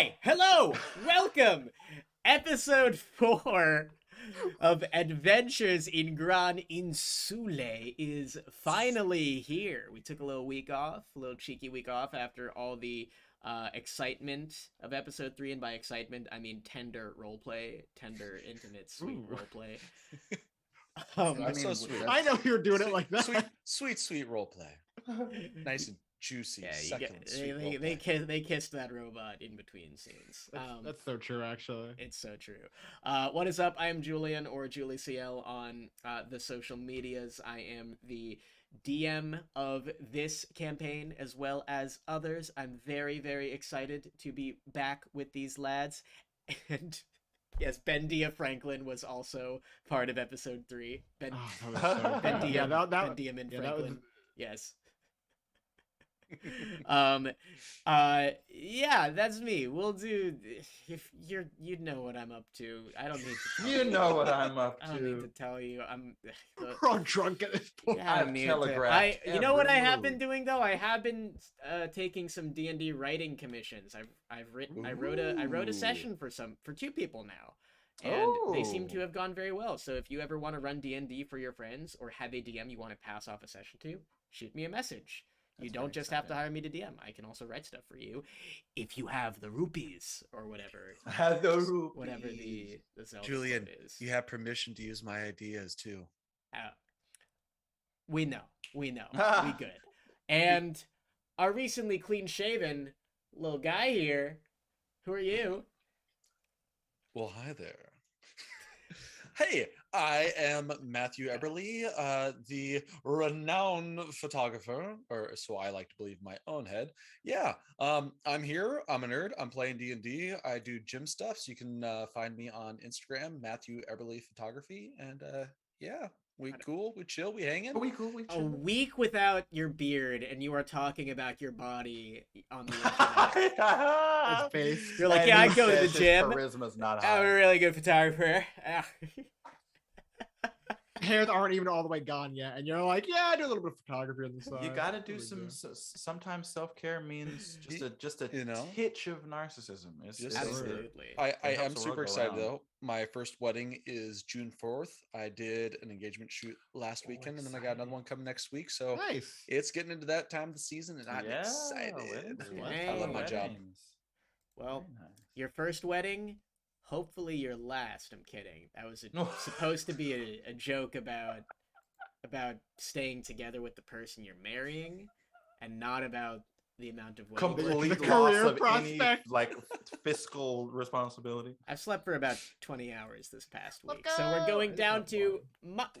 Hi, hello, welcome. Episode 4 of Adventures in Gran Insulae is finally here. We took a little week off, a little cheeky week off after all the excitement of episode 3, and by excitement I mean tender roleplay, tender, intimate, sweet roleplay. That's so sweet. I know you were doing it like that. Sweet roleplay. Nice and juicy. They kissed that robot in between scenes. That's so true, actually. It's so true. What is up? I am Julian, or JuliCiel on the social medias. I am the DM of this campaign as well as others. I'm very, very excited to be back with these lads. And yes, Diya Franklin was also part of episode 3. Ben Diya and Franklin. Yes. Yeah, that's me. We'll do, if you know what I'm up to. I don't need to you know what I'm up to. I don't need to tell you. We're all drunk at this point. Yeah, you know what I have been doing though? I have been taking some D&D writing commissions. I wrote a session for 2 people now. And they seem to have gone very well. So if you ever want to run D&D for your friends, or have a DM you want to pass off a session to, shoot me a message. You don't just have to hire me to DM. I can also write stuff for you if you have the rupees or whatever. Have the rupees. Whatever the Zelda Julian, is. you have permission to use my ideas too. We know. We good. And our recently clean-shaven little guy here, who are you? Well, hi there. Hey, I am Matthew Eberle, the renowned photographer, or so I like to believe in my own head. Yeah, I'm here. I'm a nerd. I'm playing D&D. I do gym stuff, so you can find me on Instagram, Matthew Eberle Photography. And yeah, we cool, we chill, we hanging. We cool, we chill. A week without your beard, and you are talking about your body on the internet. His face. You're like, yeah, I go to the gym. Charisma's not high. I'm a really good photographer. Hairs aren't even all the way gone yet, and you're like, yeah, I do a little bit of photography on the side. You gotta do sometimes self-care means just a titch of narcissism. Absolutely. I am super excited though. My first wedding is June 4th. I did an engagement shoot last weekend, and then I got another one coming next week. So nice. It's getting into that time of the season, and I'm excited. I love my job. Well, your first wedding, hopefully your last. I'm kidding. That was supposed to be a joke about staying together with the person you're marrying, and not about the amount of complete loss of any fiscal responsibility. I've slept for about 20 hours this past week, so we're going down to.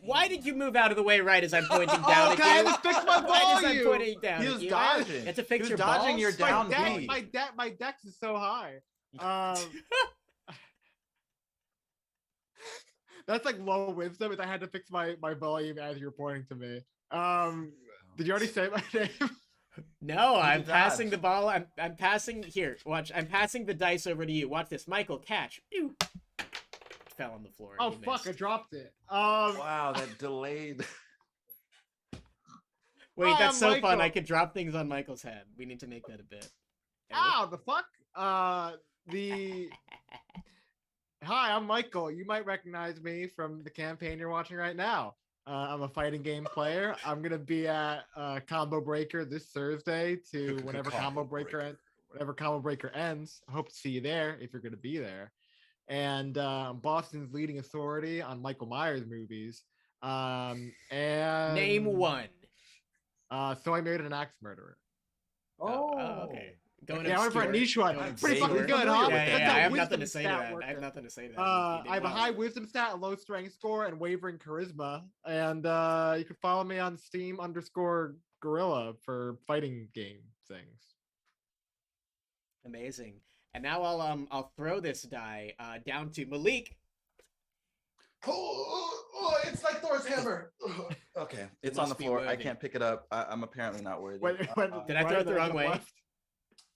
Why did you move out of the way right as I'm pointing down at you? I had to fix my volume. I'm pointing down. He was dodging. It's to fix your dodging balls? your down B. My dex is so high. That's like low wisdom. Is I had to fix my volume as you're pointing to me. Did you already say my name? No, I'm passing the ball. I'm passing here. Watch. I'm passing the dice over to you. Watch this, Michael. Catch. Ew. Fell on the floor. Oh fuck! I dropped it. Wow, that delayed. Wait, that's so Michael. Fun. I could drop things on Michael's head. We need to make that a bit. Ow! The fuck? Hi, I'm Michael. You might recognize me from the campaign you're watching right now. I'm a fighting game player. I'm gonna be at Combo Breaker this Thursday to whenever Combo Breaker ends. I hope to see you there if you're gonna be there. And Boston's leading authority on Michael Myers movies. And name one. So I Married an Axe Murderer. Oh, okay. I went for a niche one. Pretty fucking good, huh? Yeah, I have nothing to say to that. I have a high wisdom stat, a low strength score, and wavering charisma. And you can follow me on Steam_Gorilla for fighting game things. Amazing. And now I'll throw this die down to Malik. Oh, it's like Thor's hammer. Okay, it's on the floor. I can't pick it up. I'm apparently not worthy. Did I throw it the wrong way?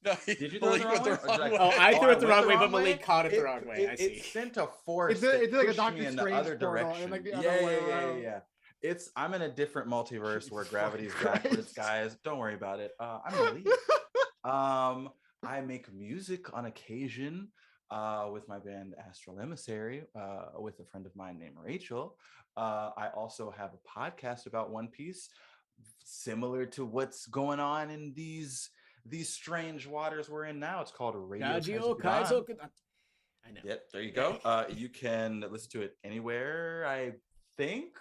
No, did you throw it the wrong way? Oh, I threw it the wrong way, but Malik caught it the wrong way. I see. It sent a force. It's like a Doctor Doctor in the Strange other direction. Like Yeah. I'm in a different multiverse where gravity's backwards, guys. Don't worry about it. I'm gonna leave. I make music on occasion with my band Astral Emissary with a friend of mine named Rachel. I also have a podcast about One Piece, similar to what's going on in these strange waters we're in now. It's called Radio Kaizokudan. I know. Yep, there you go. You can listen to it anywhere. I think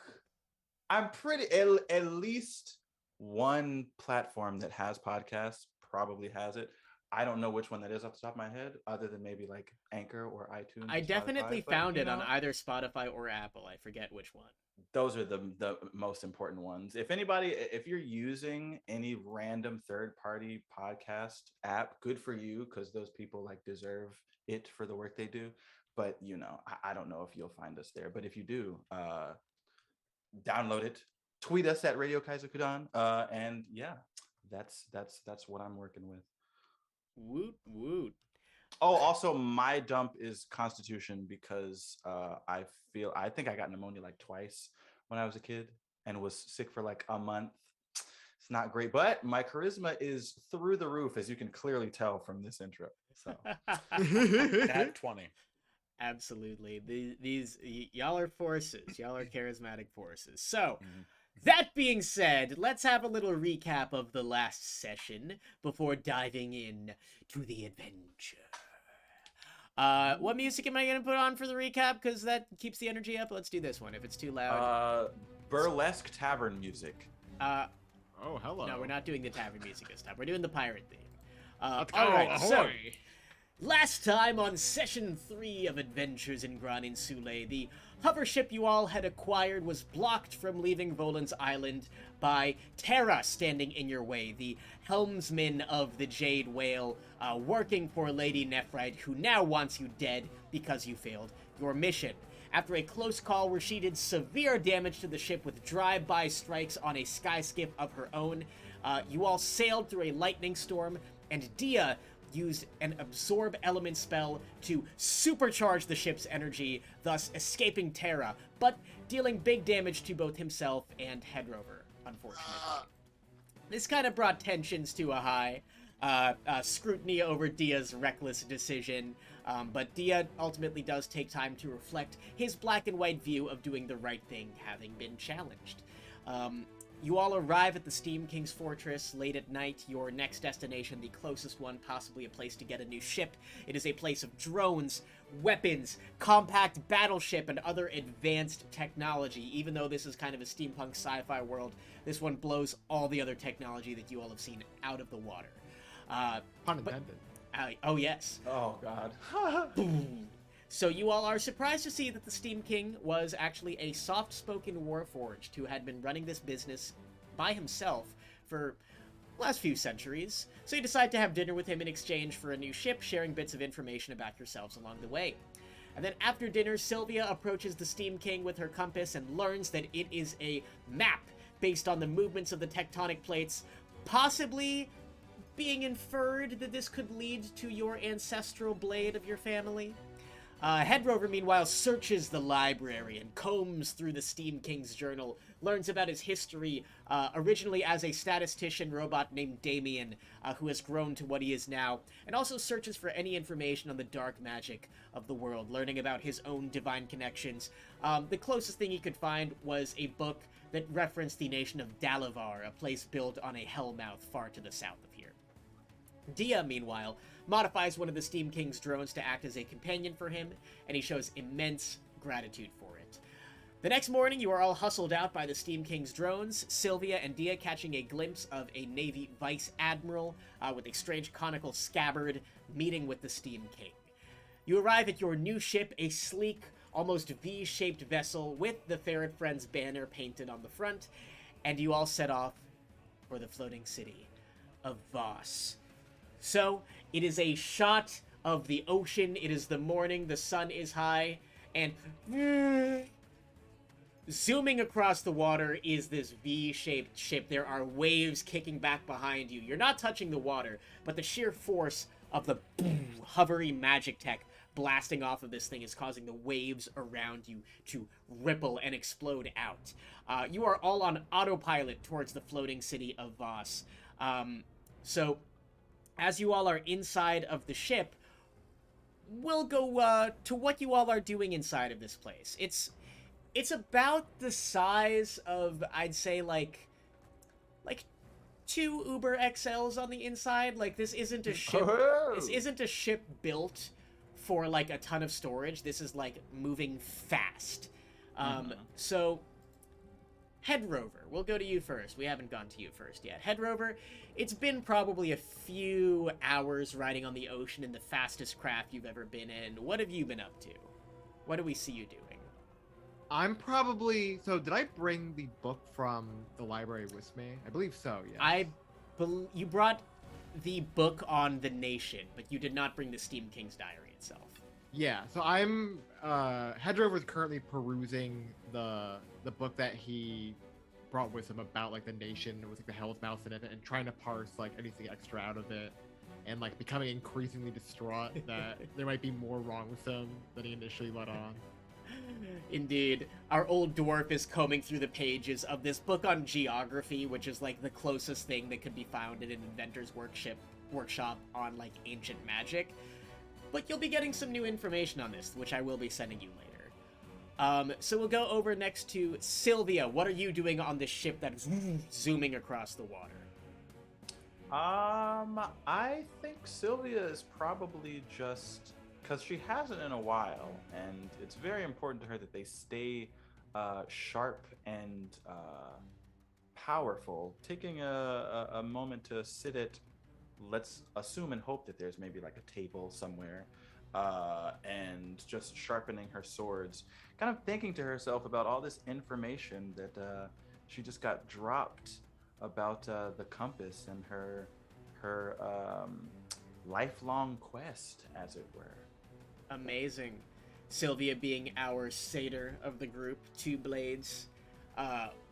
I'm pretty at least one platform that has podcasts probably has it. I don't know which one that is off the top of my head, other than maybe like Anchor or iTunes. I or definitely Spotify, found it on either Spotify or Apple. I forget which one. Those are the most important ones. If you're using any random third-party podcast app, good for you, because those people like deserve it for the work they do. But I don't know if you'll find us there. But if you do, download it, tweet us at Radio Kaizokudan, and yeah, that's what I'm working with. Woot woot. Oh, also my dump is Constitution because I think I got pneumonia like twice when I was a kid and was sick for like a month. It's not great, but my charisma is through the roof, as you can clearly tell from this intro. So at 20. Absolutely. These y'all are forces. Y'all are charismatic forces. So that being said, let's have a little recap of the last session before diving in to the adventure. What music am I going to put on for the recap? Because that keeps the energy up. Let's do this one. If it's too loud. Burlesque tavern music. Oh, hello. No, we're not doing the tavern music this time. We're doing the pirate theme. Let's go. All right, Ahoy. so last time on Session 3 of Adventures in Gran Insulae, the hover ship you all had acquired was blocked from leaving Volan's Island by Terra standing in your way, the helmsman of the Jade Whale, working for Lady Nephrite, who now wants you dead because you failed your mission. After a close call where she did severe damage to the ship with drive-by strikes on a sky skiff of her own, you all sailed through a lightning storm, and Diya used an absorb element spell to supercharge the ship's energy, thus escaping Terra, but dealing big damage to both himself and Hedrover, unfortunately. This kind of brought tensions to a high, scrutiny over Diya's reckless decision, but Diya ultimately does take time to reflect his black and white view of doing the right thing, having been challenged. You all arrive at the Steam King's Fortress late at night, your next destination, the closest one, possibly a place to get a new ship. It is a place of drones, weapons, compact battleship, and other advanced technology. Even though this is kind of a steampunk sci-fi world, this one blows all the other technology that you all have seen out of the water. Pun intended. Oh, yes. Oh, God. Boom. So you all are surprised to see that the Steam King was actually a soft-spoken warforged who had been running this business by himself for the last few centuries. So you decide to have dinner with him in exchange for a new ship, sharing bits of information about yourselves along the way. And then after dinner, Sylvia approaches the Steam King with her compass and learns that it is a map based on the movements of the tectonic plates, possibly being inferred that this could lead to your ancestral blade of your family. Hedrover, meanwhile, searches the library and combs through the Steam King's journal, learns about his history, originally as a statistician robot named Damien, who has grown to what he is now, and also searches for any information on the dark magic of the world, learning about his own divine connections. The closest thing he could find was a book that referenced the nation of Dalavar, a place built on a hellmouth far to the south of here. Diya, meanwhile, modifies one of the Steam King's drones to act as a companion for him, and he shows immense gratitude for it. The next morning, you are all hustled out by the Steam King's drones, Sylvia and Diya catching a glimpse of a Navy Vice Admiral with a strange conical scabbard meeting with the Steam King. You arrive at your new ship, a sleek, almost V-shaped vessel with the Ferret Friends banner painted on the front, and you all set off for the floating city of Vaas. So, it is a shot of the ocean, it is the morning, the sun is high, and zooming across the water is this V-shaped ship. There are waves kicking back behind you. You're not touching the water, but the sheer force of the hovery Magitech blasting off of this thing is causing the waves around you to ripple and explode out. You are all on autopilot towards the floating city of Vaas. So as you all are inside of the ship, we'll go to what you all are doing inside of this place. It's about the size of, I'd say, like 2 Uber XLs on the inside. Like, this isn't a ship. Oh. This isn't a ship built for like a ton of storage. This is like moving fast. So, Hedrover, we'll go to you first. We haven't gone to you first yet. Hedrover, it's been probably a few hours riding on the ocean in the fastest craft you've ever been in. What have you been up to? What do we see you doing? I'm probably... So, did I bring the book from the library with me? I believe so, yeah. You brought the book on the nation, but you did not bring the Steam King's diary itself. Yeah, so I'm... Hedrover's currently perusing the book that he brought with him about, like, the nation with, like, the Hell's Mouse in it, and trying to parse, like, anything extra out of it, and, like, becoming increasingly distraught that there might be more wrong with him than he initially let on. Indeed. Our old dwarf is combing through the pages of this book on geography, which is like the closest thing that could be found in an inventor's workshop on like ancient magic. But you'll be getting some new information on this, which I will be sending you later. So we'll go over next to Sylvia. What are you doing on this ship that is zooming across the water? I think Sylvia is probably just... because she hasn't in a while, and it's very important to her that they stay sharp and powerful. Taking a moment to sit at, let's assume and hope that there's maybe like a table somewhere, and just sharpening her swords, kind of thinking to herself about all this information that she just got dropped about the compass and her lifelong quest, as it were. Amazing. Sylvia being our satyr of the group, 2 blades,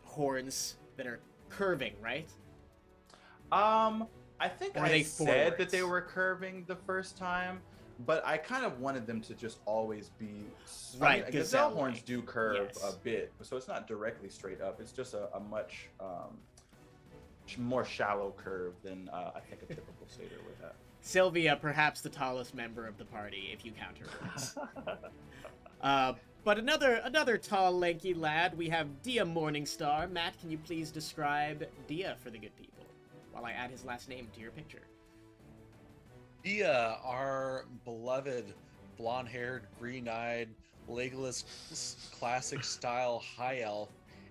horns that are curving, right? I think Or are I they said forwards? that they were curving the first time, but I kind of wanted them to just always be Right, gazelle gazelle-like. horns do curve Yes. a bit, so it's not directly straight up. It's just a much more shallow curve than I think a typical satyr would have. Sylvia, perhaps the tallest member of the party, if you count her words. But another tall, lanky lad, we have Diya Morningstar. Matt, can you please describe Diya for the good people, while I add his last name to your picture? Diya, our beloved blonde-haired, green-eyed, Legolas classic-style high elf,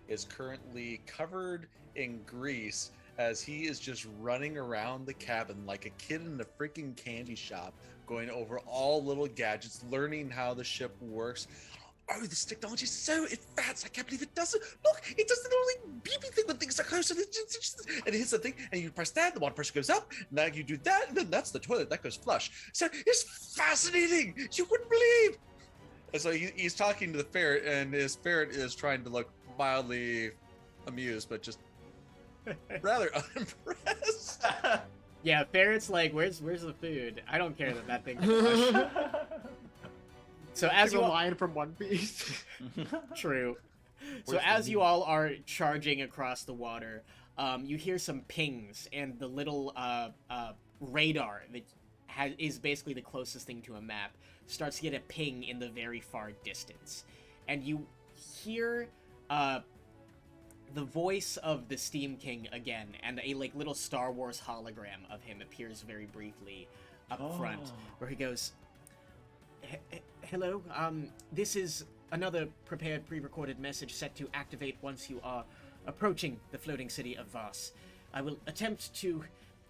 is currently covered in grease as he is just running around the cabin like a kid in a freaking candy shop, going over all little gadgets, learning how the ship works. Oh, this technology is so advanced. I can't believe it does it. Look, it does the little beepy thing when things are close, and it hits the thing, and you press that, the water pressure goes up. Now you do that, and then that's the toilet that goes flush. So it's fascinating. You wouldn't believe. And so he's talking to the ferret, and his ferret is trying to look mildly amused, but just rather unimpressed. Yeah, Ferret's like, where's the food? I don't care that thing can flush. So as As you a all... line from One Piece. True. So Where's the as you meat? all are charging across the water, you hear some pings, and the little radar that is basically the closest thing to a map starts to get a ping in the very far distance, and you hear the voice of the Steam King again, and a like little Star Wars hologram of him appears very briefly up front, where he goes, "Hello, this is another prepared pre-recorded message set to activate once you are approaching the floating city of Vaas. I will attempt to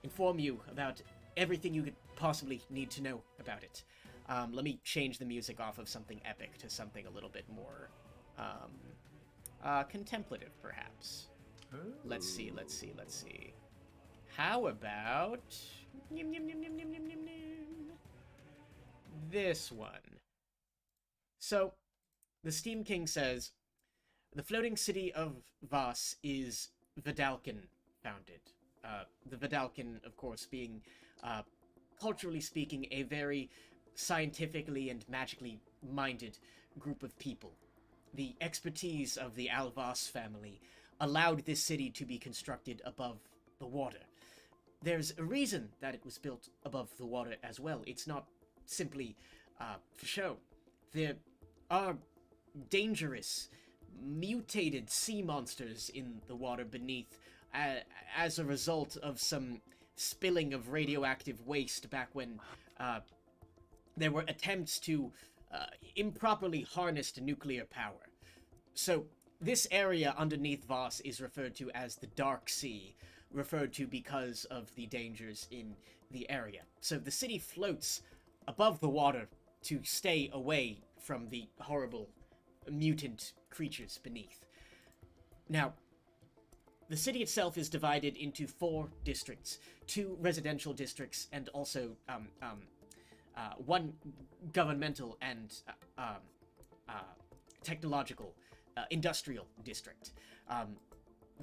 inform you about everything you could possibly need to know about it." Let me change the music off of something epic to something a little bit more contemplative, perhaps. Ooh. Let's see. How about this one? So, the Steam King says, "The floating city of Vaas is Vidalcan founded. The Vidalcan, of course, being, culturally speaking, a very scientifically and magically minded group of people. The expertise of the Alvas family allowed this city to be constructed above the water. there's a reason that it was built above the water as well. It's not simply for show. There are dangerous, mutated sea monsters in the water beneath as a result of some spilling of radioactive waste back when there were attempts to improperly harness nuclear power. So this area underneath Vaas is referred to as the Dark Sea, referred to because of the dangers in the area. So the city floats above the water to stay away from the horrible mutant creatures beneath. Now, the city itself is divided into 4 districts, 2 residential districts, and also 1 governmental and technological industrial district.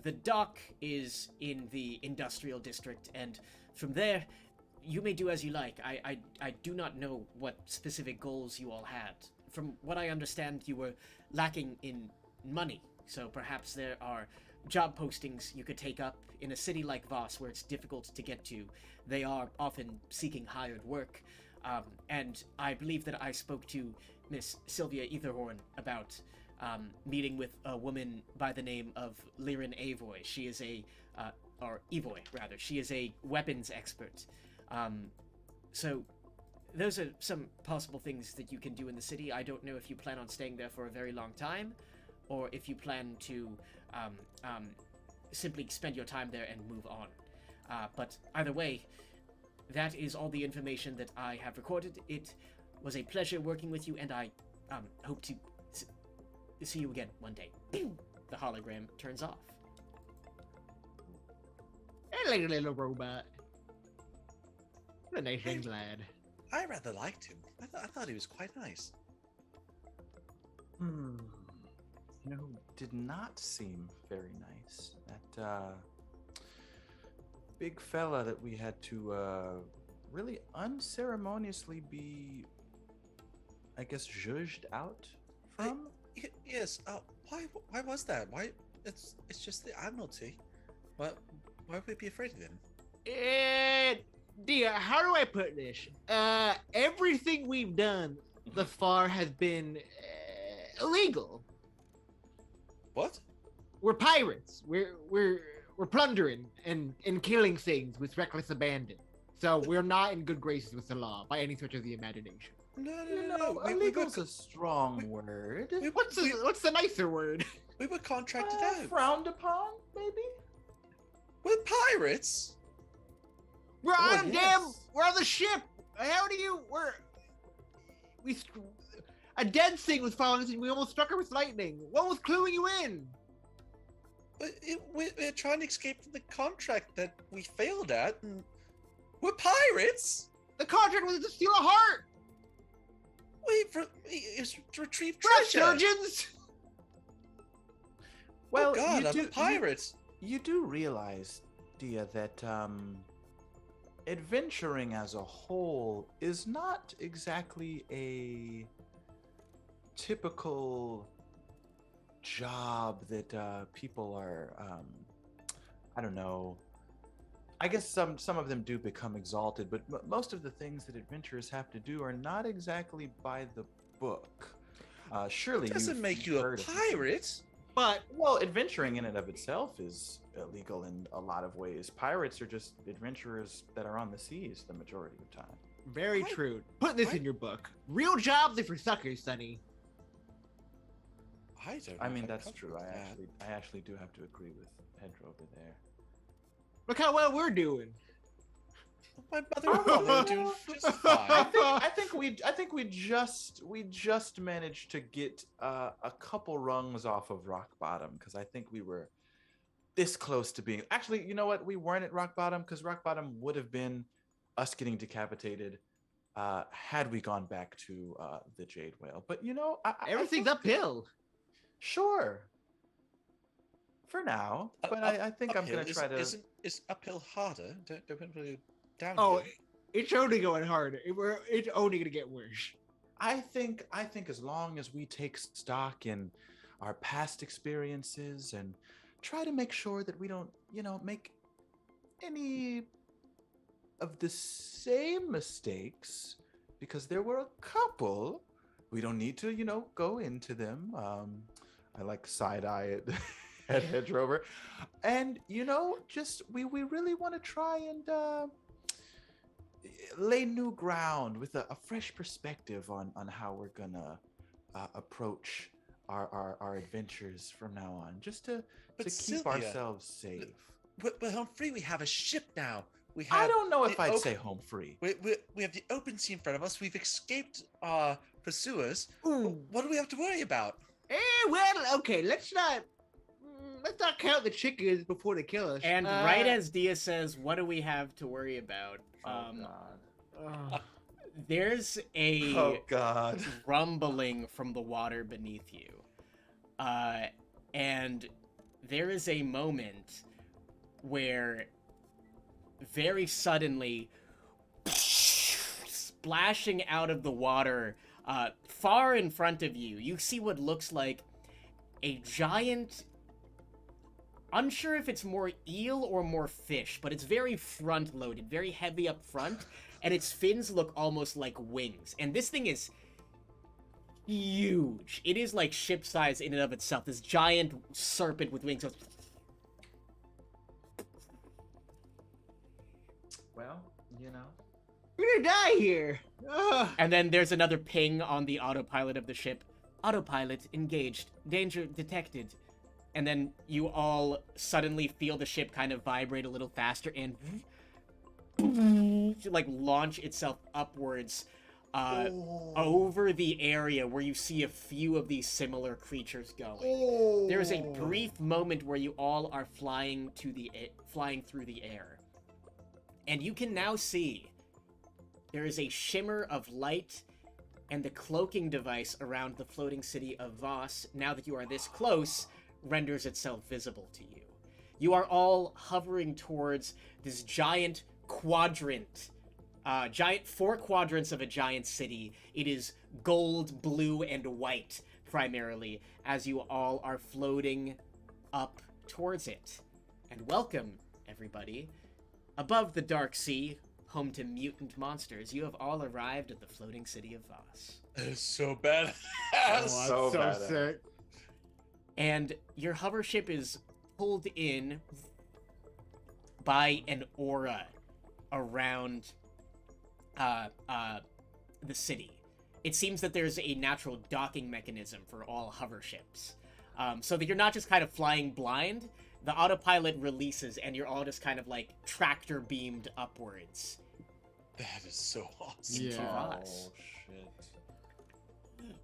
The dock is in the industrial district, and from there, you may do as you like. I do not know what specific goals you all had. From what I understand, you were lacking in money, so perhaps there are job postings you could take up in a city like Vaas where it's difficult to get to. They are often seeking hired work, and I believe that I spoke to Miss Sylvia Etherhorn about meeting with a woman by the name of Liren Avoy. She is or Evoy, rather. She is a weapons expert. So those are some possible things that you can do in the city. I don't know if you plan on staying there for a very long time, or if you plan to simply spend your time there and move on. But either way, that is all the information that I have recorded. It was a pleasure working with you, and I hope to see you again one day. The hologram turns off. Hey, little robot. What a nice young lad. I rather liked him. I thought he was quite nice. You know who did not seem very nice? That big fella that we had to really unceremoniously be, I guess, judged out from? Yes. Why was that? Why? It's just the Admiralty. Why would we be afraid of him? Diya, how do I put this? Everything we've done thus far has been illegal. What? We're pirates. We're plundering and killing things with reckless abandon. So we're not in good graces with the law by any stretch of the imagination. No. Illegal's a strong word. What's the nicer word? We were contracted out. Frowned upon, maybe? We're pirates. We're Oh, on yes. we're on the ship. A dead thing was following us and we almost struck her with lightning. What was cluing you in? We're trying to escape from the contract that we failed at, and we're pirates. The contract was to steal a heart. It's to retrieve We're not treasure. surgeons. Well, Oh God, I'm you a pirate. You do realize, Diya, that adventuring as a whole is not exactly a typical job that people are, I don't know. I guess some of them do become exalted, but most of the things that adventurers have to do are not exactly by the book. Surely It doesn't make you a heard of them. pirate. But Well, adventuring in and of itself is illegal in a lot of ways. Pirates are just adventurers that are on the seas the majority of the time. very What? true. Put this in your book. Real jobs are for suckers, Sonny. I don't. I know mean, if I'm that's true. comfortable with I actually do have to agree with Hedrover there. Look how well we're doing. that. My mother and father are doing just fine. I think we just managed to get a couple rungs off of rock bottom, because I think we were this close to being. Actually, you know what? We weren't at rock bottom, because rock bottom would have been us getting decapitated had we gone back to the Jade Whale. But you know, Everything's I think, uphill. Sure. For now, but I think I'm gonna try to. Is uphill harder? Don't really down. Oh, it's only going harder. It's only gonna get worse. I think as long as we take stock in our past experiences and try to make sure that we don't, make any of the same mistakes because there were a couple. We don't need to, go into them. I like side eye at Hedrover, and just we really want to try and lay new ground with a fresh perspective on how we're gonna approach our adventures from now on, just to keep Sylvia, ourselves safe. But home free, we have a ship now. We have I don't know if I'd say home free. We have the open sea in front of us. We've escaped pursuers. Ooh. What do we have to worry about? Well, okay, let's not count the chickens before they kill us. And right as Diya says, what do we have to worry about? God. There's a Oh God. rumbling from the water beneath you. And there is a moment where very suddenly, splashing out of the water far in front of you, you see what looks like a giant, unsure if it's more eel or more fish, but it's very front-loaded, very heavy up front, and its fins look almost like wings. And this thing is huge. It is like ship size in and of itself. This giant serpent with wings. Well, we're gonna die here. And then there's another ping on the autopilot of the ship. Autopilot engaged. Danger detected. And then you all suddenly feel the ship kind of vibrate a little faster and like launch itself upwards over the area where you see a few of these similar creatures going. There is a brief moment where you all are flying through the air. And you can now see there is a shimmer of light, and the cloaking device around the floating city of Vaas, now that you are this close, renders itself visible to you. You are all hovering towards this giant quadrant, giant 4 quadrants of a giant city. It is gold, blue, and white, primarily, as you all are floating up towards it. And welcome, everybody. Above the dark sea, home to mutant monsters, you have all arrived at the floating city of Vaas. That is so bad. So badass. sick. And your hover ship is pulled in by an aura around the city. It seems that there's a natural docking mechanism for all hover ships. So that you're not just kind of flying blind, the autopilot releases and you're all just kind of like tractor beamed upwards. That is so awesome. Yeah. Oh,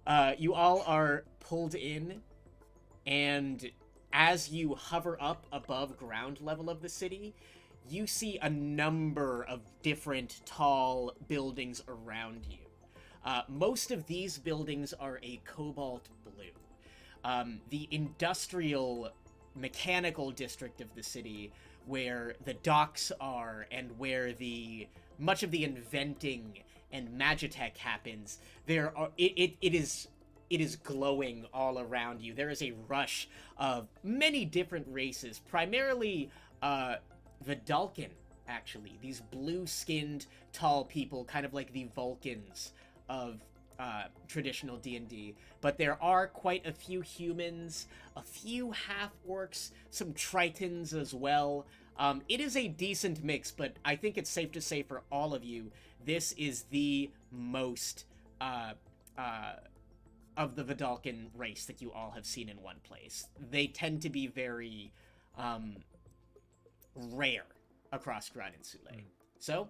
shit. You all are pulled in, and as you hover up above ground level of the city, you see a number of different tall buildings around you. Most of these buildings are a cobalt blue. The industrial mechanical district of the city, where the docks are and where much of the inventing and Magitech happens, it is glowing all around you. There is a rush of many different races, primarily Vidalcan, actually. These blue-skinned, tall people, kind of like the Vulcans of traditional D&D. But there are quite a few humans, a few half-orcs, some tritons as well. It is a decent mix, but I think it's safe to say for all of you, this is the most of the Vidalcan race that you all have seen in one place. They tend to be very rare across Gran Insulae. So,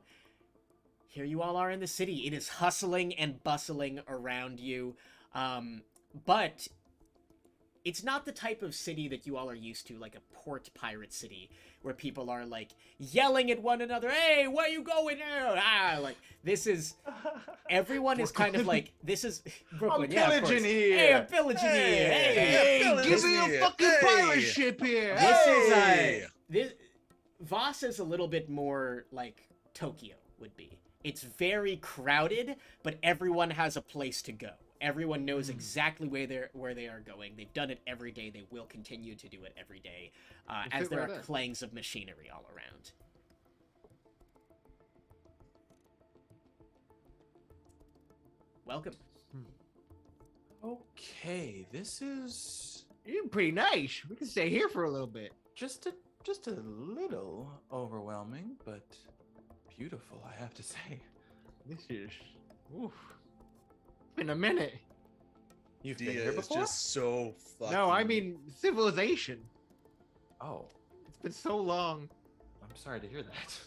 here you all are in the city. It is hustling and bustling around you, but it's not the type of city that you all are used to, like a port pirate city, where people are, like, yelling at one another, "Hey, where you going now?" Like, this is... Everyone is kind of like, this is... Brooklyn, I'm pillaging here. Hey, I'm pillaging here. Hey, Give me a fucking pirate ship here. This Vaas is a little bit more like Tokyo would be. It's very crowded, but everyone has a place to go. Everyone knows exactly where they are going. They've done it every day. They will continue to do it every day, as there are clangs of machinery all around. welcome. Okay, this is You're pretty nice. We can stay here for a little bit. just a little overwhelming, but beautiful, I have to say. This is. Oof. It's been a minute. You've been Diya here is before? just so fucking. No, I mean civilization. Oh, It's been so long. I'm sorry to hear that.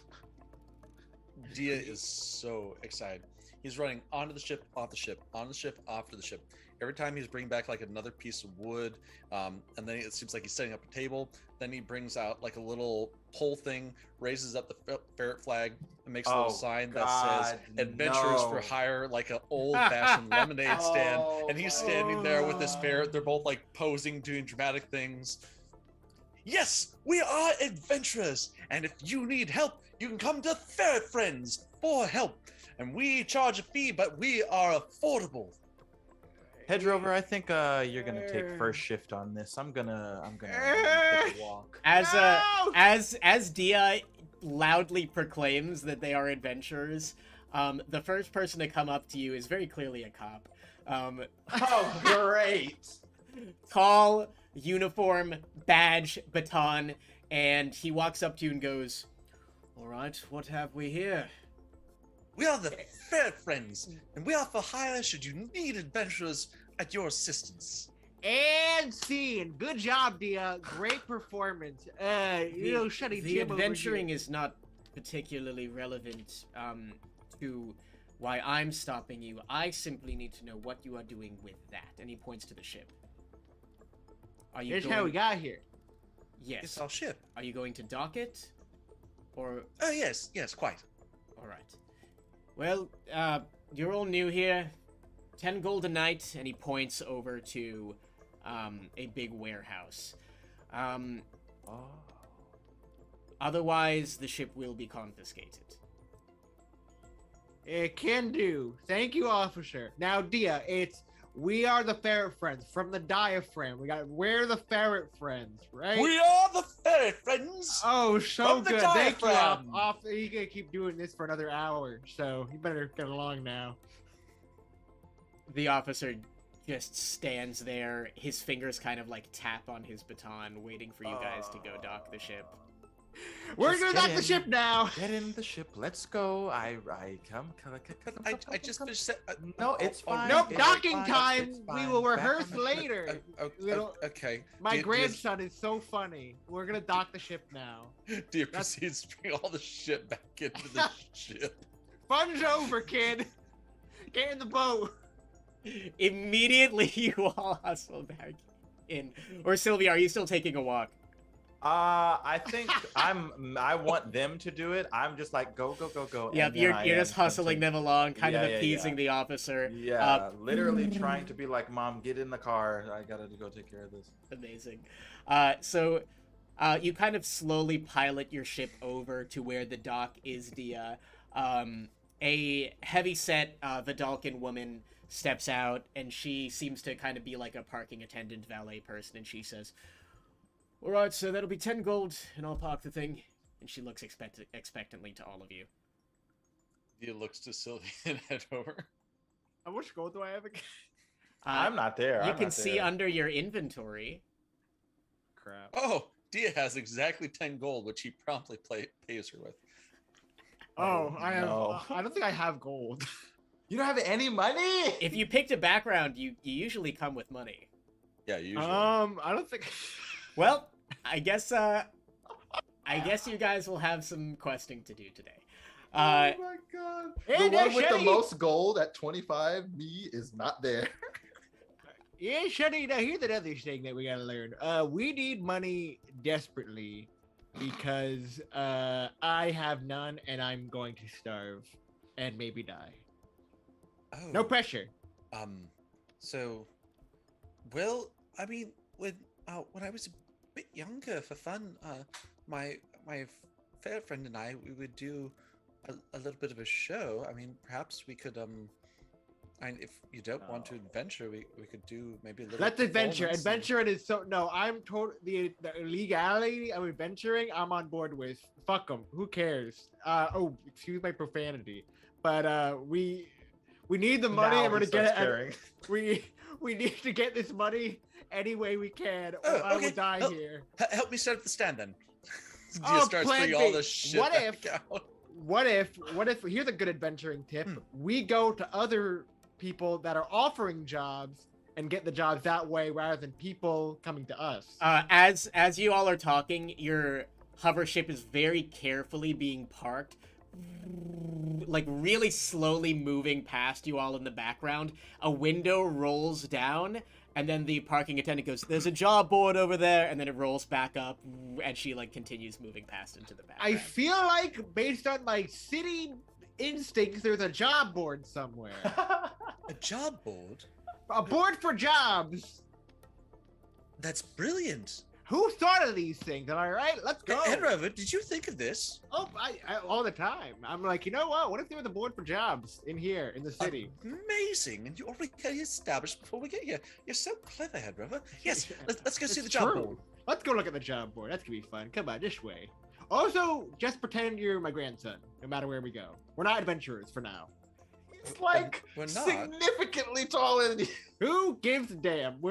Diya is so excited. He's running onto the ship, off the ship, on the ship, off to the ship. Every time he's bringing back like another piece of wood, and then it seems like he's setting up a table. Then he brings out like a little pole thing, raises up the ferret flag, and makes a little sign that says "Adventurers for no. Hire," like an old-fashioned lemonade stand. Oh, And he's my standing there with this God. ferret. They're both like posing, doing dramatic things. Yes, we are adventurers, and if you need help, you can come to Ferret Friends for help. And we charge a fee, but we are affordable. Hedrover, I think you're gonna take first shift on this. I'm gonna take a walk. As No! as Diya loudly proclaims that they are adventurers, the first person to come up to you is very clearly a cop. Oh, great! Tall, uniform, badge, baton, and he walks up to you and goes, "All right, what have we here?" We are the Ferret Friends, and we are for hire should you need adventurers at your assistance. And scene. Good job, Diya. Great performance. Shutting The Jim over adventuring here. is not particularly relevant to why I'm stopping you. I simply need to know what you are doing with that. And he points to the ship. Are you Here's going... how we got here. Yes. It's our ship. Are you going to dock it? Or... Oh, yes, quite. Alright. Well, you're all new here. 10 gold a night, and he points over to a big warehouse. Oh. Otherwise, the ship will be confiscated. It can do. Thank you, officer. Now, Diya, we are the Ferret Friends from the diaphragm. We're the Ferret Friends, right? We are the Ferret Friends. Oh, so From the good. Thank you, diaphragm. You're gonna keep doing this for another hour, so you better get along now. The officer just stands there, his fingers kind of like tap on his baton, waiting for you guys to go dock the ship. We're Just gonna get dock the in. ship now. Get in the ship. Let's go. I come. I just finished. No, it's fine. Nope, It's docking fine. time. It's We fine. will Back rehearse on the- later. Okay. My Diya- grandson is so funny. We're gonna dock the ship now. Diya proceeds to bring all the shit back into the ship. Fun's over, kid. Get in the boat. Immediately, you all hustle back in. Or Sylvia, are you still taking a walk? I think I want them to do it. I'm just like go. Yep, and then you're I just am hustling them along, kind of Yeah, yeah, appeasing yeah. the officer. Yeah, literally trying to be like, Mom, get in the car. I gotta go take care of this. Amazing. So you kind of slowly pilot your ship over to where the dock is. Diya. A heavy-set Vidalcan woman steps out, and she seems to kind of be like a parking attendant, valet person, and she says, "All right, so that'll be 10 gold, and I'll park the thing." And she looks expectantly to all of you. Diya looks to Sylvia and head over. How much gold do I have again? I'm not there. You I'm can not see there. under your inventory. Crap. Oh, Diya has exactly 10 gold, which he promptly pays her with. Oh, I have. no. I don't think I have gold. You don't have any money. If you picked a background, you usually come with money. Yeah, usually. I don't think. Well, I guess you guys will have some questing to do today. Oh my god. Hey, The one with the Shetty. most gold at 25, me, is not there. Yeah, Shuddy, now here's another thing that we gotta learn. We need money desperately because I have none and I'm going to starve and maybe die. Oh, No pressure. So, well, I mean, when I was a bit younger, for fun, my fair friend and I, we would do a little bit of a show. I mean, perhaps we could and if you don't want to adventure, we could do maybe a little. Let's adventure. performance and- Adventuring is so no. I'm told the legality of adventuring. I'm on board with. Fuck them. Who cares? Oh, excuse my profanity, but we We need the money, Now and we're he gonna get starts it. We need to get this money any way we can, or Oh, I okay. will die Help- here. Help me set up the stand then. Dia Oh, starts plan bringing all B. this shit What back if- out. What if? Here's a good adventuring tip: we go to other people that are offering jobs and get the jobs that way, rather than people coming to us. As you all are talking, your hover ship is very carefully being parked, like really slowly moving past you all in the background. A window rolls down, and then the parking attendant goes, "There's a job board over there," and then it rolls back up, and she like continues moving past into the background. I feel like, based on my city instincts, there's a job board somewhere. A job board? A board for jobs. That's brilliant. Who thought of these things? Am I right? Let's go. Hedrover, did you think of this? Oh, I all the time. I'm like, you know what? What if there was a board for jobs in here in the city? Amazing, and you already got it established before we get here. You're so clever, Hedrover. Yes, let's go see It's the job true. board. Let's go look at the job board. That's gonna be fun. Come on, this way. Also, just pretend you're my grandson, no matter where we go. We're not adventurers for now. He's like We're not. significantly taller than you. Who gives a damn?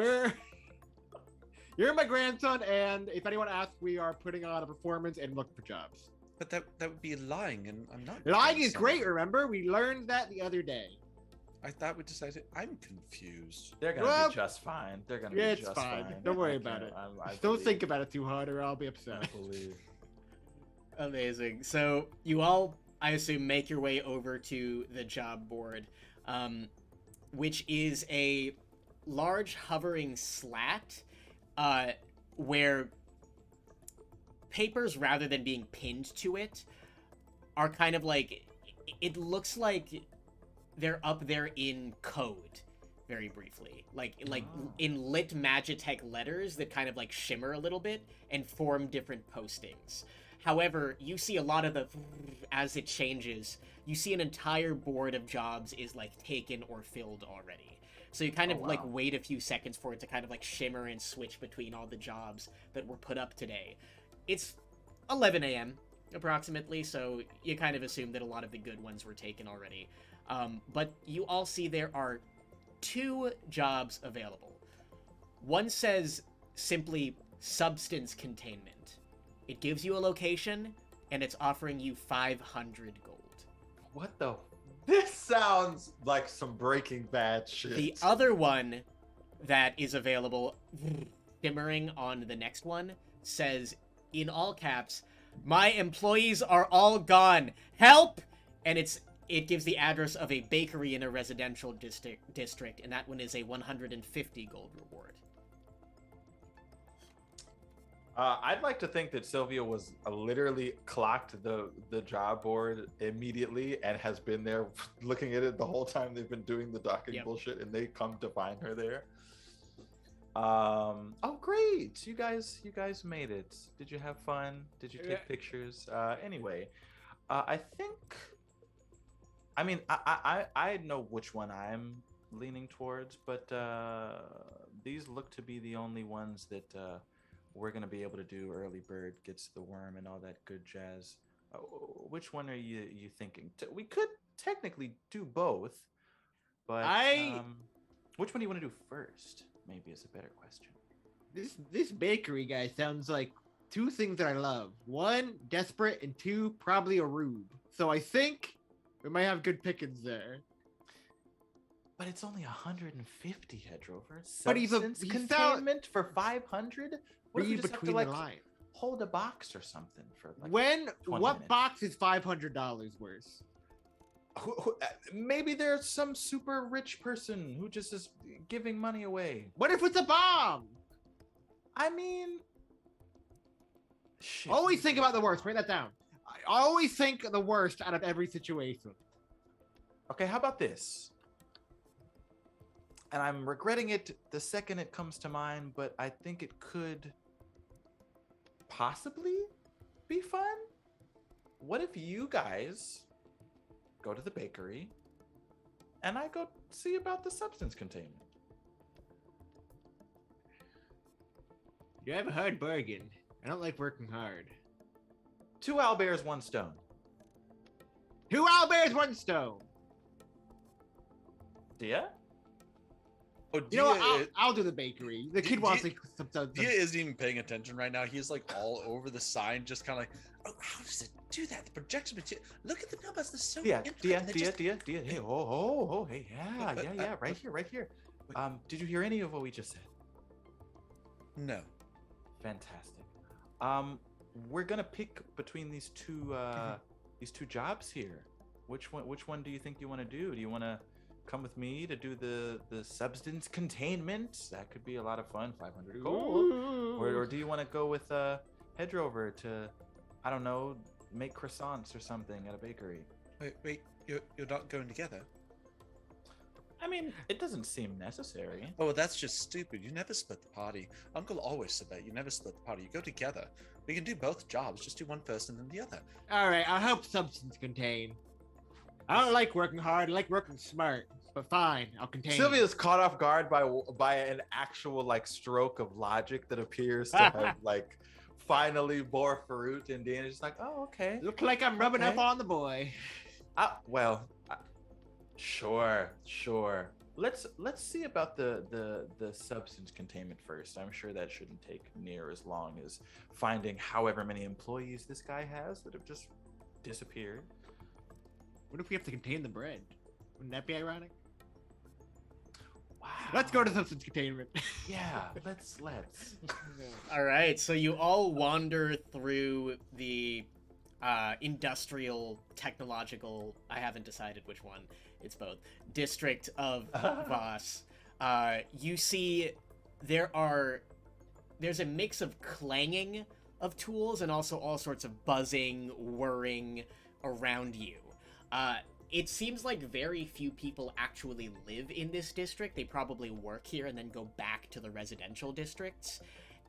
You're my grandson, and if anyone asks, we are putting on a performance and looking for jobs. But that would be lying, and I'm not. Lying is grandson. great, remember? We learned that the other day. I thought we decided. I'm confused. They're gonna Well, be just fine. They're gonna Yeah, be it's just fine. fine. Don't worry I about can't- it. I Don't believe. think about it too hard, or I'll be I upset. believe. Amazing. So you all, I assume, make your way over to the job board, which is a large hovering slat, where papers, rather than being pinned to it, are kind of like, it looks like they're up there in code, very briefly, like in lit Magitech letters that kind of like shimmer a little bit and form different postings. However, you see a lot of the, as it changes, you see an entire board of jobs is like taken or filled already. So you kind of like wait a few seconds for it to kind of like shimmer and switch between all the jobs that were put up today. It's 11 a.m. approximately, so you kind of assume that a lot of the good ones were taken already. But you all see there are 2 jobs available. One says simply substance containment. It gives you a location, and it's offering you 500 gold. What the? This sounds like some Breaking Bad shit. The other one that is available, shimmering on the next one, says in all caps, "My employees are all gone. Help!" And it gives the address of a bakery in a residential district, and that one is a 150 gold reward. I'd like to think that Sylvia was literally clocked the job board immediately and has been there looking at it the whole time they've been doing the docking bullshit, and they come to find her there. Oh great, you guys made it. Did you have fun? Did you take pictures? Anyway, I think, I mean, I know which one I'm leaning towards, but these look to be the only ones that we're gonna be able to do. Early bird gets the worm and all that good jazz. Which one are you thinking? We could technically do both, but which one do you want to do first? Maybe is a better question. This bakery guy sounds like 2 things that I love. 1, desperate, and 2, probably a rube. So I think we might have good pickings there. But it's only 150, Hedrover. But he's containment for 500. What if we Read just have to between like the lines. hold a box or something for like What 20 minutes? box is $500 worth? Maybe there's some super rich person who just is giving money away. What if it's a bomb? I mean, shit. Always think about the worst. Write that down. I always think of the worst out of every situation. Okay, how about this? And I'm regretting it the second it comes to mind, but I think it could possibly be fun. What if you guys go to the bakery and I go see about the substance containment? You have a hard bargain. I don't like working hard. 2 owlbears, 1 stone. 2 owlbears, 1 stone. Diya? Oh, You know what? Diya, I'll do the bakery. The Di- kid wants Di- some. Diya isn't even paying attention right now. He's like all over the sign, just kind of like, oh, how does it do that? The projection material. Look at the numbers. They're so Diya, intricate. They're just- Diya. Hey, hey, yeah, right here. Did you hear any of what we just said? No. Fantastic. We're gonna pick between these two jobs here. Which one do you think you want to do? Do you want to come with me to do the substance containment? That could be a lot of fun, 500 gold. Or do you want to go with Hedrover to, I don't know, make croissants or something at a bakery? Wait, you're not going together? I mean, it doesn't seem necessary. Oh, that's just stupid. You never split the party. Uncle always said that. You never split the party. You go together. We can do both jobs. Just do one first and then the other. All right, I'll help substance contain. I don't like working hard. I like working smart. But fine, I'll contain. Sylvia's caught off guard by an actual like stroke of logic that appears to have like finally bore fruit, and Dean's just like, oh, okay. Look like I'm rubbing Okay. up on the boy. Sure. Let's see about the substance containment first. I'm sure that shouldn't take near as long as finding however many employees this guy has that have just disappeared. What if we have to contain the bread? Wouldn't that be ironic? Wow. Let's go to substance containment. Yeah, let's. All right, so you all wander through the industrial, technological, I haven't decided which one, it's both, district of Vaas. You see there's a mix of clanging of tools and also all sorts of buzzing, whirring around you. It seems like very few people actually live in this district. They probably work here and then go back to the residential districts.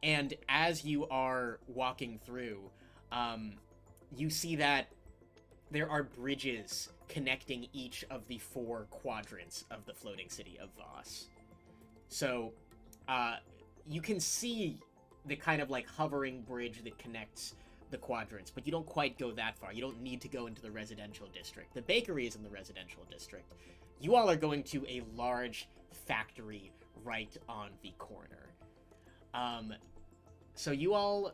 And as you are walking through, you see that there are bridges connecting each of the 4 quadrants of the floating city of Vaas. So, you can see the kind of like hovering bridge that connects the quadrants, but you don't quite go that far. You don't need to go into the residential district. The bakery is in the residential district. You all are going to a large factory right on the corner. So you all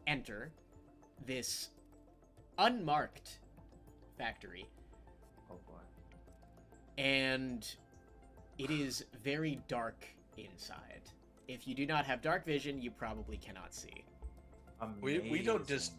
enter this unmarked factory, Oh boy. and it is very dark inside. If you do not have dark vision, you probably cannot see. We don't just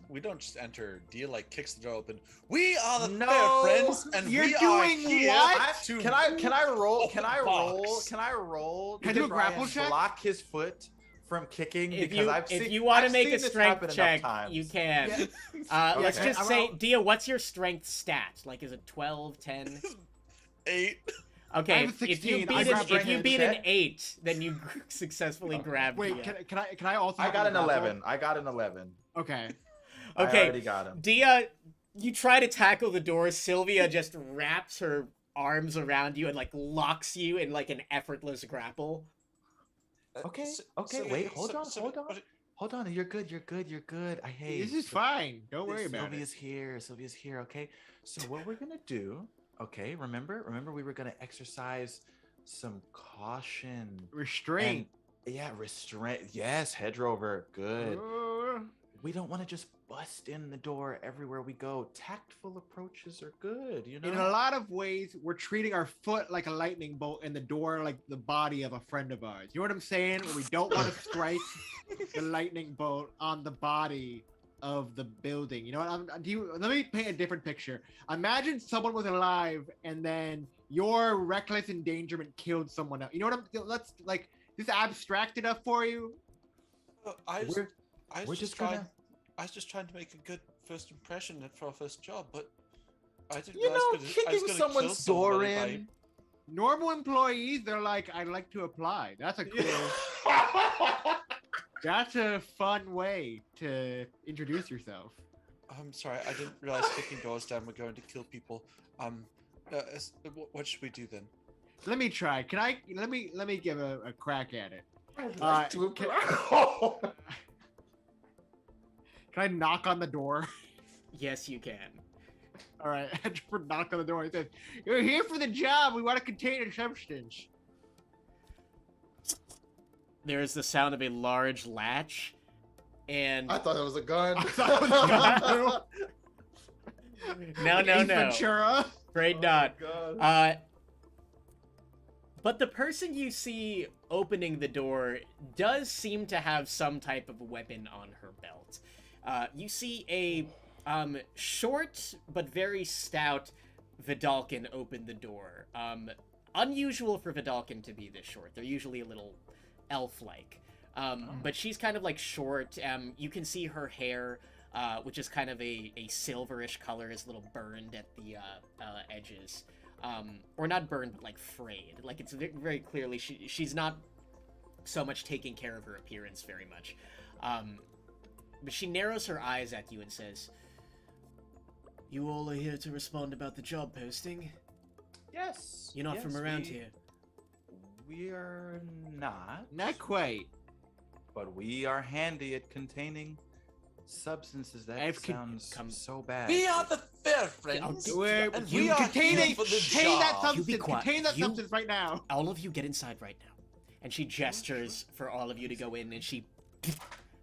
enter. Dia like kicks the door open. We are the No, fair friends, and you're we are doing here what? to Can I roll? Can I box. roll? Can I do a to try grapple and check? Block his foot from kicking If because you want to I've make seen a this strength happen enough check, times. you can. Yeah. Let's Okay. just say, Dia, what's your strength stat? Like, is it 12, 10? 8. Okay, I'm if you 16. beat, I an, grabbed if you my beat an check. 8, then you successfully grabbed Wait, Dia. can I also? I got an grapple? 11. I got an 11. Okay. I Okay, already got him. Dia, you try to tackle the door. Sylvia just wraps her arms around you and like locks you in like an effortless grapple. Okay, wait, hold on. You're good. This is fine. Don't worry about it. Sylvia's here, okay? So what we're gonna do, okay, remember we were gonna exercise some caution. Restraint. Restraint. Yes, Hedrover, good. Uh, We don't want to just bust in the door everywhere we go. Tactful approaches are good, you know? In a lot of ways, we're treating our foot like a lightning bolt and the door like the body of a friend of ours. You know what I'm saying? Where we don't want to strike the lightning bolt on the body of the building. You know what? Let me paint a different picture. Imagine someone was alive and then your reckless endangerment killed someone else. You know what let's like this abstract enough for you? I We're was just just trying to make a good first impression for our first job, but I didn't You realize know, I was kicking gonna someone's kill door somebody in. Normal employees, they're like, I'd like to apply. That's a cool. That's a fun way to introduce yourself. I'm sorry, I didn't realize kicking doors down were going to kill people. What should we do then? Let me try. Can I? Let me give a crack at it. I'd Uh, like to can- apply. Can I knock on the door? Yes, you can. All right, Hedrover knocked on the door and says, "You're here for the job. We want to contain a substance." There is the sound of a large latch, and I thought it was a gun. no, Ace Ventura. afraid Oh not. my God. But the person you see opening the door does seem to have some type of weapon on her belt. You see a short but very stout Vidalcan open the door. Unusual for Vidalcan to be this short. They're usually a little elf-like. But she's kind of like short. You can see her hair, which is kind of a silverish color, is a little burned at the edges. Or not burned, but like frayed. Like it's very clearly she's not so much taking care of her appearance very much. But she narrows her eyes at you and says, "You all are here to respond about the job posting? Yes. You're not yes, from around here." We're not. Not quite. But we are handy at containing substances. That I've sounds so bad. We are the fair friends. And we are Contain here for the that job. You be substance. quiet. Contain that You- substance right now. All of you get inside right now. And she gestures for all of you to go in, and she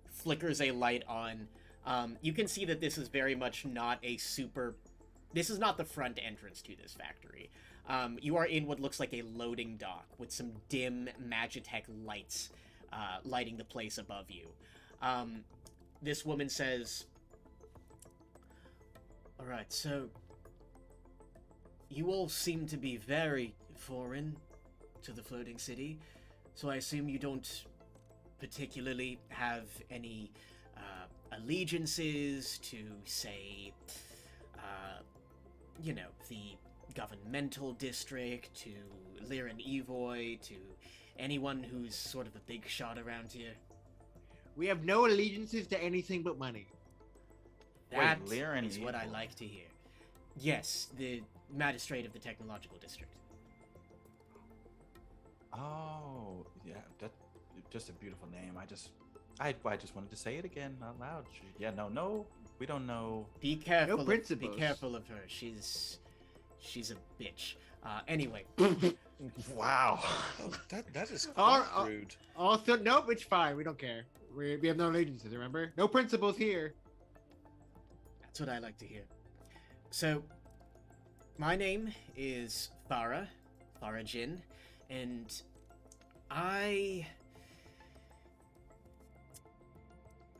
flickers a light on. You can see that this is very much not a super... This is not the front entrance to this factory. You are in what looks like a loading dock with some dim Magitech lights lighting the place above you. This woman says, "All right, so you all seem to be very foreign to the floating city, so I assume you don't particularly have any allegiances to, say, the governmental district, to Liran Evoy, to anyone who's sort of a big shot around here." We have no allegiances to anything but money. That Liran is what I Evoy. like to hear. Yes, the Magistrate of the Technological District. Oh, yeah, that's just a beautiful name. I just wanted to say it again out loud. Yeah, no, we don't know. Be careful. Be principles. careful of her. She's a bitch. Anyway, Wow. Oh, that is Oh, quite rude. Also, nope, it's fine. We don't care. We have no allegiances, remember? No principles here. that's what I like to hear. So, my name is Farah Jin, and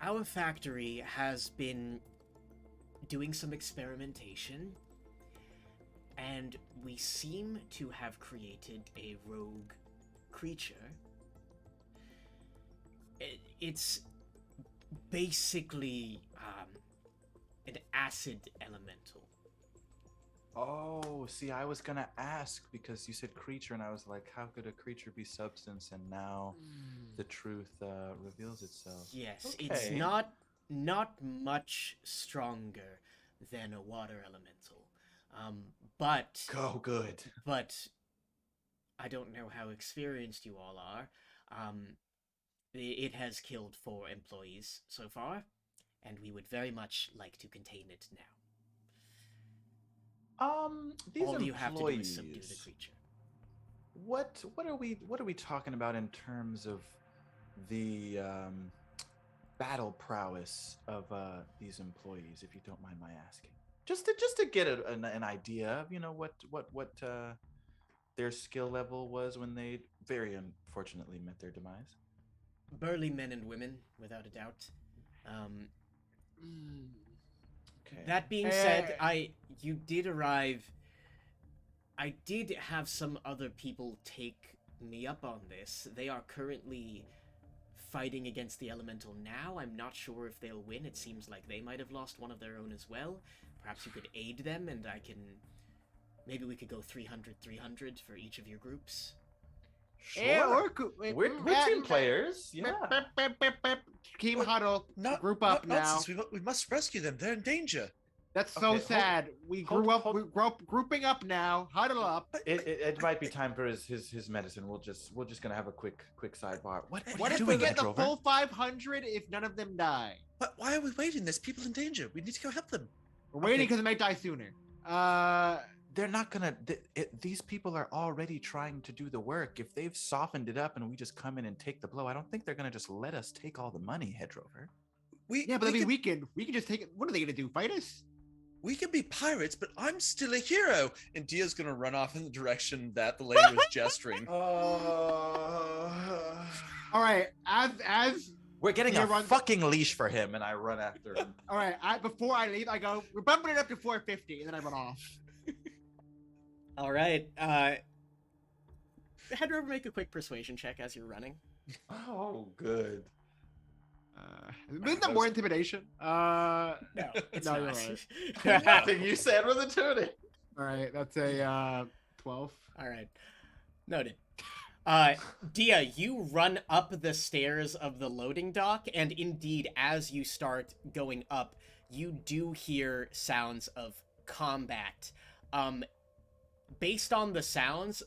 our factory has been doing some experimentation, and we seem to have created a rogue creature. It's basically an acid elemental. Oh, see, I was gonna ask because you said creature, and I was like, how could a creature be substance? And now the truth reveals itself. Yes, it's Okay. not much stronger than a water elemental. But Go good. I don't know how experienced you all are. It has killed 4 employees so far, and we would very much like to contain it now. These All employees, you have to do is subdue the creature. What are we talking about in terms of the battle prowess of these employees, if you don't mind my asking? Just to get an idea of what their skill level was when they very unfortunately met their demise. Burly men and women, without a doubt. Okay. That being said, you did arrive. I did have some other people take me up on this. They are currently fighting against the elemental now. I'm not sure if they'll win. It seems like they might have lost one of their own as well. Perhaps you could aid them, and maybe we could go 300 for each of your groups. Sure. We're team players. Yeah. Team huddle. Not, Group up not now. nonsense. We must rescue them. They're in danger. That's so Okay, sad. We hold- grew up. hold- We grew up grouping up now. Huddle up. It might be time for his medicine. We're just gonna have a quick sidebar. What What are if you we doing, get the Hedrover? full 500 if none of them die? Why are we waiting? There's people in danger. We need to go help them. We're waiting Okay. because they might die sooner. They're not gonna. These people are already trying to do the work. If they've softened it up and we just come in and take the blow, I don't think they're gonna just let us take all the money, Hedrover. Yeah, but I mean, we can just take it. What are they gonna do? Fight us? We can be pirates, but I'm still a hero. And Diya's gonna run off in the direction that the lady was gesturing. All right, as We're getting Diya a runs- fucking leash for him, and I run after him. all right, before I leave, I go, we're bumping it up to 450, and then I run off. All right. Hedrover, make a quick persuasion check as you're running. Oh, good. Isn't that more intimidation? No, it's No, not. you're Nothing you said was a tunic. All right, that's a 12. All right. Noted. Diya, you run up the stairs of the loading dock, and indeed, as you start going up, you do hear sounds of combat. Based on the sounds,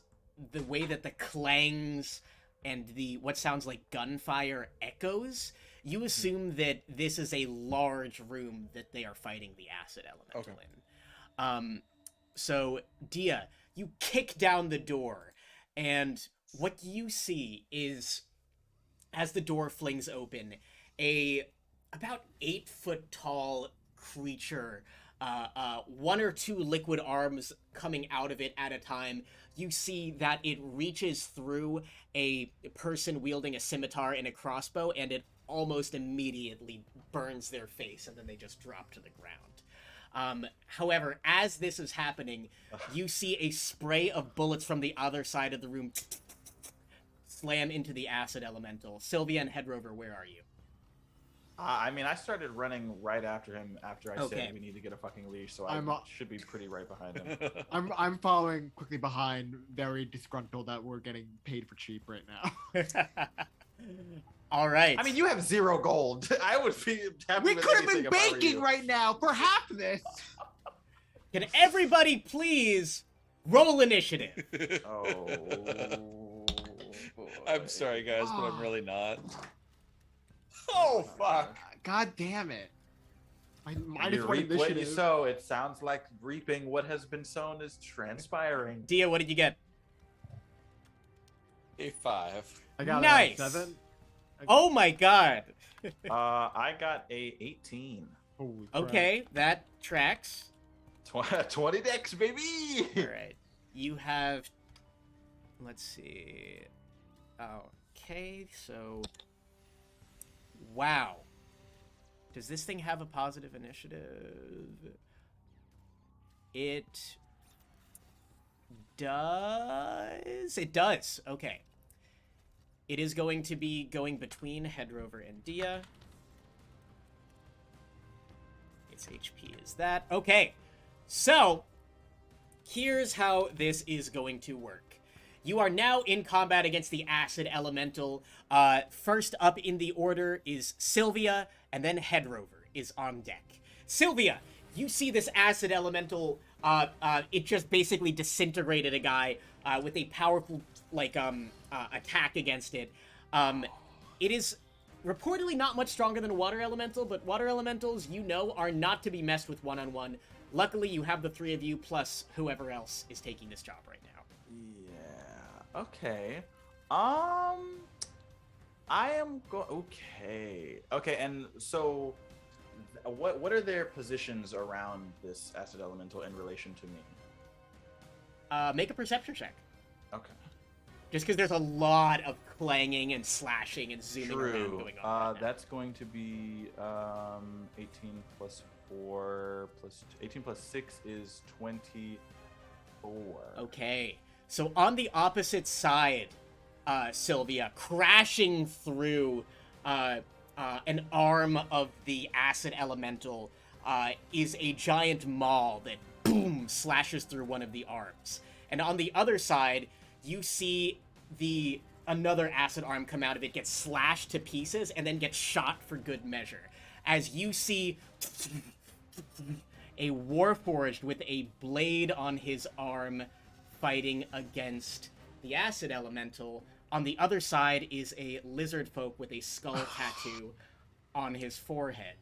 the way that the clangs and the what sounds like gunfire echoes, you assume that this is a large room that they are fighting the acid elemental in. So, Diya, you kick down the door, and what you see is, as the door flings open, a about 8-foot tall creature, one or two liquid arms coming out of it at a time. You see that it reaches through a person wielding a scimitar and a crossbow, and it almost immediately burns their face, and then they just drop to the ground. However, as this is happening, you see a spray of bullets from the other side of the room slam into the acid elemental. Sylvia and Hedrover, where are you? I mean, I started running right after him after I Okay. said we need to get a fucking leash, so I'm, I should be pretty right behind him. I'm following quickly behind, very disgruntled that we're getting paid for cheap right now. All right. I mean, you have 0 gold. I would be happy We with could have anything been if I were baking you. right now for half this. Can everybody please roll initiative? Oh. I'm sorry, guys, but I'm really not. Oh, fuck. God damn it. Minus You one reap what you initiative. sow. It sounds like reaping what has been sown is transpiring. Diya, what did you get? A 5. I got Nice. a 7. Oh my god. I got a 18. Holy crap. Okay, that tracks. 20 decks, baby. All right. You have, let's see. Okay, so wow. Does this thing have a positive initiative? It does. It does. Okay. It is going to be going between Hedrover and Diya. Its HP is that. Okay. So, here's how this is going to work. You are now in combat against the acid elemental. First up in the order is Sylvia, and then Hedrover is on deck. Sylvia, you see this acid elemental, it just basically disintegrated a guy with a powerful, attack against it. It is reportedly not much stronger than a water elemental, but water elementals, you know, are not to be messed with one-on-one. Luckily, you have the 3 of you, plus whoever else is taking this job right now. Yeah. Okay. I am okay. Okay, and so what are their positions around this acid elemental in relation to me? Make a perception check. Okay. Just because there's a lot of clanging and slashing and zooming around True. going on. Right now. That's going to be 18 plus 4 plus 18 plus 6 is 24. Okay. So on the opposite side, Sylvia, crashing through an arm of the acid elemental is a giant maul that, boom, slashes through one of the arms. And on the other side, you see another acid arm come out of it, get slashed to pieces, and then get shot for good measure. As you see a warforged with a blade on his arm fighting against the acid elemental. On the other side is a lizard folk with a skull tattoo on his forehead.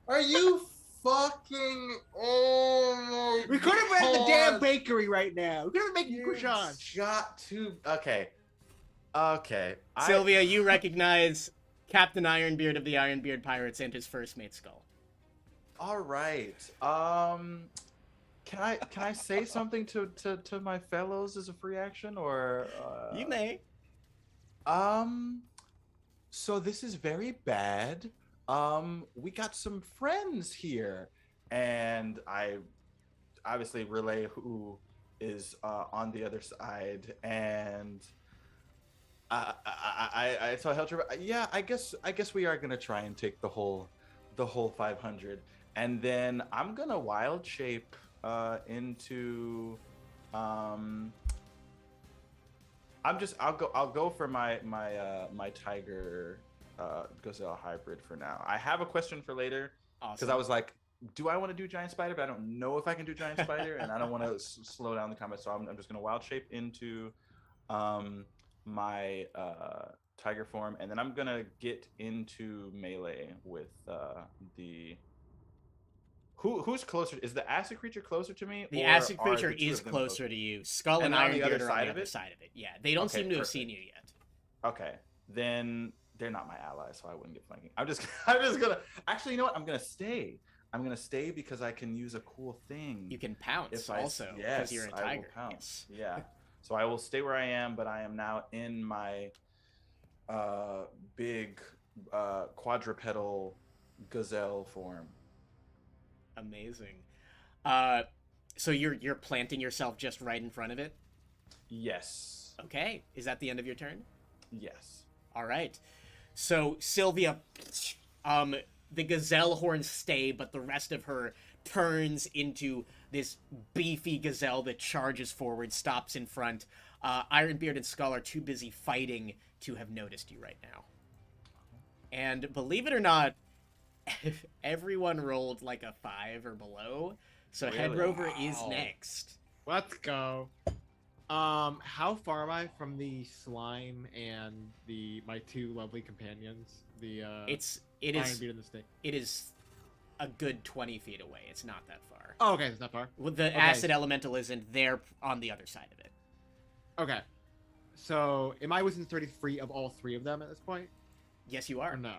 Are you fucking oh my We could have been at the damn God. bakery right now. We could have been making You croissants. got to okay. Sylvia, you recognize Captain Ironbeard of the Ironbeard Pirates and his first mate Skull. All right. Can I say something to my fellows as a free action or? You may. So this is very bad. We got some friends here, and I obviously relay who is on the other side, and I tell Hedrover, yeah, I guess we are gonna try and take the whole 500, and then I'm gonna wild shape into I'll go for my tiger gazelle hybrid for now. I have a question for later because Awesome. I was like, do I want to do giant spider? But I don't know if I can do giant spider, and I don't want to slow down the combat. So I'm just gonna wild shape into my tiger form, and then I'm gonna get into melee with the. Who's closer? Is the acid creature closer to me? The or acid are creature the two is of them closer to you. Skull and And on the Ironbeard other are on side the of other it? side of it. Yeah, they don't Okay, seem to have perfect. seen you yet. Okay, then they're not my allies, so I wouldn't get flanking. I'm just gonna. Actually, you know what? I'm gonna stay. I'm gonna stay because I can use a cool thing. You can pounce If I- also because yes, you're a I will tiger. pounce. Yes. Yeah. So I will stay where I am, but I am now in my big quadrupedal gazelle form. Amazing. So you're planting yourself just right in front of it? Yes. Okay. Is that the end of your turn? Yes. All right. So Sylvia, the gazelle horns stay, but the rest of her turns into this beefy gazelle that charges forward, stops in front. Ironbeard and Skull are too busy fighting to have noticed you right now. And believe it or not, everyone rolled like a 5 or below, so Really? Hedrover is Wow. next. Let's go. How far am I from the slime and my two lovely companions? The It is Ironbeard and the snake. it is a good 20 feet away. It's not that far. Oh, okay, it's not far. Well, the acid elemental isn't there on the other side of it. Okay. So, am I within 30 feet of all three of them at this point? Yes, you Or are. no?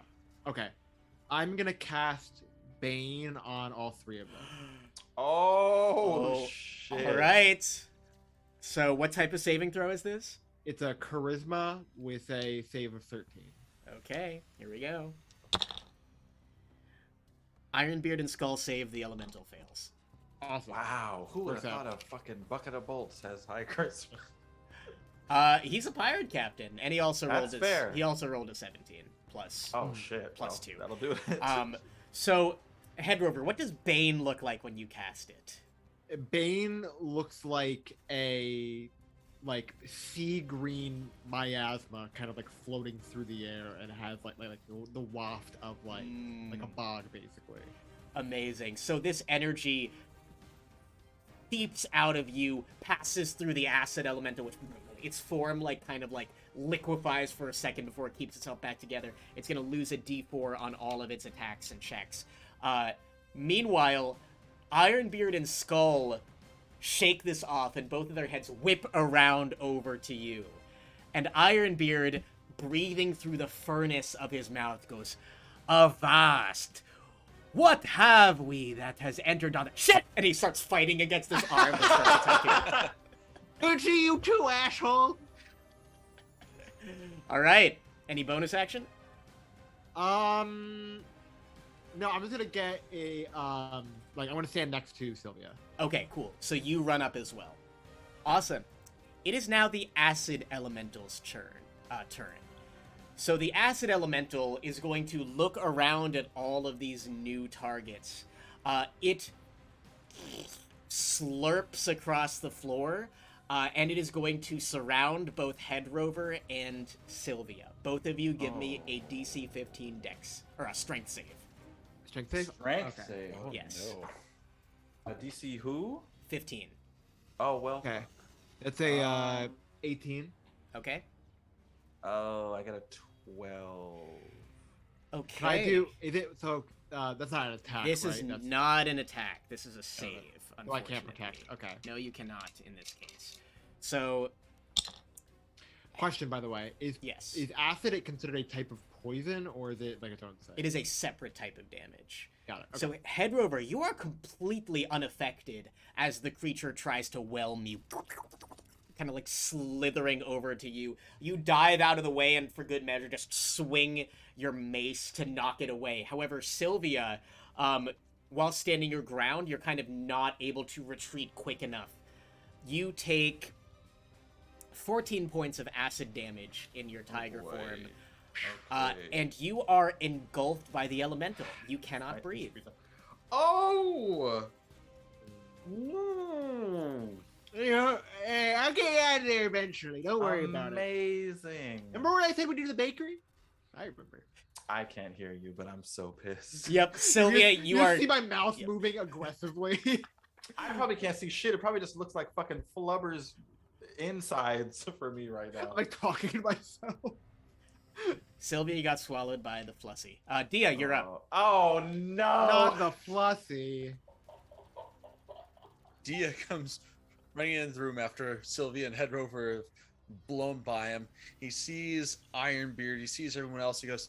Okay. I'm gonna cast Bane on all three of them. Oh, Oh, shit. All right. So, what type of saving throw is this? It's a charisma with a save of 13. Okay, here we go. Ironbeard and Skull save, the elemental fails. Awesome. Wow. Who would have Works out. thought a fucking bucket of bolts has high charisma? He's a pirate captain, and he also That's rolled fair. he also rolled a 17 plus. Oh shit. Plus Well, 2. That'll do it. So Hedrover, what does Bane look like when you cast it? Bane looks like a sea green miasma kind of like floating through the air and has like the waft of like a bog basically. Amazing. So this energy seeps out of you, passes through the acid elemental, which its form kind of liquefies for a second before it keeps itself back together. It's gonna lose a D4 on all of its attacks and checks. Meanwhile, Ironbeard and Skull shake this off, and both of their heads whip around over to you. And Ironbeard, breathing through the furnace of his mouth, goes, "Avast! What have we that has entered on the shit?" And he starts fighting against this arm that starts attacking. Gucci, you too, asshole! All right. Any bonus action? No, I'm just gonna get a I want to stand next to Sylvia. Okay, cool. So you run up as well. Awesome. It is now the acid elemental's turn. So the acid elemental is going to look around at all of these new targets. It slurps across the floor, and it is going to surround both Hedrover and Sylvia. Both of you give me a DC 15 dex, or a strength save. Strength save? Strength Okay. save. Oh, Yes. no. A DC who? 15. Oh well. Okay. That's a 18. Okay? Oh, I got a 12. Okay. Can I do? Is it so? That's not an attack. This right? is That's, not an attack. This is a save. Oh, I can't protect. unfortunately. Okay. No, you cannot in this case. So Question, by the way, yes, is acid considered a type of poison, or is it like its own thing? it is a separate type of damage. Got it. Okay. So Hedrover, you are completely unaffected as the creature tries to whelm you, kind of like slithering over to you. You dive out of the way and, for good measure, just swing your mace to knock it away. However, Sylvia, while standing your ground, you're kind of not able to retreat quick enough. You take 14 points of acid damage in your tiger form. Okay. And you are engulfed by the elemental. You cannot breathe. Oh. Mm. I'll get out of there eventually. Don't worry about it. Amazing. Remember when I said we'd do the bakery? I remember. I can't hear you, but I'm so pissed. Yep, Sylvia, you are. see my mouth Yep. moving aggressively. I probably can't see shit. It probably just looks like fucking Flubber's insides for me right now. like talking to myself. Sylvia, you got swallowed by the Flussy. Diya, you're up. Oh no! Not the Flussy. Diya comes running into the room after Sylvia and Hedrover have blown by him. He sees Ironbeard. He sees everyone else. He goes,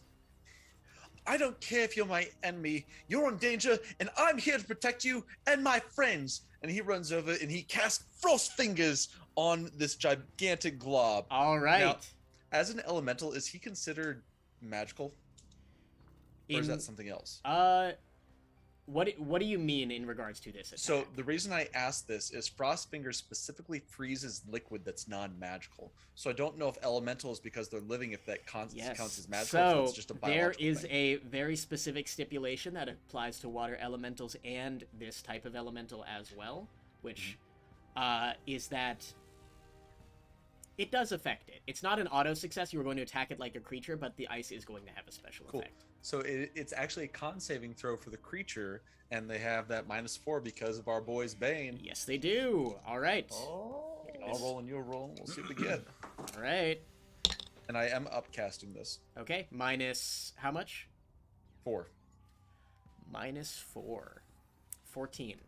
I don't care if you're my enemy. You're in danger, and I'm here to protect you and my friends. And he runs over and he casts Frost Fingers on this gigantic glob. All right. Now, as an elemental, is he considered magical? Or is that something else? What do you mean in regards to this attack? So the reason I asked this is Frost Fingers specifically freezes liquid that's non-magical. So I don't know if elemental is because they're living, if that counts as magical. So if it's just a biological there is thing. a very specific stipulation that applies to water elementals and this type of elemental as well, which is that it does affect it. It's not an auto success. You were going to attack it like a creature, but the ice is going to have a special effect. So it's actually a con saving throw for the creature, and they have that -4 because of our boy's Bane. Yes, they do. All right. Oh. I'll roll and you'll roll, and we'll see what we get. All right. And I am upcasting this. Okay. Minus how much? 4. -4. 14.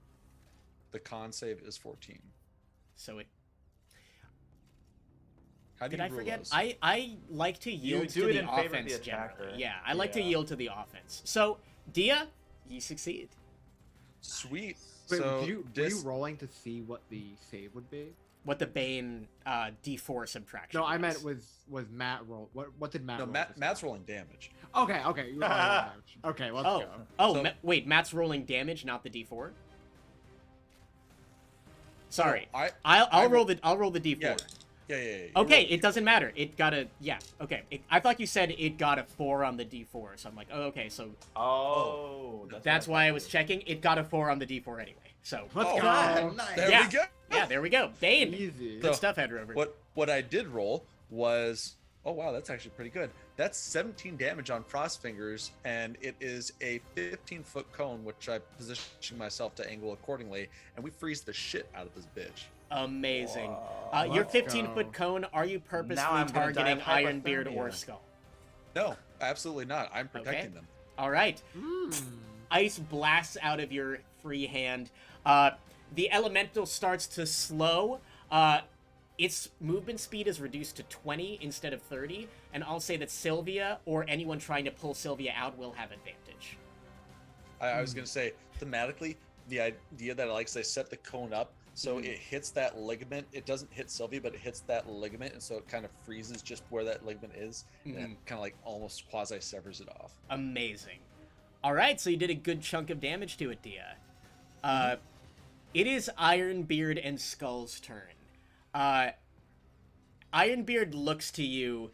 The con save is 14. So it. How do Did you I rule forget? those? I like to yield do to it the in favor of offense the attacker. generally. Yeah, I like to Yeah. yield to the offense. So, Diya, you succeed. Sweet. Wait, so were you this rolling to see what the save would be? What the Bane D4 subtraction No, I was. meant was Matt roll? What did Matt no, roll? Matt's rolling damage. Okay. You were rolling damage. Okay, let's Oh, go. So- wait, Matt's rolling damage, not the D4. Sorry, No, I'll roll roll- the D4. Yeah. Yeah. Okay, it doesn't matter. It got a Okay, I thought you said it got a 4 on the D4, so I'm like, oh, okay, so Oh. that's why I was checking. It got a 4 on the D4 anyway. So Let's Oh, go. God, nice. There Yeah. we go. yeah, there we go. Bane, Easy. good So- stuff, Hedrover. What I did roll was, oh wow, that's actually pretty good. That's 17 damage on Frost Fingers, and it is a 15-foot cone, which I position myself to angle accordingly, and we freeze the shit out of this bitch. Amazing. Whoa. Your Let's 15-foot go. cone, are you purposely I'm gonna die targeting of Ironbeard or hypothermia. Skull? No, absolutely not. I'm protecting Okay. them. All right. Mm. Ice blasts out of your free hand. The elemental starts to slow. Its movement speed is reduced to 20 instead of 30, and I'll say that Sylvia or anyone trying to pull Sylvia out will have advantage. I was going to say, thematically, the idea that I like is I set the cone up so it hits that ligament. It doesn't hit Sylvia, but it hits that ligament, and so it kind of freezes just where that ligament is, and kind of like almost quasi severs it off. Amazing. All right, so you did a good chunk of damage to it, Diya. It is Ironbeard and Skull's turn. Ironbeard looks to you.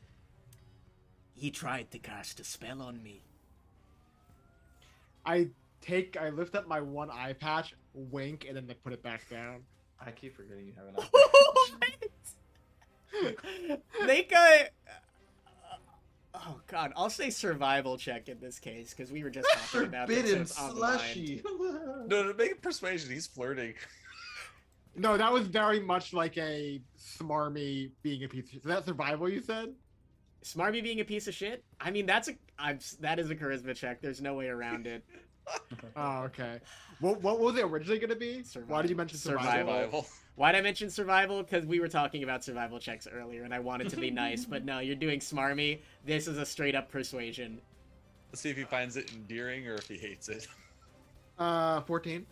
He tried to cast a spell on me. I lift up my one eye patch, wink, and then they put it back down. I keep forgetting you have an eye. Make a. Oh god, I'll say survival check in this case because we were just talking about this. So Forbidden it's on the mind. slushy. No, to make it persuasion, he's flirting. No, that was very much like a smarmy being a piece of shit. So that's survival, you said? Smarmy being a piece of shit. I mean, that is a charisma check. There's no way around it. Oh, okay. What was it originally going to be? Why did you mention survival? Survival. Why'd I mention survival? Because we were talking about survival checks earlier, and I wanted to be nice. But no, you're doing smarmy. This is a straight up persuasion. Let's see if he finds it endearing or if he hates it. 14.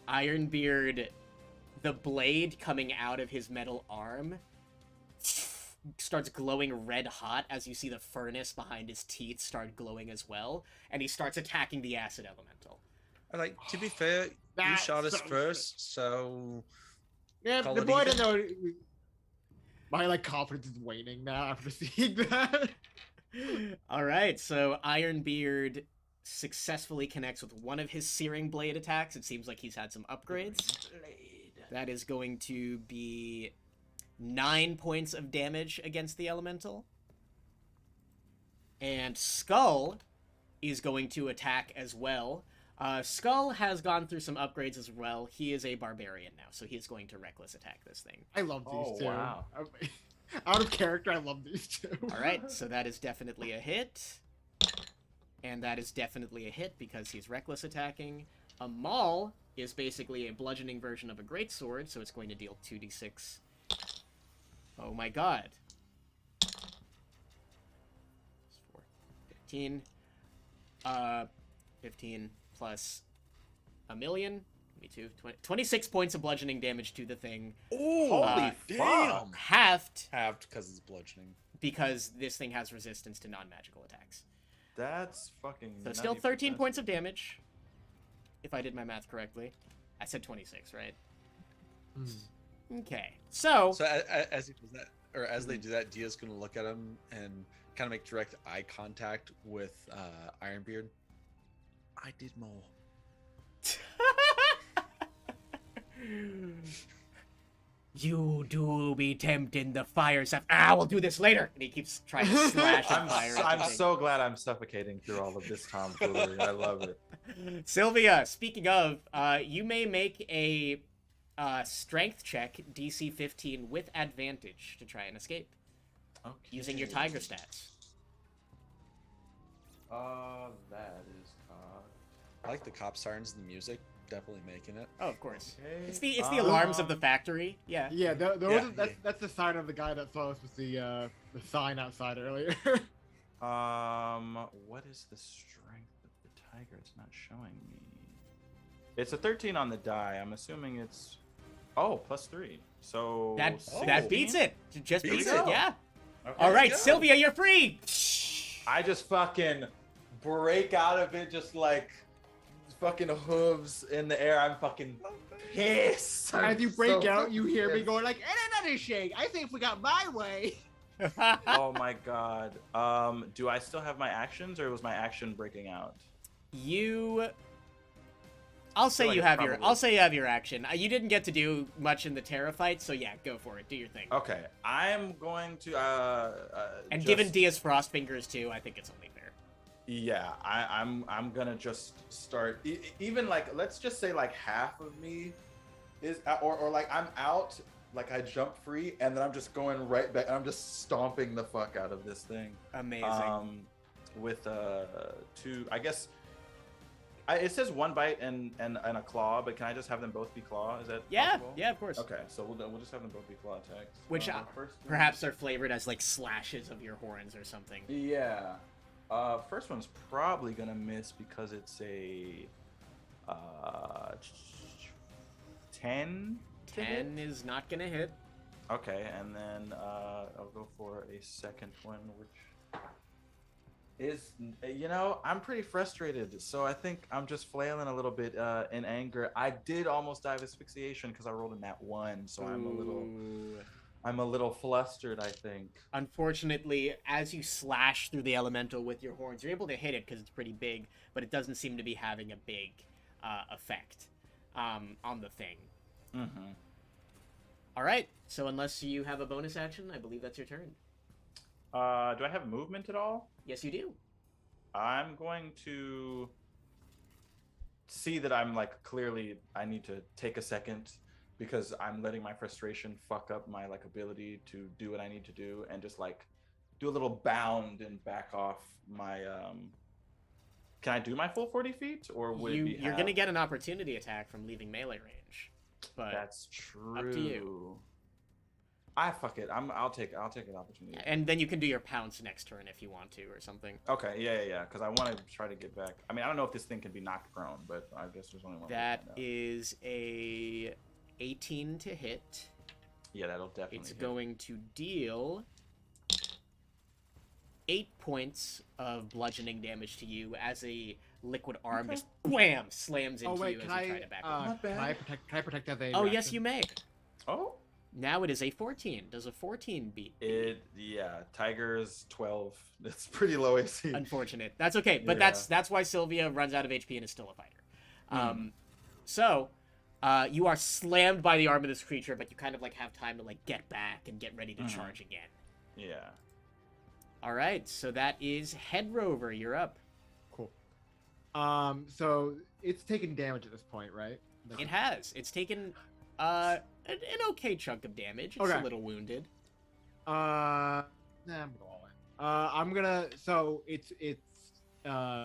Ironbeard, the blade coming out of his metal arm starts glowing red hot as you see the furnace behind his teeth start glowing as well, and he starts attacking the acid elemental. Like, to be fair, you That's shot us so first, so Yeah, call the it boy even. didn't know. My like confidence is waning now after seeing that. All right, so Ironbeard successfully connects with one of his searing blade attacks. It seems like he's had some upgrades. That is going to be 9 points of damage against the elemental. And Skull is going to attack as well. Skull has gone through some upgrades as well. He is a barbarian now, so he is going to reckless attack this thing. I love these Oh, two. wow. Out of character, I love these two. All right, so that is definitely a hit. And that is definitely a hit because he's reckless attacking. A maul is basically a bludgeoning version of a greatsword, so it's going to deal 2d6. Oh my god. 15. 15 plus a million. 26 points of bludgeoning damage to the thing. oh, Holy damn! fuck. Halved Halved because it's bludgeoning. because this thing has resistance to non-magical attacks. That's fucking. So still nutty 13 professor. points of damage, if I did my math correctly. I said 26, right? Okay, so So as he does that, or as they do that, Diya's gonna look at him and kind of make direct eye contact with Ironbeard. I did more. you do be tempted the fire stuff. We'll do this later. And he keeps trying to slash and fire. at I'm the thing. so glad I'm suffocating through all of this tomfoolery. I love it. Sylvia, speaking of, you may make a strength check, DC 15, with advantage to try and escape, Okay. using your tiger stats. That is I like the cop sirens and the music. Definitely making it. Oh, of course. okay. It's the alarms of the factory. Yeah. Yeah, Yeah. that's the sign of the guy that saw us with the sign outside earlier. What is the strength of the tiger? It's not showing me. It's a 13 on the die. I'm assuming it's +3. So That 16? beats it. Just Beats beats it. it. Yeah. Okay. All right, go. Sylvia, you're free. I just fucking break out of it, just like fucking hooves in the air. I'm fucking pissed. As you break so out, you hear me pissed. going like, "And another shake. I think we got my way." Oh my god. Do I still have my actions, or was my action breaking out? I'll say like you it's have your. probably- I'll say you have your action. You didn't get to do much in the Terra fight, so yeah, go for it. Do your thing. Okay, I'm going to And just- given Diya's frost fingers too, I think it's only fair. Yeah, I'm gonna just start. Even like, let's just say like half of me is, or like I'm out, like I jump free, and then I'm just going right back. And I'm just stomping the fuck out of this thing. Amazing. With two, I guess. It says one bite and a claw, but can I just have them both be claw? Is that Yeah, possible? yeah, of course. Okay, so we'll just have them both be claw attacks. Which, first one- Perhaps they're flavored as like slashes of your horns or something. Yeah. First one's probably gonna miss because it's a 10. to hit? 10 is not gonna hit. Okay, and then I'll go for a second one, which is, I'm pretty frustrated, so I think I'm just flailing a little bit in anger. I did almost die of asphyxiation because I rolled a nat 1, so Ooh. I'm a little flustered, I think. Unfortunately, as you slash through the elemental with your horns, you're able to hit it because it's pretty big, but it doesn't seem to be having a big effect on the thing. Mm-hmm. All right, so unless you have a bonus action, I believe that's your turn. Do I have movement at all? Yes, you do. I'm going to see that I'm like, clearly I need to take a second because I'm letting my frustration fuck up my like ability to do what I need to do, and just like do a little bound and back off my Can I do my full 40 feet, or would it be You're gonna get an opportunity attack from leaving melee range, but That's true. up to you. Fuck it. I'll take an opportunity. And then you can do your pounce next turn if you want to, or something. Okay, yeah. Because I want to try to get back. I mean, I don't know if this thing can be knocked prone, but I guess there's only one. That is a 18 to hit. Yeah, that'll definitely. It's hit. going to deal 8 points of bludgeoning damage to you as a liquid arm just wham slams into you as you try to back up. Can I protect as a Oh, yes, reaction? you may. Oh. Now it is a 14. Does a 14 beat? Yeah, Tiger's 12. That's pretty low AC. Unfortunate. That's okay, but Yeah. that's why Sylvia runs out of HP and is still a fighter. So, you are slammed by the arm of this creature, but you kind of like have time to like get back and get ready to charge again. Yeah. All right, so that is Hedrover. You're up. Cool. So it's taken damage at this point, right? It has. It's taken an okay chunk of damage. It's Okay. a little wounded. Nah, I'm gonna go all in. I'm gonna. So it's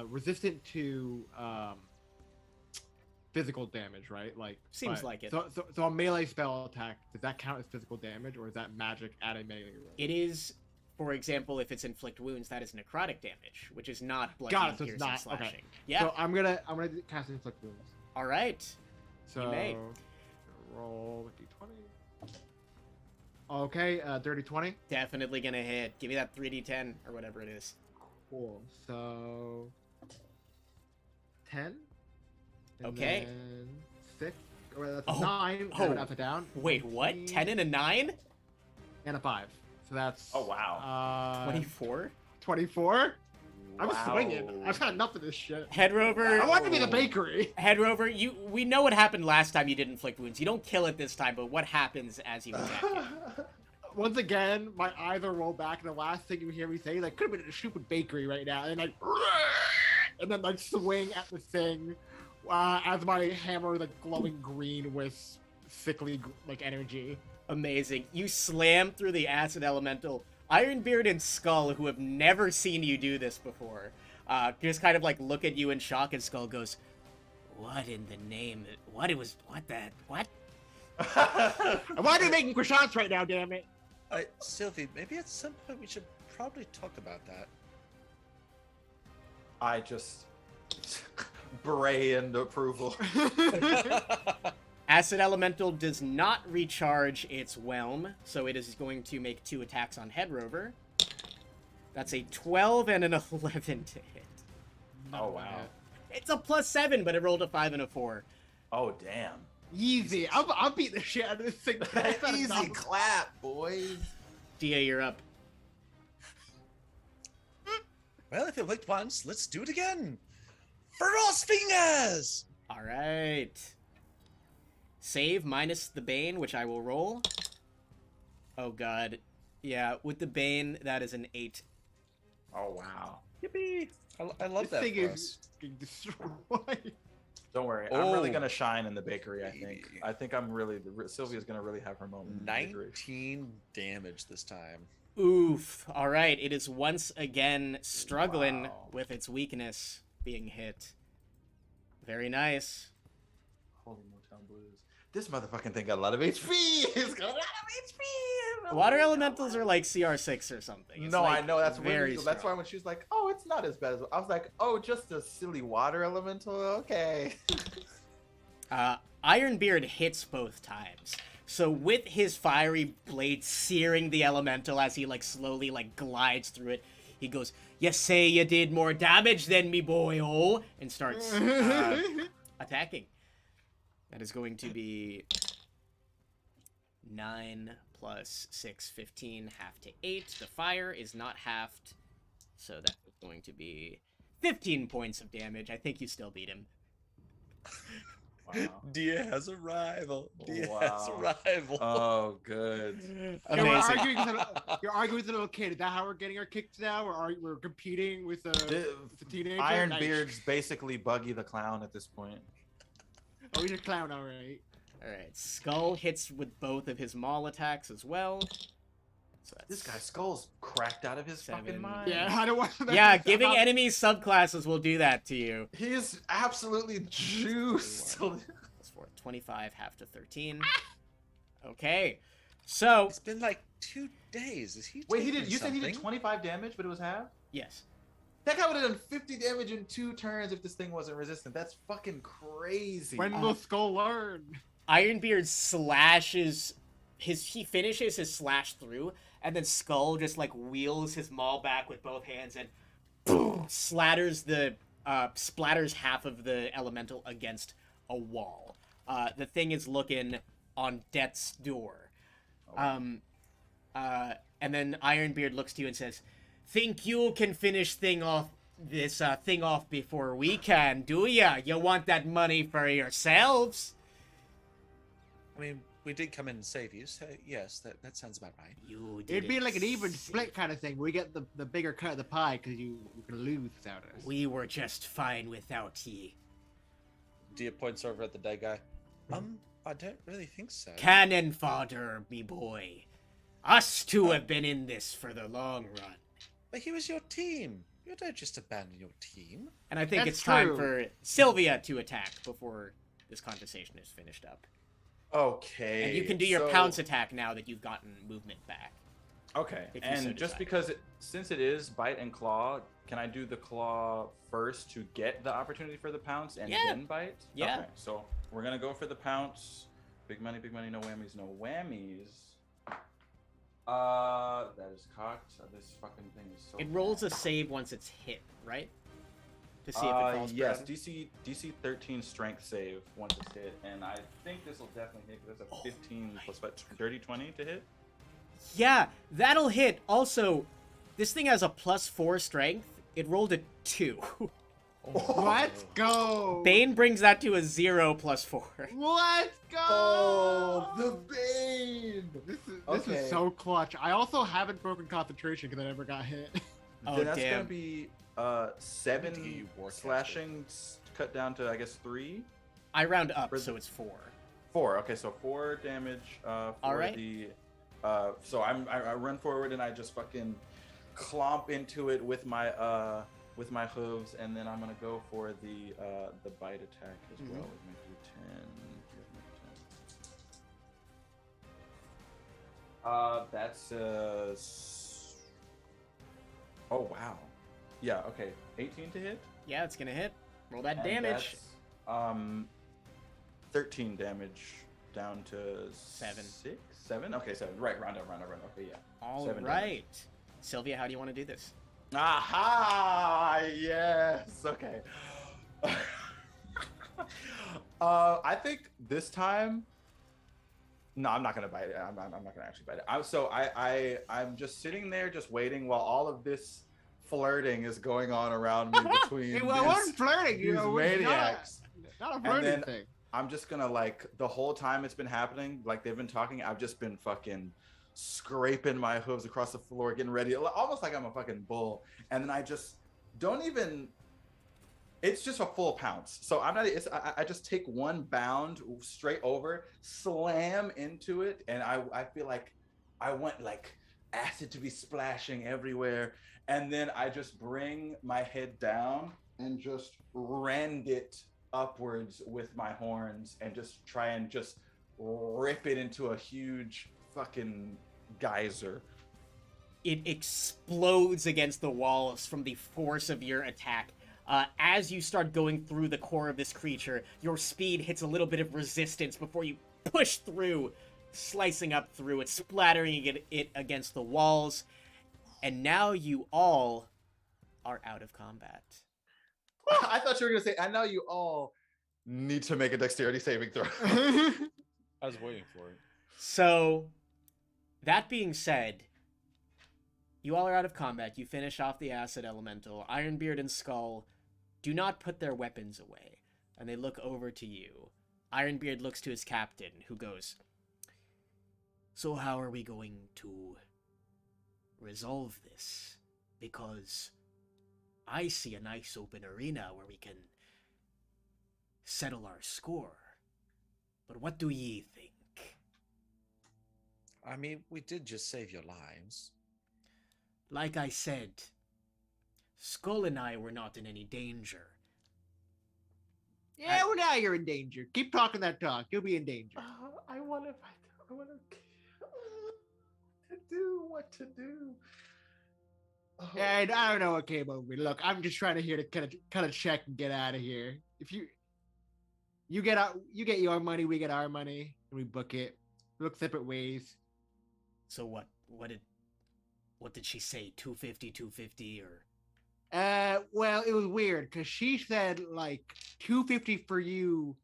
resistant to physical damage, right? Like Seems like it. So a melee spell attack, does that count as physical damage, or is that magic at a melee roll? It is, for example, if it's inflict wounds, that is necrotic damage, which is not Got bludgeoning, it, so it's piercing, not- slashing. okay. Yeah. So I'm gonna cast inflict wounds. All right. So may. roll the d20. Okay, dirty 20. Definitely gonna hit. Give me that 3d10 or whatever it is. Cool. So 10. And Okay. Then 6. Or that's Oh, 9. oh. Up and down. Wait, what? 15, 10 and a 9? and a 5. So that's. Oh, wow. 24? 24. I'm Wow. swinging. I've had enough of this shit. Hedrover. I want to be the bakery. Hedrover, we know what happened last time you did inflict wounds. You don't kill it this time, but what happens as you attack it? Once again, my eyes are rolled back, and the last thing you hear me say is, like, could have been a stupid bakery right now, and then swing at the thing as my hammer is like glowing green with sickly like energy. Amazing. You slam through the acid elemental. Ironbeard and Skull, who have never seen you do this before, just kind of like look at you in shock, and Skull goes, "What in the name? What? What?" Why are you making croissants right now? Damn it! Sylvie, maybe at some point we should probably talk about that. I just bray in approval. Acid Elemental does not recharge its Whelm, so it is going to make 2 attacks on Hedrover. That's a 12 and an 11 to hit. Oh, wow. It's a +7, but it rolled a 5 and a 4. Oh, damn. Easy. I'll beat the shit out of this thing. That's not Easy enough. clap, boys. Diya, you're up. Well, if it worked once, let's do it again. Frost fingers! All right. Save minus the Bane, which I will roll. Oh, God. Yeah, with the Bane, that is an 8. Oh, wow. Yippee! I love This that thing for is us. getting destroyed. Don't worry. I'm really Oh, going to shine in the bakery, I think. baby. I think I'm really... Sylvia's going to really have her moment. in the bakery. 19 damage this time. Oof. All right, it is once again struggling Wow. with its weakness being hit. Very nice. Holy Motown Blues. This motherfucking thing got a lot of HP. It's got a lot of HP. Water elementals are like CR6 or something. It's No, like I know. That's very really. That's why strong. when she was like, "Oh, it's not as bad as," I was like, "Oh, just a silly water elemental." Okay. Ironbeard hits both times. So with his fiery blade searing the elemental as he like slowly like glides through it, he goes, "You say you did more damage than me, boy, oh," and starts attacking. That is going to be 9 plus 6, 15, half to 8. The fire is not halved, so that is going to be 15 points of damage. I think you still beat him. Wow. Diya has a rival. Diya Wow. has a rival. Oh, good. Yeah, we're Amazing. arguing you're arguing with a little kid. Is that how we're getting our kicks now? Or are we're competing with a teenager? Ironbeard's basically Buggy the Clown at this point. Oh, he's a clown, all right. Alright, Skull hits with both of his maul attacks as well. So that's This guy's skull's cracked out of his fucking 7. mind. Yeah, I don't want that. Yeah, giving enemies subclasses will do that to you. He is absolutely juiced. Plus 4, 25, half to 13. Okay, so It's been like 2 days. Is he? Wait, he taking did. You said he did something? 25 damage, but it was half. yes, That guy would have done 50 damage in 2 turns if this thing wasn't resistant. That's fucking crazy. When will Skull learn? Ironbeard slashes he finishes his slash through, and then Skull just like wheels his maul back with both hands and boom, splatters half of the elemental against a wall. The thing is looking on death's door. And then Ironbeard looks to you and says, "Think you can finish this thing off before we can, do ya? You want that money for yourselves?" I mean, we did come in and save you, so yes, that sounds about right. You did It'd be like an even save- split kind of thing. We get the bigger cut of the pie because you can lose without us. We were just fine without ye. Diya points over at the dead guy. I don't really think so. Cannon fodder, me boy. Us two have been in this for the long run. But he was your team. You don't just abandon your team. And I think That's it's time true. for Sylvia to attack before this conversation is finished up. Okay. And you can do your so- pounce attack now that you've gotten movement back. Okay. if you And so just decide. because since it is bite and claw, can I do the claw first to get the opportunity for the pounce and Yeah. then bite? Yeah. Okay. So we're gonna go for the pounce. Big money, no whammies, no whammies. That is cocked. This fucking thing is so. It rolls a bad. save once it's hit, right? To see if it falls Yes, prone. DC 13 strength save once it's hit, and I think this will definitely hit because that's a 15 plus what, dirty 20 to hit. Yeah, that'll hit. Also, this thing has a +4 strength. It rolled a 2. Let's go. Bane brings that to a 0 + 4. Let's go. Oh, the Bane! This Okay. is so clutch. I also haven't broken concentration because I never got hit. Oh, Then that's damn. gonna be Need to get 7 you war slashing cut down to I guess 3. I round up, For- so it's 4. 4. Okay, so 4 damage for Alright. the. So I run forward and I just fucking clomp into it with my hooves, and then I'm gonna go for the bite attack as well with my D10. Here's my D10. That's oh wow, yeah, okay, 18 to hit. Yeah, it's gonna hit. Roll that And damage. that's, 13 damage down to 7. 7. Okay, 7. Right, round up. Okay, yeah. All 7 right. Sylvia, how do you want to do this? Aha! Yes. Okay. I think this time. No, I'm not gonna bite it. I'm not gonna actually bite it. I'm just sitting there, just waiting while all of this flirting is going on around me between It wasn't flirting, you these know. maniacs. Not a And flirting then- thing. I'm just gonna like the whole time it's been happening, like they've been talking, I've just been fucking scraping my hooves across the floor, getting ready, almost like I'm a fucking bull. And then I just don't even. It's just a full pounce. So I'm not. I just take one bound straight over, slam into it, and I feel like I want like acid to be splashing everywhere, and then I just bring my head down and just rend it upwards with my horns and just try and just rip it into a huge fucking geyser. It explodes against the walls from the force of your attack. As you start going through the core of this creature, your speed hits a little bit of resistance before you push through, slicing up through it, splattering it against the walls. And now you all are out of combat. I thought you were gonna say, and now you all need to make a dexterity saving throw. I was waiting for it. So, that being said, you all are out of combat. You finish off the acid elemental. Ironbeard and Skull do not put their weapons away, and they look over to you. Ironbeard looks to his captain, who goes, "So how are we going to resolve this? Because I see a nice open arena where we can settle our score. But what do ye think? I mean, we did just save your lives. Like I said, Skull and I were not in any danger. Yeah, well, now you're in danger. Keep talking that talk. You'll be in danger. I want to what to do. Oh. And I don't know what came over me. Look, I'm just trying to here to cut a check and get out of here. If you get your money, we get our money, and we book it. We look separate ways. So what did she say? 250 or? Well, it was weird because she said like 250 for you,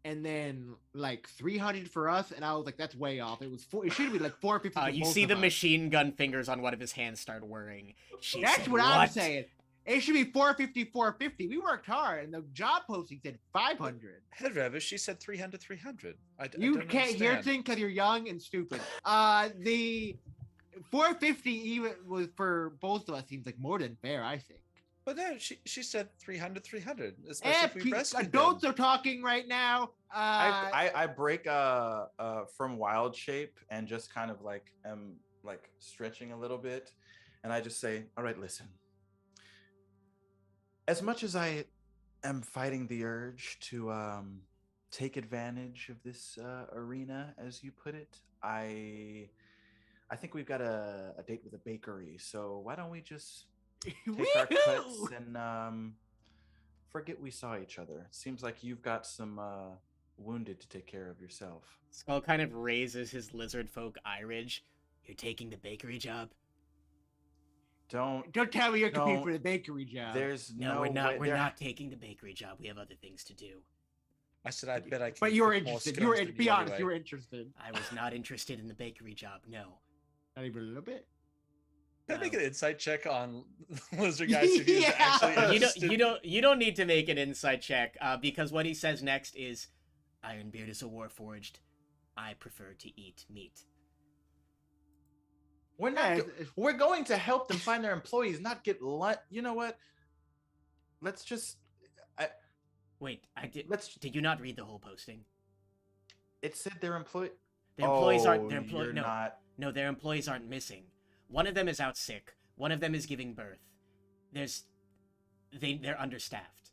and then like 300 for us, and I was like, that's way off. It should be like 450. For You both see of the us. machine gun fingers on one of his hands start whirring. That's what I'm saying. It should be 450. We worked hard, and the job posting said 500. Hedrover, she said 300. You can't hear things because you're young and stupid. The 450 even was for both of us seems like more than fair, I think. But no, she said 300. Especially if we rescued adults them. are talking right now. I break from wild shape and just kind of like am like stretching a little bit, and I just say, all right, listen. As much as I am fighting the urge to take advantage of this arena, as you put it, I think we've got a date with a bakery. So why don't we just take our cuts and forget we saw each other? Seems like you've got some wounded to take care of yourself. Skull kind of raises his lizard folk eye ridge. You're taking the bakery job? Don't tell me you're competing for the bakery job. There's No, we're way, not. We're not taking the bakery job. We have other things to do. I said, I bet I can. But you were cook more interested. scones You were, than be honest, anyway. you were interested. I was not interested in the bakery job. No. Not even a little bit. Can I make an insight check on Lizard Guy? See if he's Yeah. actually You don't need to make an insight check because what he says next is, Ironbeard is a warforged. I prefer to eat meat. We're not. We're going to help them find their employees, not get lunch. You know what? Let's just. Wait, I did. Let's. Did you not read the whole posting? It said their employee. Their employees aren't. You're No, not. no, their employees aren't missing. One of them is out sick. One of them is giving birth. They're understaffed.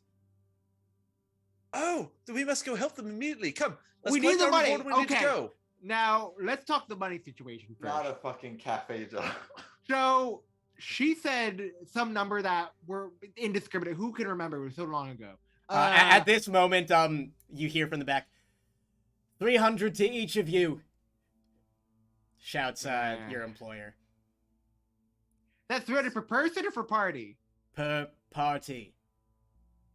Oh, then we must go help them immediately. Come, let's We need collect the our money. reward. We need to Okay. go. Now, let's talk the money situation first. Not a fucking cafe job. So, she said some number that were indiscriminate. Who can remember? It was so long ago. At this moment, you hear from the back, 300 to each of you. Shouts your employer. That's 300 per person or for party? Per party.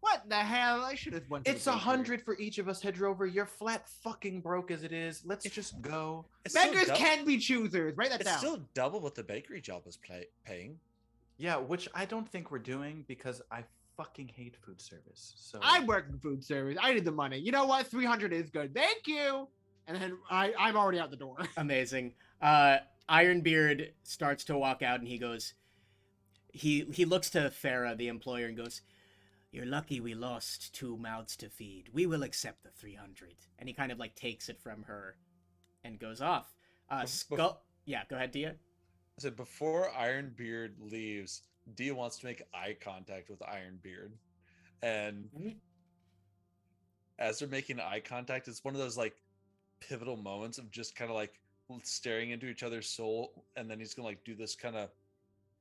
What the hell? I should have went. It's 100 for each of us, Hedrover. You're flat fucking broke as it is. Let's just go. It's still Beggars dou- can be choosers. Write that It's down. still double what the bakery job was paying. Yeah, which I don't think we're doing because I fucking hate food service. So I work in food service. I need the money. You know what? 300 is good. Thank you. And then I'm already out the door. Amazing. Ironbeard starts to walk out and he goes, he looks to Farah, the employer, and goes, "You're lucky we lost 2 mouths to feed. We will accept the 300. And he kind of like takes it from her and goes off. Skull. Yeah, go ahead, Diya. I said before Ironbeard leaves, Diya wants to make eye contact with Ironbeard, and as they're making eye contact, it's one of those like pivotal moments of just kind of like staring into each other's soul, and then he's gonna like do this kind of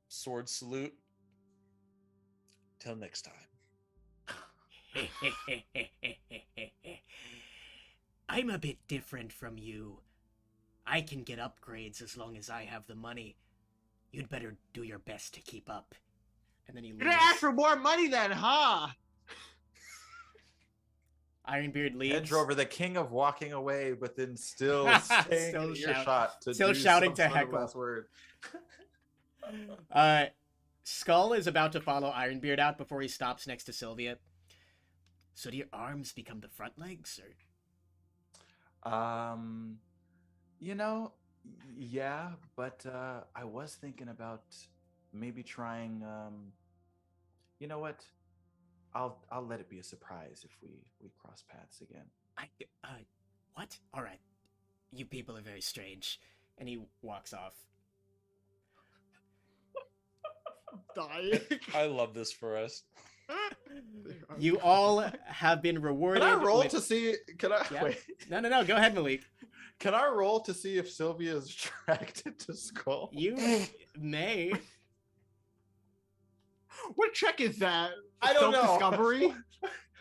sword salute. Till next time. I'm a bit different from you. I can get upgrades as long as I have the money. You'd better do your best to keep up. And then he You're gonna ask leaves. for more money then, huh? Ironbeard leaves. Hedrover, the king of walking away, but then still staying Still in shout- earshot to still do shouting some to sort of heckle. last word. Skull is about to follow Ironbeard out before he stops next to Sylvia. So do your arms become the front legs, or? You know, yeah, but I was thinking about maybe trying. You know what? I'll let it be a surprise if we cross paths again. What? All right. You people are very strange. And he walks off. Dying. I love this for us. You all have been rewarded. Can I roll with... to see? Can I Yeah. wait? No. Go ahead, Malik. Can I roll to see if Sylvia is attracted to Skull? You may. What check is that? I don't know. Discovery.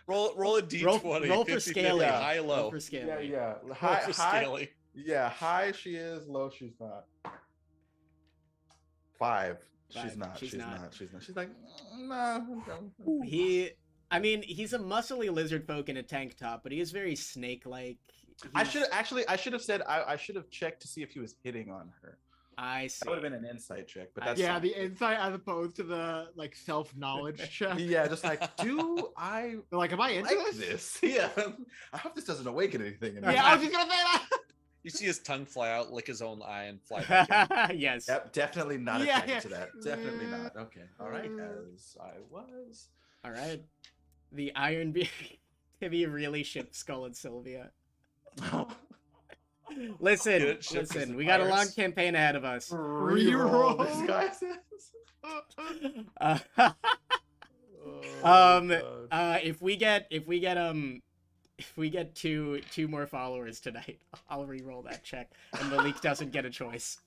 Roll a d20. Roll for 50-50, scaling. high, low. Roll for scaling. Yeah. Roll High, for high, scaling. yeah. High she is. Low she's not. 5. She's Five. not. She's She's not. not. She's not. She's like, no. He's a muscly lizard folk in a tank top, but he is very snake-like. I should have said I should have checked to see if he was hitting on her. I see. That would have been an insight check, but that's Yeah, fine. the insight as opposed to the like self-knowledge check. Yeah, just like, do I They're like, am I into like this? this? Yeah, I hope this doesn't awaken anything. In me. Yeah, I was just gonna say that. You see his tongue fly out, lick his own eye, and fly back in. Yes. Yep, definitely not Yeah, attracted yeah. to that. Definitely not. Okay, all right, as I was. All right. The Ironbeard. Timmy really shipped Skull and Sylvia. Listen, Get it? Shipped 'cause listen. of We got a long pirates? campaign ahead of us. Reroll. Reroll. This guy says. Uh, Oh, God. if we get two more followers tonight, I'll re-roll that check, and Malik doesn't get a choice.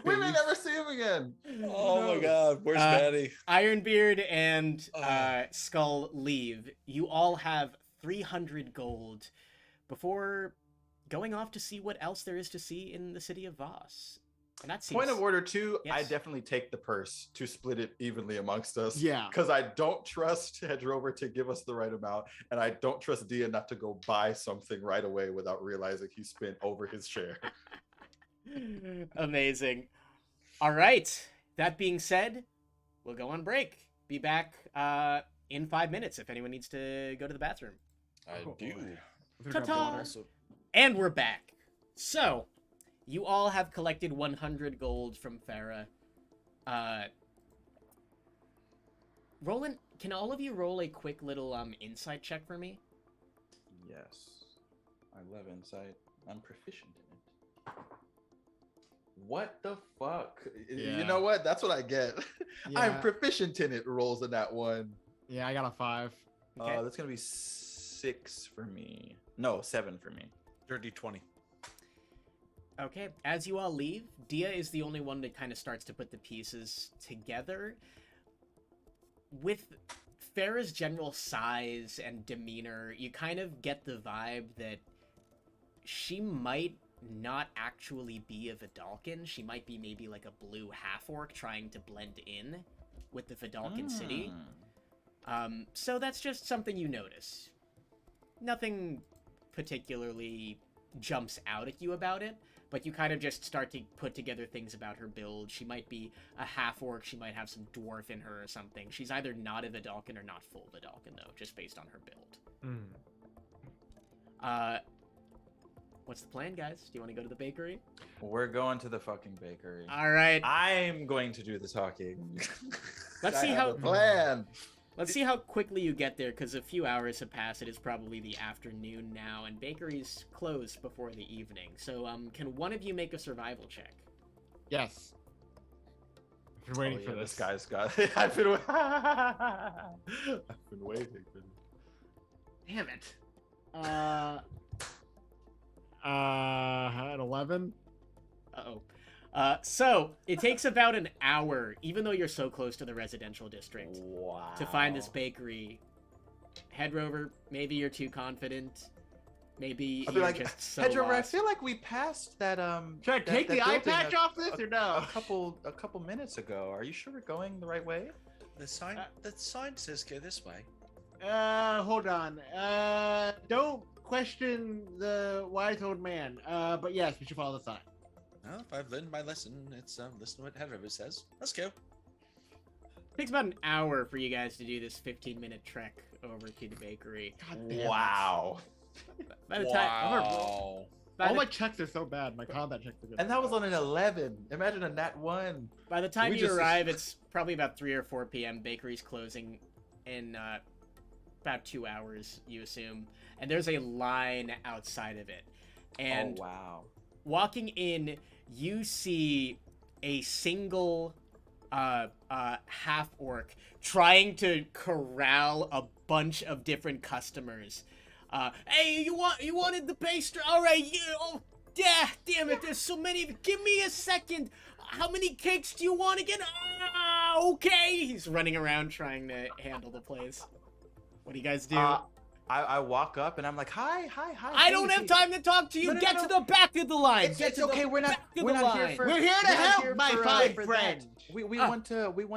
We may never see him again. Oh my No. god, where's Maddie? Ironbeard and Ah. Skull leave. You all have 300 gold before going off to see what else there is to see in the city of Vaas. And that seems... Point of order 2, I Yes. definitely take the purse to split it evenly amongst us. Yeah. Because I don't trust Hedrover to give us the right amount, and I don't trust Diya not to go buy something right away without realizing he spent over his share. Amazing. All right. That being said, we'll go on break. Be back in 5 minutes if anyone needs to go to the bathroom. I Oh, do. boy. Ta-ta! Also, And we're back. So, you all have collected 100 gold from Farah. Roland, can all of you roll a quick little insight check for me? Yes. I love insight. I'm proficient in it. What the fuck? Yeah. You know what? That's what I get. I'm Yeah. proficient in it. Rolls in that one. Yeah, I got a 5. Okay. That's gonna be 6 for me. No, 7 for me. dirty 20. Okay, as you all leave, Diya is the only one that kind of starts to put the pieces together. With Farah's general size and demeanor, you kind of get the vibe that she might not actually be a Vidalcan. She might be maybe like a blue half-orc trying to blend in with the Vidalcan city. So that's just something you notice. Nothing particularly jumps out at you about it, but you kind of just start to put together things about her build. She might be a half-orc, she might have some dwarf in her or something. She's either not a Vidalcan or not full Vidalcan, though, just based on her build. What's the plan, guys? Do you want to go to the bakery? We're going to the fucking bakery. All right. I'm going to do the talking. Let's I see have how- a plan. Let's see how quickly you get there, because a few hours have passed. It is probably the afternoon now, and bakeries close before the evening. So, can one of you make a survival check? Yes. I've been waiting for This this. guy's got. I've been waiting for this. Damn it. At 11. Uh-oh. So, it takes about an hour, even though you're so close to the residential district, Wow. to find this bakery. Hedrover, maybe you're too confident. Maybe I'll be you're like, just so Hedrover, I lost. feel like we passed that Should I that- take the that eye building patch off this or no? a couple minutes ago. Are you sure we're going the right way? The sign says go this way. Hold on. Don't question the wise old man. But yes, we should follow the sign. Well, if I've learned my lesson, it's listen to what Hedrover says. Let's go. It takes about an hour for you guys to do this 15-minute trek over to the bakery. God damn it. Wow. By the time, Wow. by All the, my checks are so bad. My combat checks are good. And that was on an 11. Imagine a nat 1. by the time we you just- arrive, it's probably about 3 or 4 p.m. Bakery's closing, and about 2 hours, you assume, and there's a line outside of it. And oh wow. walking in, you see a single half orc trying to corral a bunch of different customers. Hey, you wanted the pastry? All right, oh, yeah, damn it, there's so many. Give me a second. How many cakes do you want again? Okay. He's running around trying to handle the place. What do you guys do? I walk up and I'm like, hi. I don't have time to talk to you. No, Get to the back of the line. It's okay. We're not here for. We're here to help, my fine friend. We want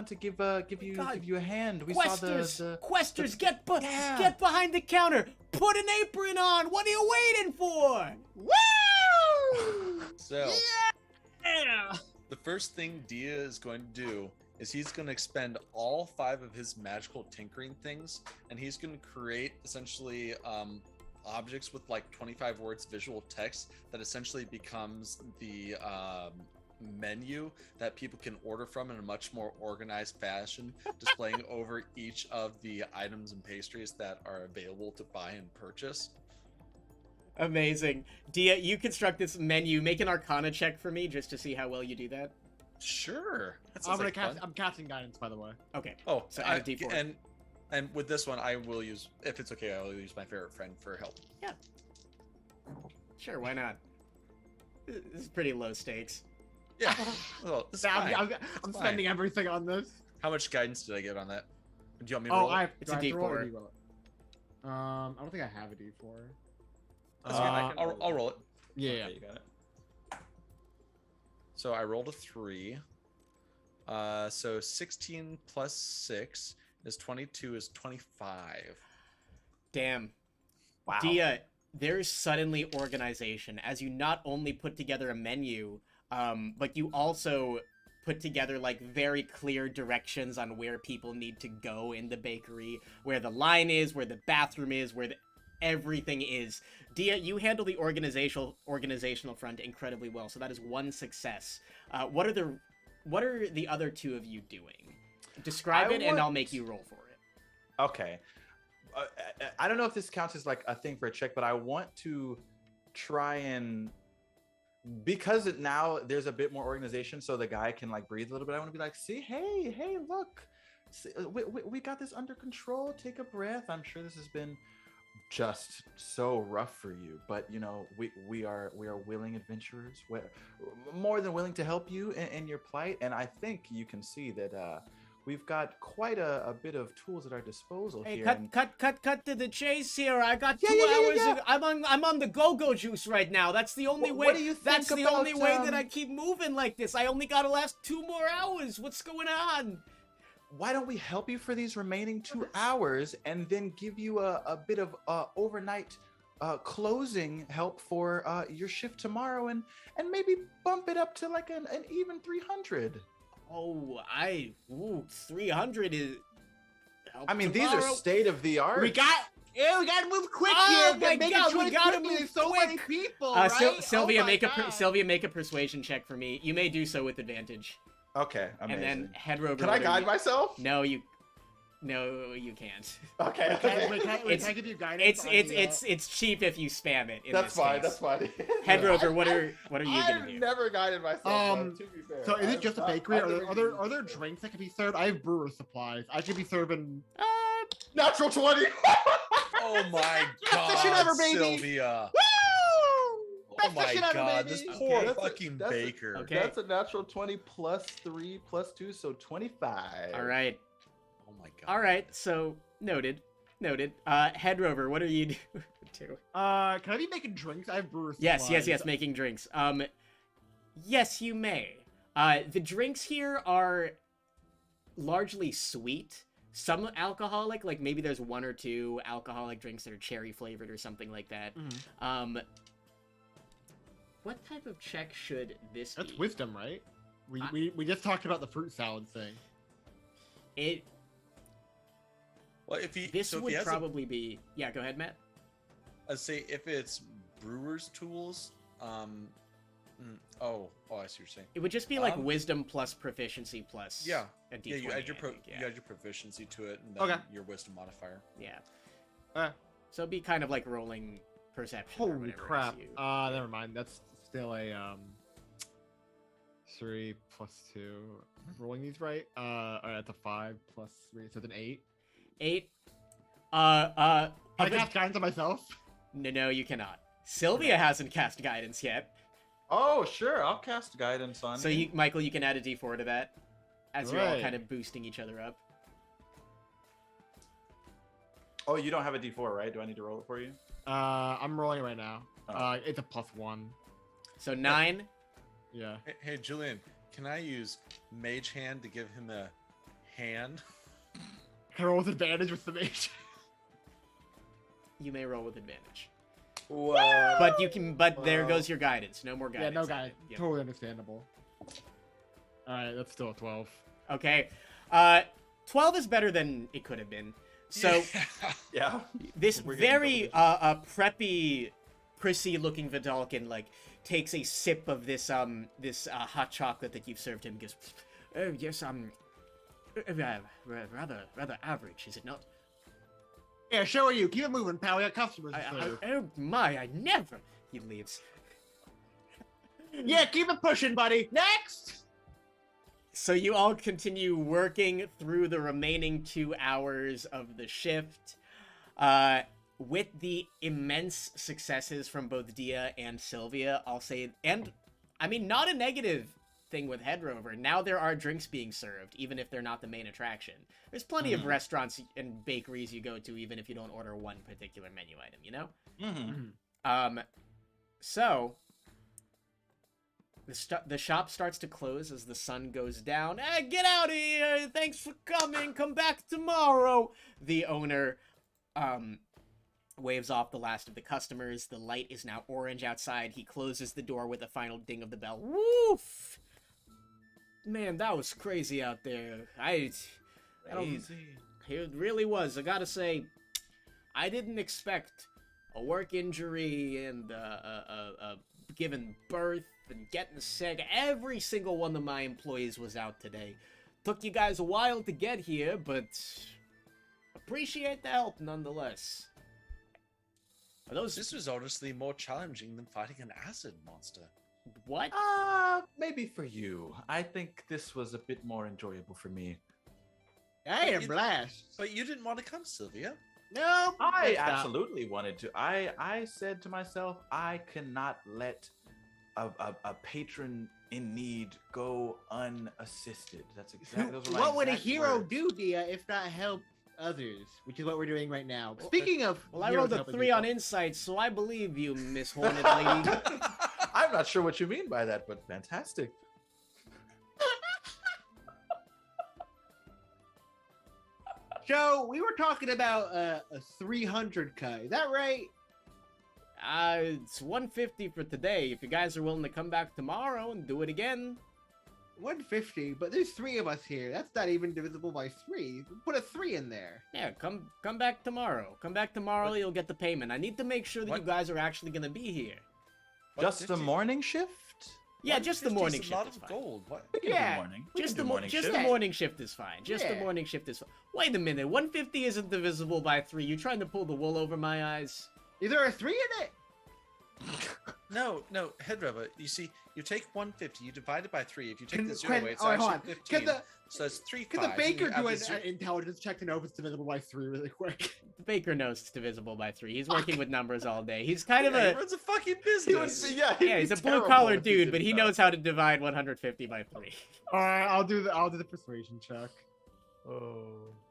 to give you a hand. We Questers, saw the Questers, get behind the counter. Put an apron on. What are you waiting for? Woo! So Yeah! the first thing Diya is going to do is he's going to expend all 5 of his magical tinkering things, and he's going to create essentially objects with like 25 words visual text that essentially becomes the menu that people can order from in a much more organized fashion, displaying over each of the items and pastries that are available to buy and purchase. Amazing. Diya, you construct this menu. Make an Arcana check for me just to see how well you do that. Sure. That sounds like fun. I'm casting guidance, by the way. Okay. Oh, So add a D4. And with this one, I will use, if it's okay, I will use my favorite friend for help. Yeah. Sure, why not? This is pretty low stakes. Yeah. Well, it's Nah, fine. I'm It's spending fine. everything on this. How much guidance did I get on that? Do you want me to Oh, roll it? It's a do I have to roll it or D4. do you roll it? I don't think I have a D4. That's okay, I'll roll it. Yeah. Okay, you got it. So I rolled a 3. So 16 plus 6 is 22 is 25. Damn. Wow. Diya, there's suddenly organization as you not only put together a menu, but you also put together like very clear directions on where people need to go in the bakery, where the line is, where the bathroom is, where everything is. Diya, you handle the organizational front incredibly well, so that is 1 success. What are the other 2 of you doing? Describe it, and I'll make you roll for it. Okay. I don't know if this counts as like a thing for a check, but I want to try and, because now there's a bit more organization, so the guy can like breathe a little bit. I want to be like, see, hey, look, see, we got this under control. Take a breath. I'm sure this has been just so rough for you, but you know, we are willing adventurers. We're more than willing to help you in your plight, and I think you can see that we've got quite a bit of tools at our disposal Hey, here. cut to the chase here. I got 2 Yeah. hours. I'm on the go-go juice right now. That's the only way. What do you That's think the about, only way that I keep moving like this. I only gotta last 2 more hours. What's going on? Why don't we help you for these remaining 2 hours and then give you a bit of overnight closing help for your shift tomorrow, and maybe bump it up to like an even 300. Oh, 300 is. I mean, these are state of the art. We gotta move quick Oh here. my Make God, a choice we gotta quickly. move There's so many quick. people, right? Sylvia, Oh my God. Sylvia, make a persuasion check for me. You may do so with advantage. Okay, amazing. And then Hedrover. Can I guide myself? No, you can't. Okay. Wait, can I give you guidance? It's cheap if you spam it. In That's this fine. case. That's fine. Hedrover, what are you gonna I've do? never guided myself. though, to be fair. So is it just a bakery? I've never Are there drinks that can be served? I have brewer supplies. I should be serving. natural 20? Oh my Session god, ever, baby. Sylvia. Woo! Oh Best my session ever, god, baby. this poor That's a- fucking that's a- baker. Okay. That's a natural 20 plus 3 plus 2, so 25. All right. Oh my god. All right. So noted. Hedrover, what are you doing? Can I be making drinks? I have brewer supplies. Yes, making drinks. Yes, you may. The drinks here are largely sweet. Some alcoholic, like maybe there's 1 or 2 alcoholic drinks that are cherry flavored or something like that. Mhm. What type of check should this That's be? wisdom, right? We just talked about the fruit salad thing. Well, if he This so if would he has probably be. Yeah, go ahead, Matt. I'd say if it's brewer's tools, I see what you're saying. It would just be like Um, wisdom plus proficiency plus Yeah. a Yeah, D20, you add your I think, you add your proficiency to it, and then Okay. your wisdom modifier. Yeah. So it'd be kind of like rolling perception. or Holy whatever crap. as you- Never mind. That's still a 3 plus 2. Am I rolling these right? Alright, that's a 5 plus 3, so it's an 8. 8. I cast guidance on myself. No, you cannot. Sylvia hasn't cast guidance yet. Oh, sure. I'll cast guidance on So you. you, Michael, you can add a D4 to that, as you're all Right. kind of boosting each other up. Oh, you don't have a D4, right? Do I need to roll it for you? I'm rolling it right now. Oh. It's a +1. So 9. Yeah. Hey, Julian, can I use Mage Hand to give him a hand? Can I roll with advantage with the mage? You may roll with advantage. What? But you can. But there Well. goes your guidance. No more Yeah, guidance. no on guy. it. Yep. Totally understandable. Alright, that's still a 12. Okay. 12 is better than it could have been. So Yeah. this We're getting very double preppy, prissy looking Vidalkin like takes a sip of this hot chocolate that you've served him. Goes, oh yes, rather average, is it not? Yeah, show you. Keep it moving, pal. We got customers to serve. Oh my, I never. He leaves. Yeah, keep it pushing, buddy. Next! So you all continue working through the remaining 2 hours of the shift. With the immense successes from both Diya and Sylvia, I'll say, and I mean, not a negative thing with Hedrover. Now there are drinks being served, even if they're not the main attraction. There's plenty of restaurants and bakeries you go to, even if you don't order one particular menu item, you know? Mm-hmm. So the shop starts to close as the sun goes down. Hey, get out of here! Thanks for coming. Come back tomorrow. The owner waves off the last of the customers. The light is now orange outside. He closes the door with a final ding of the bell. Woof! Man, that was crazy out there. I don't- Crazy. It really was. I gotta say, I didn't expect a work injury and giving birth and getting sick. Every single one of my employees was out today. Took you guys a while to get here, but appreciate the help nonetheless. Are those This was honestly more challenging than fighting an acid monster. what? Maybe for you. I think this was a bit more enjoyable for me. I had a you- blast. But you didn't want to come, Sylvia. No, I stop. absolutely wanted to. I said to myself, I cannot let a patron in need go unassisted. That's exactly those were my What would a exact hero words. do, Diya, if not help others? Which is what we're doing right now. Speaking of, Well, I heroes rolled a helping 3 on people- insight, so I believe you, Miss Hornet Lady. I'm not sure what you mean by that, but fantastic. So we were talking about a 300 cut. Is that right? It's 150 for today. If you guys are willing to come back tomorrow and do it again. 150, but there's 3 of us here. That's not even divisible by 3. Put a 3 in there. Yeah, come back tomorrow. Come back tomorrow, you'll get the payment. I need to make sure that you What? guys are actually gonna be here. Just the morning shift? Yeah, just the 150 morning is shift a lot is of fine. gold. What? We can Yeah, do morning. We Just can the do morning just shift. the morning shift is fine. Just the Yeah. morning shift is fine. Wait a minute, 150 isn't divisible by 3. You trying to pull the wool over my eyes? Is there a 3 in it? No, Hedrover. You see, you take 150, you divide it by 3. If you take Can- the 0 can- away, it's oh, hold actually on. 15. So it's 3 Can the 5s, and baker you add do the an zero- intelligence check to know if it's divisible by 3 really quick? The baker knows it's divisible by 3. He's working with numbers all day. He's kind of Yeah, he a runs a fucking He would business. be, yeah, yeah, he's a blue collar dude, but he knows how to divide 150 by 3. All right, I'll do the persuasion check. Oh.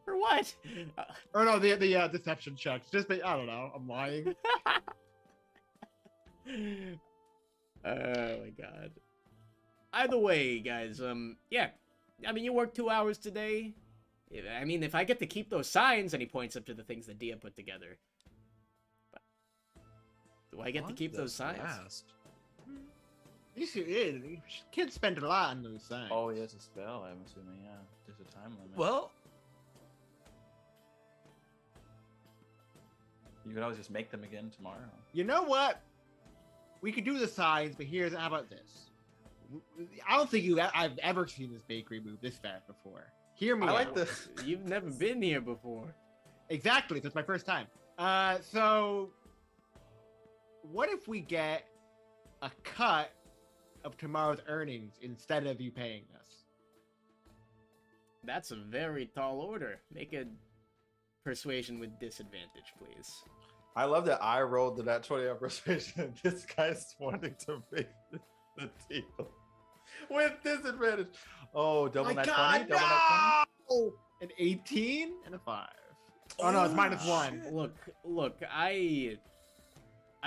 For what? Or no, the deception check. Just I don't know. I'm lying. Oh my god. Either way, guys, yeah. I mean, you worked 2 hours today. I mean, if I get to keep those signs, and he points up to the things that Diya put together. But do I get to What keep those does signs? last? These kids spend a lot on those signs. Oh, he has a spell, I'm assuming, yeah. There's a time limit. Well, You could always just make them again tomorrow. You know what? We could do the signs, but how about this? I don't think I've ever seen this bakery move this fast before. Hear me I like out. the You've never been here before. Exactly. So it's my first time. So what if we get a cut of tomorrow's earnings instead of you paying us? That's a very tall order. Make a persuasion with disadvantage, please. I love that I rolled the nat 20 on persuasion and this guy's wanting to make the deal with disadvantage. Oh, double nat 20? Double nat 20? An 18 and a 5. Oh no, it's -1. Look, I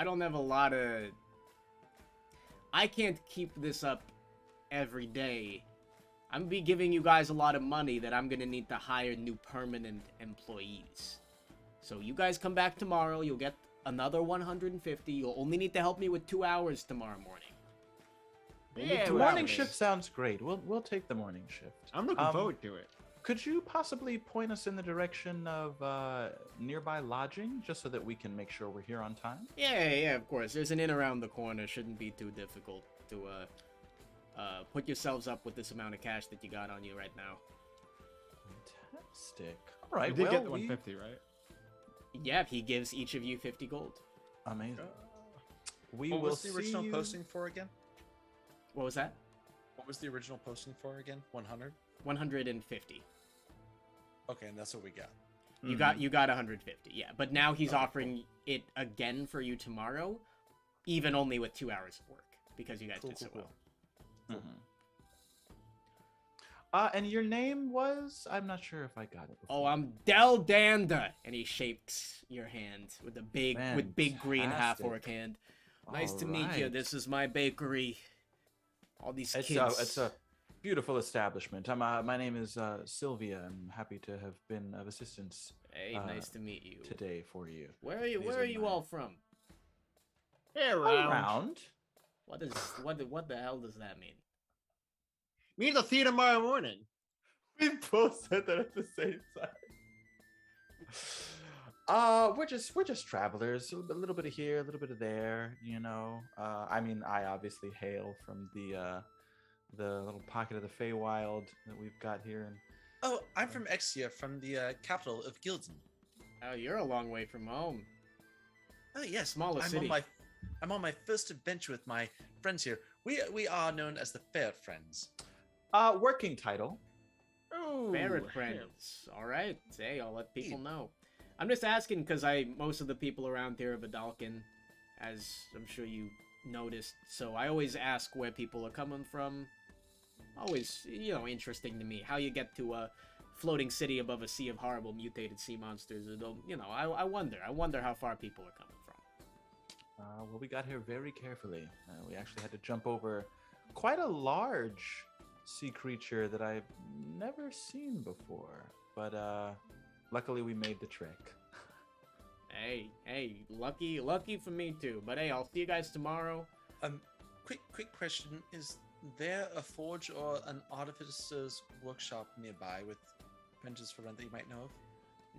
don't have a lot of... I can't keep this up every day. I'm gonna be giving you guys a lot of money that I'm gonna need to hire new permanent employees. So you guys come back tomorrow, you'll get another 150. You'll only need to help me with 2 hours tomorrow morning. Yeah, The morning shift sounds great. We'll take the morning shift. I'm looking forward to it. Could you possibly point us in the direction of nearby lodging, just so that we can make sure we're here on time? Yeah, of course. There's an inn around the corner. Shouldn't be too difficult to put yourselves up with this amount of cash that you got on you right now. Fantastic. All right, We did well, get the 150, right? Yeah, he gives each of you 50 gold. Amazing. We What will was the original see you... posting for again? What was that? What was the original posting for again? 100? 150. Okay, and that's what we got. You got 150, yeah. But now he's offering it again for you tomorrow, even only with 2 hours of work, because you guys did so well. And your name was? I'm not sure if I got it before. Oh, I'm Del Danda, and he shakes your hand with a big green half Fantastic. orc hand. Nice to meet you. Alright. This is my bakery. All these It's kids. it's a beautiful establishment. My name is Sylvia. I'm happy to have been of assistance Hey, nice to meet you. today for you. Where are you? These Where are are you my- all from? Around. What the hell does that mean? Meet the see you tomorrow morning. We both said that at the same time. We're just travelers. A little bit of here, a little bit of there. You know. I mean, I obviously hail from the little pocket of the Feywild that we've got here. And Oh, I'm from Exia, from the capital of Gildan. Oh, you're a long way from home. Oh yes, Smaller city. I'm on my first adventure with my friends here. We are known as the Fair Friends. working title. Oh, Ferret friends. All right. Hey, I'll let people know. I'm just asking because most of the people around here are Vidalcan, as I'm sure you noticed. So I always ask where people are coming from. Always, interesting to me. How you get to a floating city above a sea of horrible mutated sea monsters. I wonder how far people are coming from. Well, we got here very carefully. We actually had to jump over quite a large sea creature that I've never seen before. But luckily we made the trek. Hey, lucky for me too. But hey, I'll see you guys tomorrow. Quick question: is there a forge or an artificer's workshop nearby with benches for rent that you might know of?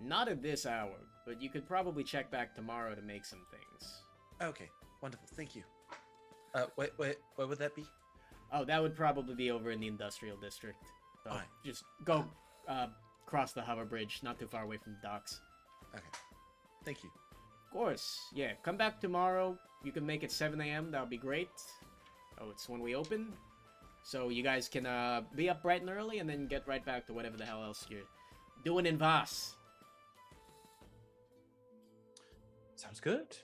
Not at this hour, but you could probably check back tomorrow to make some things. Okay, wonderful. Thank you. Wait, where would that be? Oh, that would probably be over in the industrial district. So Alright. just go cross the hover bridge, not too far away from the docks. Okay, thank you. Of course, yeah. Come back tomorrow. You can make it 7 a.m. That would be great. Oh, it's when we open. So you guys can be up bright and early and then get right back to whatever the hell else you're doing in Vaas. Sounds good.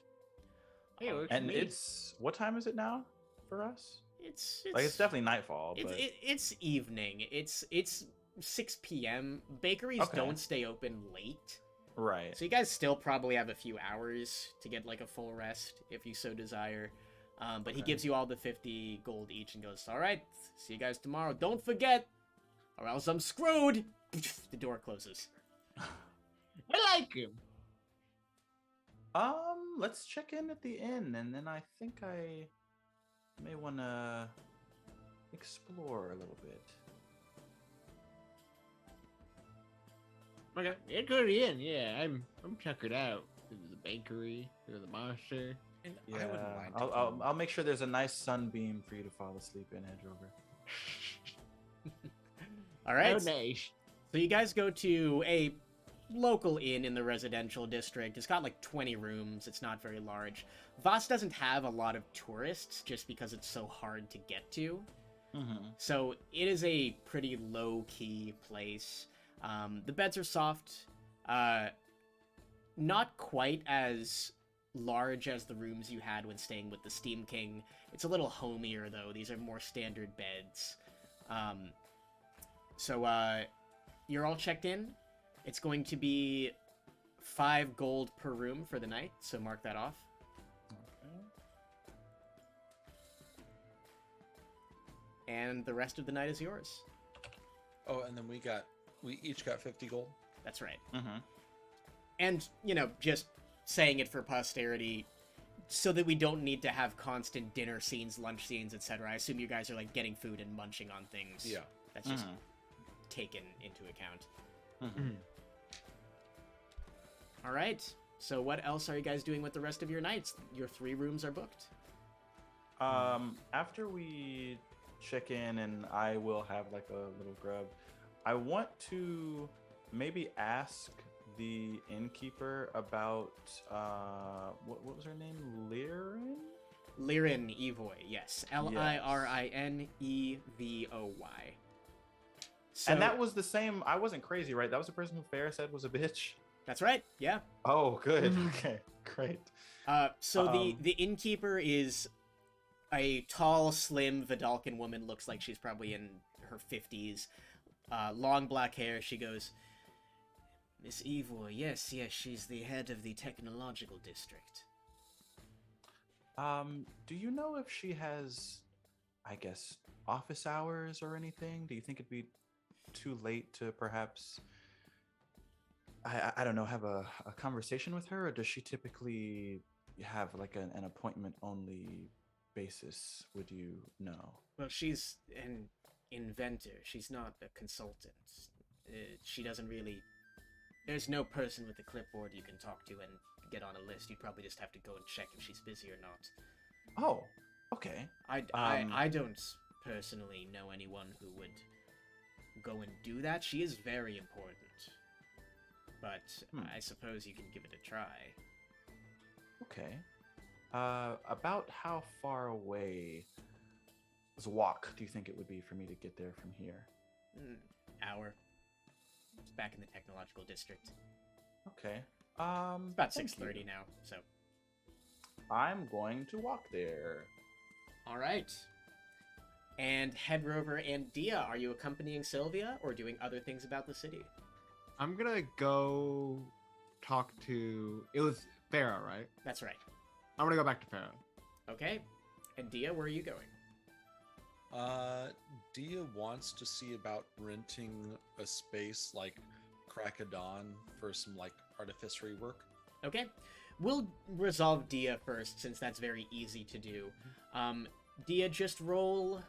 Hey, works And for me. it's what time is it now for us? It's Like it's definitely nightfall, but it's evening. It's 6 p.m. Bakeries Okay. don't stay open late. right. So you guys still probably have a few hours to get like a full rest if you so desire. But he Okay. gives you all the 50 gold each and goes, all right, see you guys tomorrow. Don't forget, or else I'm screwed. The door closes. I like him. Let's check in at the inn, and then I think I may want to explore a little bit. Okay, yeah, go to the inn. Yeah, I'm checking out. There's the bakery. There's the monster. And Yeah, I wouldn't mind. I'll make sure there's a nice sunbeam for you to fall asleep in, Hedrover. All right. Oh, nice. So you guys go to a local inn in the residential district. It's got like 20 rooms. It's not very large. Vaas doesn't have a lot of tourists just because it's so hard to get to. So it is a pretty low-key place. The beds are soft. Not quite as large as the rooms you had when staying with the Steam King. It's a little homier, though. These are more standard beds. So you're all checked in. It's going to be 5 gold per room for the night, so mark that off. And the rest of the night is yours. Oh, and then we each got 50 gold. That's right. And, you know, just saying it for posterity, so that we don't need to have constant dinner scenes, lunch scenes, etc. I assume you guys are, like, getting food and munching on things. Yeah. That's just taken into account. All right. So what else are you guys doing with the rest of your nights? Your 3 rooms are booked. After we check in and I will have like a little grub, I want to maybe ask the innkeeper about what was her name? Lirin Evoy, yes. Lirinevoi. So, and that was the same. I wasn't crazy, right? That was the person who Farrah said was a bitch. That's right. Yeah. Oh, good. Okay, great. So the innkeeper is a tall, slim Vidalcan woman. Looks like she's probably in her 50s. Long black hair. She goes, Miss Evoy, yes, she's the head of the technological district. Do you know if she has, I guess, office hours or anything? Do you think it'd be too late to perhaps, I don't know, have a conversation with her? Or does she typically have like an appointment only basis? Would you know? Well, she's an inventor. She's not a consultant. She doesn't really... There's no person with a clipboard you can talk to and get on a list. You'd probably just have to go and check if she's busy or not. Oh, okay. I don't personally know anyone who would go and do that. She is very important. But I suppose you can give it a try. Okay. About how far away as a walk do you think it would be for me to get there from here? Hour. It's back in the technological district. Okay. It's about 6:30 now, so. I'm going to walk there. All right. And Hedrover and Diya, are you accompanying Sylvia or doing other things about the city? I'm gonna go talk to. It was Farah, right? That's right. I'm gonna go back to Farah. Okay. And Diya, where are you going? Diya wants to see about renting a space like crack of dawn for some like artificery work. Okay. We'll resolve Diya first, since that's very easy to do. Diya, just roll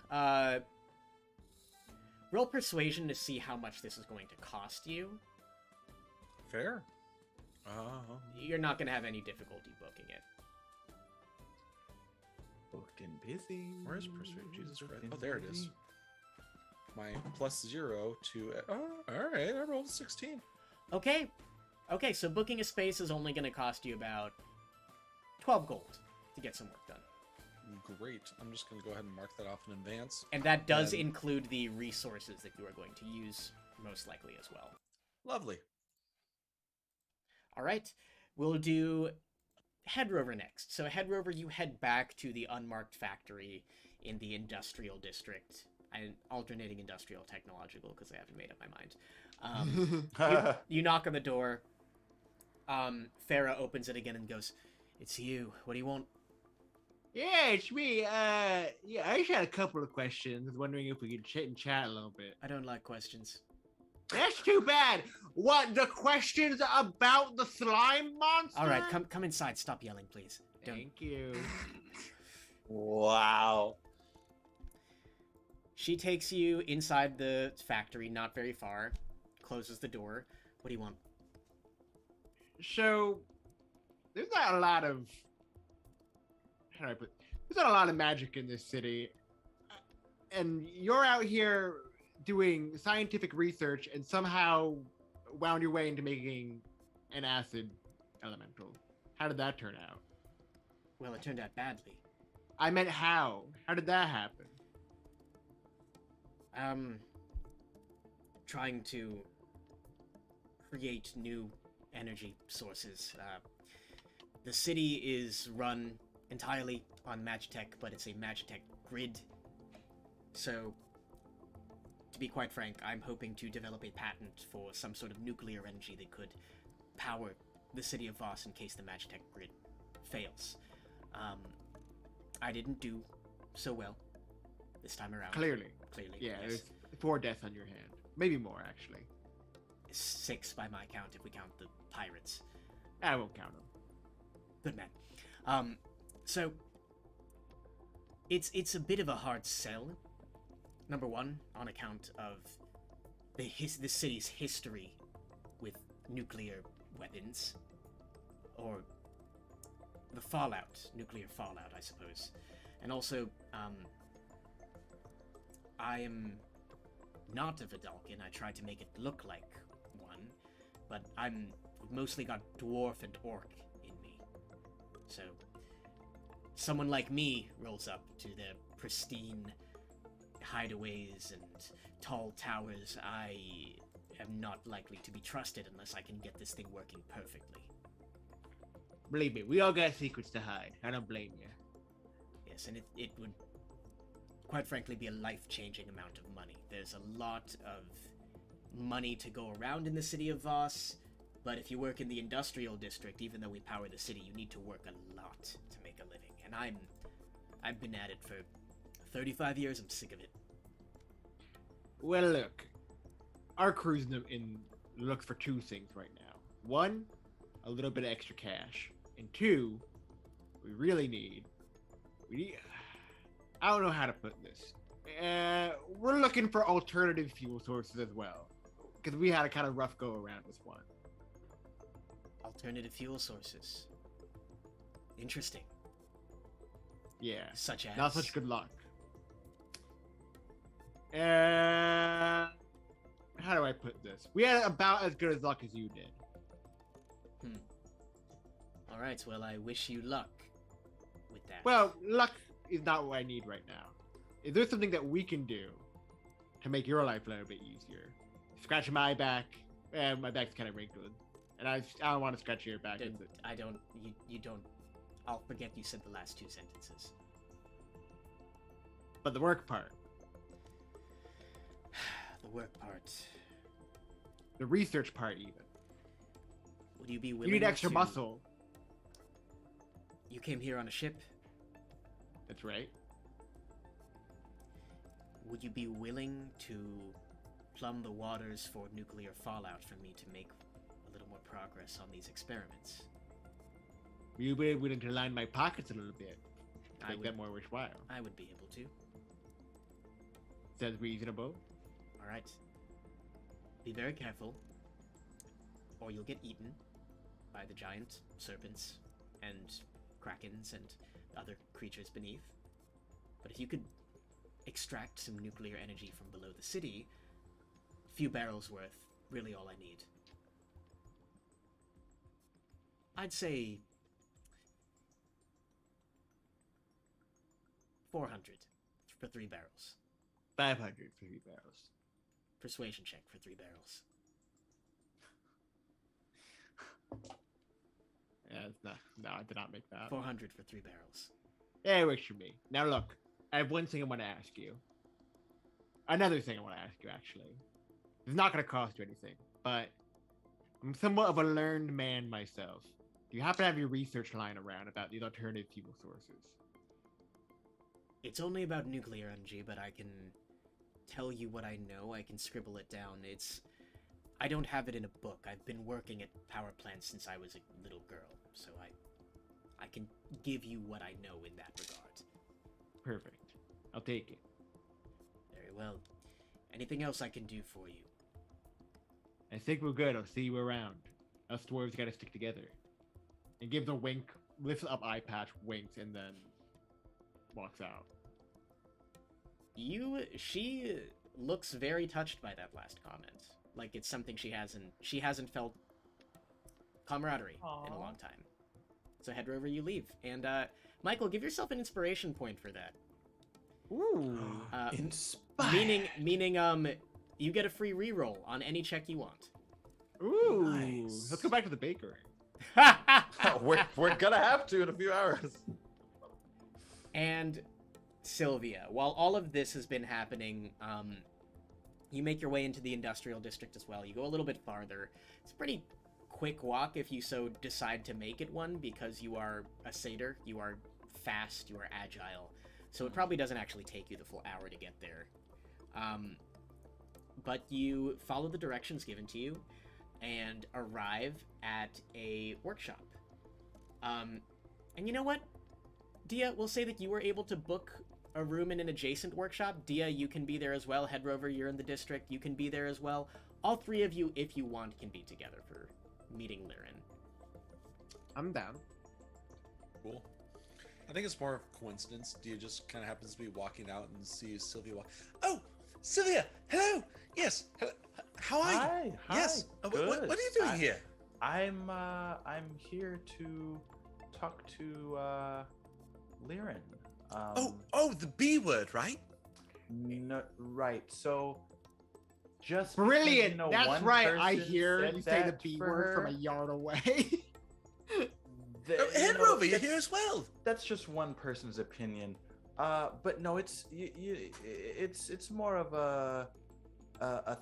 persuasion to see how much this is going to cost you. Fair. You're not going to have any difficulty booking it. Booked and busy. Where is persuade? Jesus Christ. Oh, there it is. My +0 to... Oh, all right. I rolled 16. Okay. Okay, so booking a space is only going to cost you about 12 gold to get some work done. Great. I'm just going to go ahead and mark that off in advance. And that does include the resources that you are going to use, most likely, as well. Lovely. All right. We'll do Hedrover next. So Hedrover, you head back to the unmarked factory in the industrial district. I'm alternating industrial technological because I haven't made up my mind. You knock on the door. Farah opens it again and goes, "It's you. What do you want?" Yeah, it's me. Yeah, I just had a couple of questions. I was wondering if we could chat and chat a little bit. I don't like questions. That's too bad. What, the questions about the slime monster? All right, come inside. Stop yelling, please. Thank you. Wow. She takes you inside the factory, not very far, closes the door. What do you want? So, there's not a lot of... How do I put... There's not a lot of magic in this city. And you're out here doing scientific research, and somehow wound your way into making an acid elemental. How did that turn out? Well, it turned out badly. I meant how. How did that happen? Trying to create new energy sources. The city is run entirely on Magitech, but it's a Magitech grid. So, to be quite frank, I'm hoping to develop a patent for some sort of nuclear energy that could power the city of Vaas in case the Magitech grid fails. I didn't do so well this time around. Clearly. yes. Yeah, there's 4 deaths on your hand. Maybe more, actually. 6 by my count if we count the pirates. I won't count them. Good man. So it's a bit of a hard sell. Number one, on account of the city's history with nuclear weapons, or the fallout, nuclear fallout, I suppose, and also I am not a Vidalcan. I tried to make it look like one, but I'm mostly got dwarf and orc in me. So someone like me rolls up to the pristine hideaways and tall towers. I am not likely to be trusted unless I can get this thing working perfectly. Believe me, we all got secrets to hide. I don't blame you. Yes, and it would, quite frankly, be a life-changing amount of money. There's a lot of money to go around in the city of Vaas, but if you work in the industrial district, even though we power the city, you need to work a lot to make a living. And I've been at it for 35 years. I'm sick of it. Well, look, our crew's in looks for 2 things right now. 1, a little bit of extra cash, and 2, we really need. I don't know how to put this. We're looking for alternative fuel sources as well, because we had a kind of rough go around with one. Alternative fuel sources. Interesting. Yeah. Such as? Not such good luck. How do I put this? We had about as good as luck as you did. Alright, well, I wish you luck with that. Well, luck is not what I need right now. Is there something that we can do to make your life a little bit easier? Scratch my back. My back's kind of wrinkled. And I don't want to scratch your back. You don't. I'll forget you said the last 2 sentences. But the work part. The work part. The research part, even. Would you be willing You need extra to... muscle. You came here on a ship? That's right. Would you be willing to plumb the waters for nuclear fallout for me to make a little more progress on these experiments? Will you be willing to line my pockets a little bit to make that more worthwhile? I would be able to. Sounds reasonable. Alright. Be very careful, or you'll get eaten by the giant serpents and krakens and other creatures beneath. But if you could extract some nuclear energy from below the city, a few barrels worth, really all I need. I'd say 400 for 3 barrels. 500 for 3 barrels. Persuasion check for 3 barrels. Yeah, it's not. No, I did not make that. 400 for 3 barrels. Yeah, it works for me. Now look, I have one thing I want to ask you. Another thing I want to ask you, actually. It's not going to cost you anything, but I'm somewhat of a learned man myself. Do you happen to have your research line around about these alternative fuel sources? It's only about nuclear energy, but I can tell you what I know. I can scribble it down. I don't have it in a book. I've been working at power plants since I was a little girl, so I can give you what I know in that regard. Perfect. I'll take it. Very well. Anything else I can do for you? I think we're good. I'll see you around. Us dwarves gotta stick together. And gives a wink, lifts up eye patch, winks, and then walks out. She looks very touched by that last comment. like it's something she hasn't felt camaraderie in a long time. So Hedrover, you leave, and Michael, give yourself an inspiration point for that. Ooh. Inspired. Meaning, you get a free reroll on any check you want. Ooh. Nice. Let's go back to the bakery. we're gonna have to in a few hours. And Sylvia, while all of this has been happening, you make your way into the industrial district as well. You go a little bit farther. It's a pretty quick walk if you so decide to make it one, because you are a satyr, you are fast, you are agile. So it probably doesn't actually take you the full hour to get there. But you follow the directions given to you and arrive at a workshop. And you know what? Diya, we'll say that you were able to book a room in an adjacent workshop. Diya, you can be there as well. Hedrover, you're in the district. You can be there as well. All three of you, if you want, can be together for meeting Lirin. I'm down. Cool. I think it's more of a coincidence. Dia just kind of happens to be walking out and sees Sylvia walk. Oh, Sylvia! Hello! Yes! Hello. How are you? Hi. Yes! What Good. are you doing here? I'm here to talk to Lirin. Oh, the B word, right? No, right. So just because, Brilliant. you know, That's one right. I person hear said you say the that B for word from her, a yard away. Oh, you know, Hedrover, you're that's- here as well. That's just one person's opinion. But no, it's it's more of a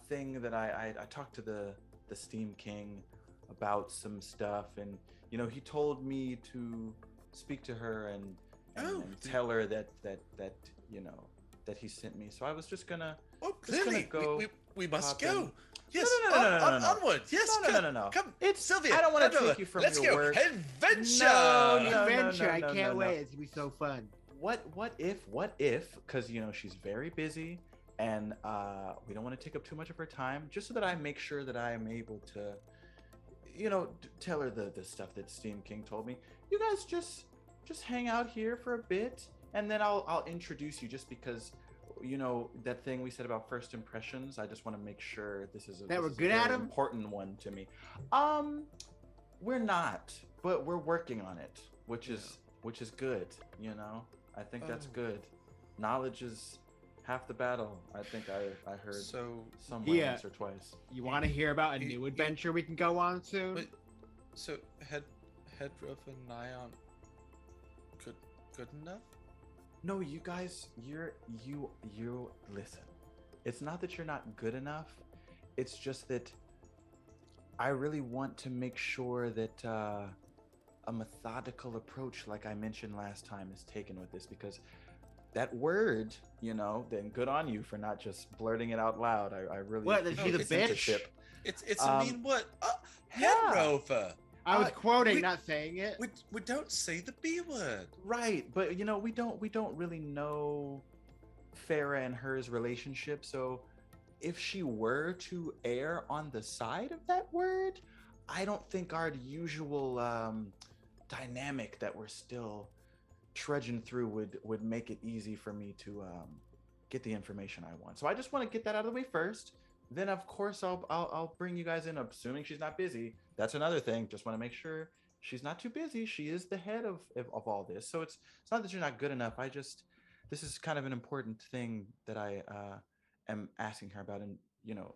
thing that I talked to the Steam King about some stuff, and you know, he told me to speak to her and tell her that you know that he sent me. So I was just gonna Clearly, gonna go we must pop in. go. Yes, No. onward. Yes, No. Come, It's Sylvia. I don't want to Hedrover, take you from let's your go. work. Adventure. No. Adventure. I no, can't no. wait. It's gonna be so fun. What if, because you know she's very busy, and we don't want to take up too much of her time, just so that I make sure that I am able to, you know, tell her the stuff that Steam King told me. You guys just hang out here for a bit, and then I'll introduce you, just because, you know, that thing we said about first impressions. I just want to make sure this is a good at very 'em? important one to me. We're not, but we're working on it, which is good, you know. I think that's good. Knowledge is half the battle. I think I heard somewhere Yeah. once or twice. You want to hear about a new adventure we can go on soon? But, so Hedrover and I aren't good enough. No, you guys, you listen. It's not that you're not good enough. It's just that I really want to make sure that a methodical approach, like I mentioned last time, is taken with this, because that word, you know, then good on you for not just blurting it out loud. I really What, is appreciate he the the bitch? censorship. It's a mean word. yeah. Hedrover. I was quoting, we- not saying it. We don't say the B word. Right, but you know, we don't really know Farah and her's relationship, so if she were to err on the side of that word, I don't think our usual dynamic that we're still trudging through would make it easy for me to get the information I want. So I just want to get that out of the way first. Then of course I'll bring you guys in, assuming she's not busy. That's another thing. Just want to make sure she's not too busy. She is the head of all this. So it's not that you're not good enough. This is kind of an important thing that I am asking her about, and you know,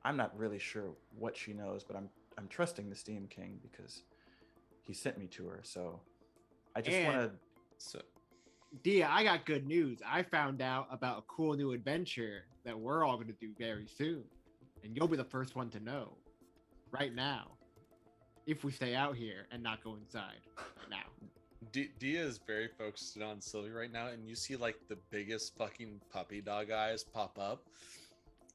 I'm not really sure what she knows, but I'm trusting the Steam King because he sent me to her. So I just want to. So Diya, I got good news. I found out about a cool new adventure that we're all going to do very soon. And you'll be the first one to know. Right now. If we stay out here and not go inside. Right now. Dia is very focused on Sylvia right now, and you see like the biggest fucking puppy dog eyes pop up,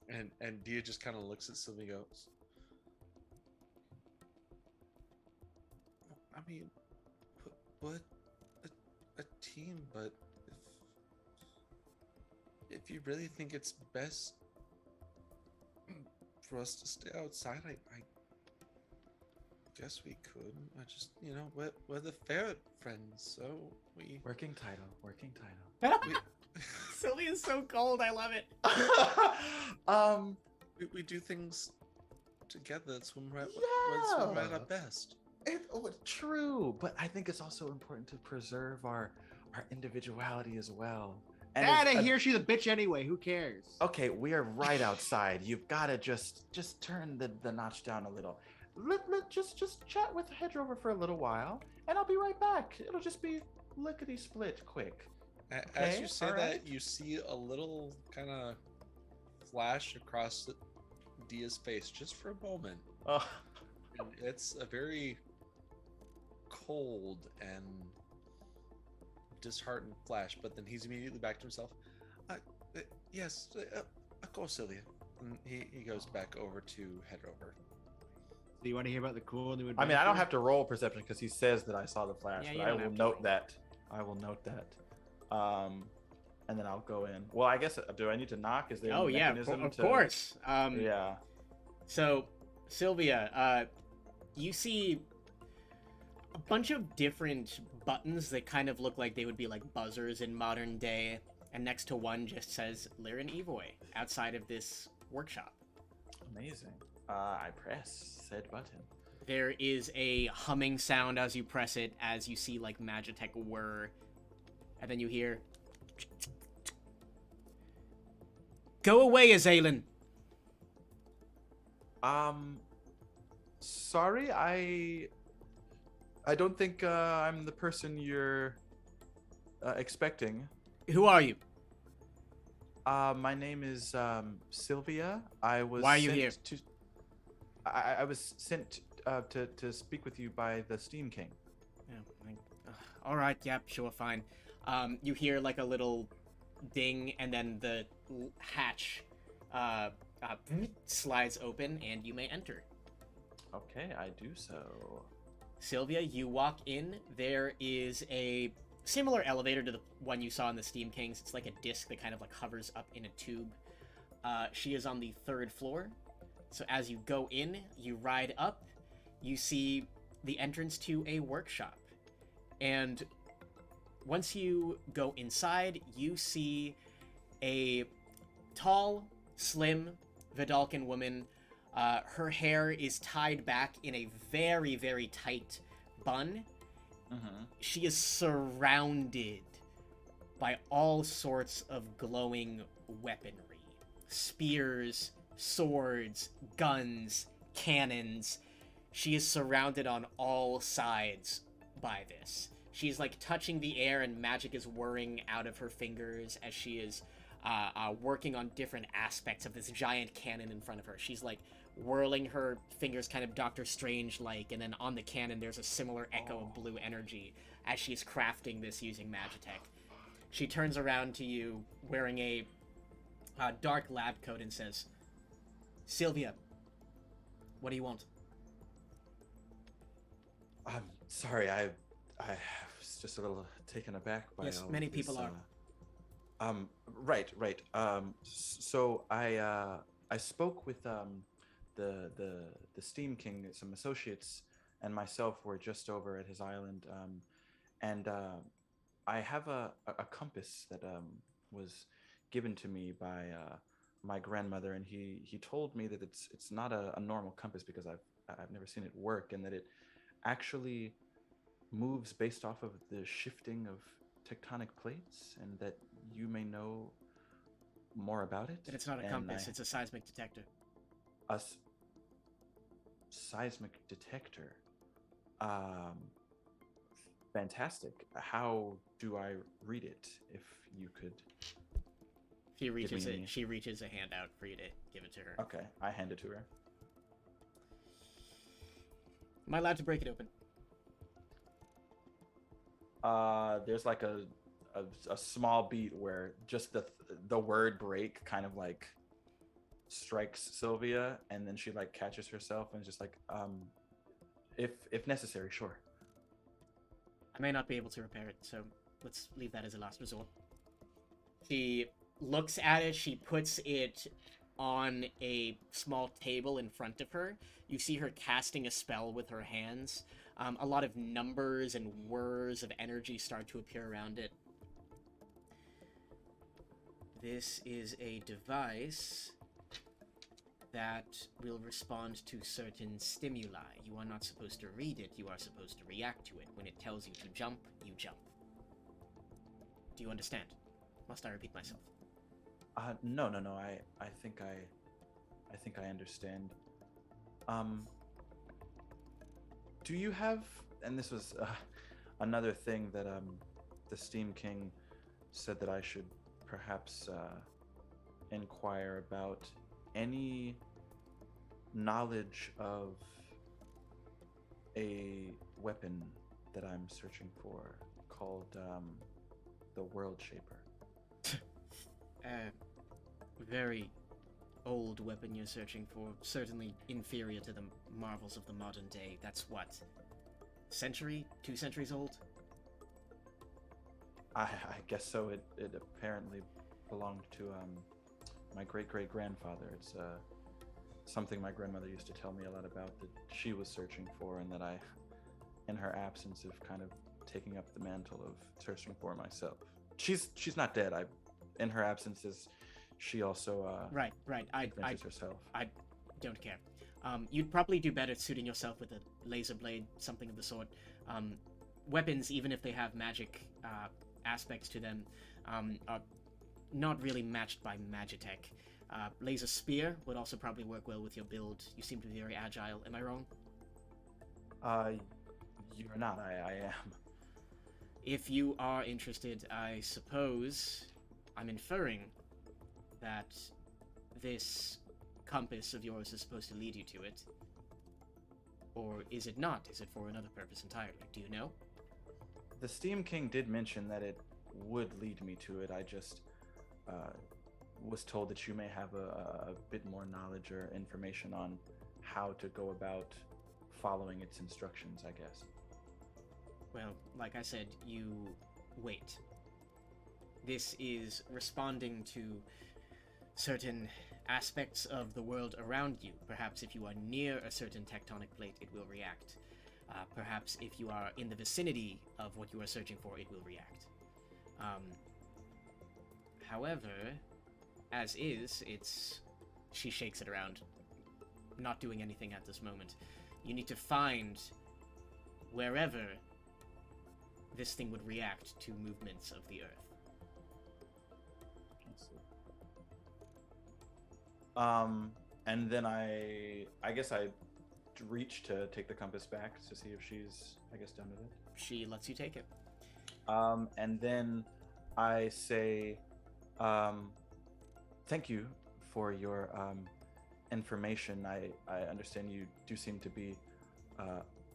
and Dia just kind of looks at Sylvia and goes, I mean, what a team, but if you really think it's best for us to stay outside, I guess we could. I just, you know, we're the ferret friends, so we Working title. Sylvia's so cold. I love it. we do things together. That's when we're Yeah. at our best. It's true, but I think it's also important to preserve our individuality as well. And Dad, I hear she's a bitch anyway. Who cares? Okay, we are right outside. You've got to just turn the notch down a little. Just chat with Hedrover for a little while, and I'll be right back. It'll just be lickety split quick. As Okay, you say all that, right. you see a little kind of flash across Diya's face just for a moment. Oh, And it's a very cold and disheartened flash, but then he's immediately back to himself. Yes, of course, Sylvia. And he goes back over to Hedrover. Do you want to hear about the cool new adventure? I mean, I don't have to roll perception because he says that I saw the flash, Yeah, but you I don't will have to note roll. that. I will note that. And then I'll go in. Well, I guess do I need to knock? Is there Oh a yeah, mechanism of to... course. Yeah. So, Sylvia, you see a bunch of different buttons that kind of look like they would be like buzzers in modern day, and next to one just says Lirin Evoy outside of this workshop. Amazing. I press said button. There is a humming sound as you press it, as you see like Magitech whir, and then you hear, "Go away, Azalin." Sorry, I don't think I'm the person you're expecting. Who are you? My name is Sylvia. I was Why are you sent here? To, I was sent to speak with you by the Steam King. All right, yep, sure, fine. You hear like a little ding, and then the hatch slides open, and you may enter. Okay, I do so. Sylvia, you walk in. There is a similar elevator to the one you saw in the Steam Kings. It's like a disc that kind of like hovers up in a tube. She is on the 3rd floor. So as you go in, you ride up, you see the entrance to a workshop. And once you go inside, you see a tall, slim Vidalcan woman. Her hair is tied back in a very, very tight bun. Mm-hmm. She is surrounded by all sorts of glowing weaponry. Spears, swords, guns, cannons. She is surrounded on all sides by this. She's like touching the air, and magic is whirring out of her fingers as she is working on different aspects of this giant cannon in front of her. She's like whirling her fingers kind of Doctor Strange like, and then on the cannon there's a similar echo of blue energy as she's crafting this using Magitech. She turns around to you wearing a dark lab coat and says, "Sylvia, what do you want?" I'm sorry, I was just a little taken aback by Yes, all many of people this, are. Right. So I spoke with the Steam King. Some associates and myself were just over at his island, and I have a compass that was given to me by my grandmother, and he told me that it's not a normal compass because I've never seen it work, and that it actually moves based off of the shifting of tectonic plates, and that you may know more about it. That it's not a And compass, it's a seismic detector. Seismic detector. Fantastic. How do I read it? If you could. She reaches me- She reaches a hand out for you to give it to her. Okay, I hand it to her. Am I allowed to break it open? There's like a small beat where just the word break kind of like strikes Sylvia, and then she like catches herself and is just like, if necessary, sure. I may not be able to repair it, so let's leave that as a last resort. She looks at it, she puts it on a small table in front of her. You see her casting a spell with her hands. A lot of numbers and whirs of energy start to appear around it. This is a device that will respond to certain stimuli. You are not supposed to read it, you are supposed to react to it. When it tells you to jump, you jump. Do you understand? Must I repeat myself? No. I think I understand. Do you have, and this was another thing that the Steam King said that I should perhaps inquire about, any knowledge of a weapon that I'm searching for called the World Shaper? Very old weapon you're searching for. Certainly inferior to the marvels of the modern day. That's what? Century? 2 centuries old? I guess so. It apparently belonged to my great-great-grandfather. It's something my grandmother used to tell me a lot about, that she was searching for, and that I, in her absence, have kind of taking up the mantle of searching for myself. She's not dead. In her absences, she also right. I herself. I don't care. You'd probably do better suiting yourself with a laser blade, something of the sort. Weapons, even if they have magic aspects to them, are not really matched by Magitech. Laser spear would also probably work well with your build. You seem to be very agile. Am I wrong? You're not. I am. If you are interested, I suppose I'm inferring that this compass of yours is supposed to lead you to it. Or is it not? Is it for another purpose entirely? Do you know? The Steam King did mention that it would lead me to it. I just was told that you may have a bit more knowledge or information on how to go about following its instructions, I guess. Well, like I said, you wait. This is responding to certain aspects of the world around you. Perhaps if you are near a certain tectonic plate, it will react. Perhaps if you are in the vicinity of what you are searching for, it will react. However, as is, she shakes it around, not doing anything at this moment. You need to find wherever this thing would react to movements of the Earth. And then I guess I reach to take the compass back to see if she's, I guess, done with it. She lets you take it. And then I say, thank you for your information. I understand you do seem to be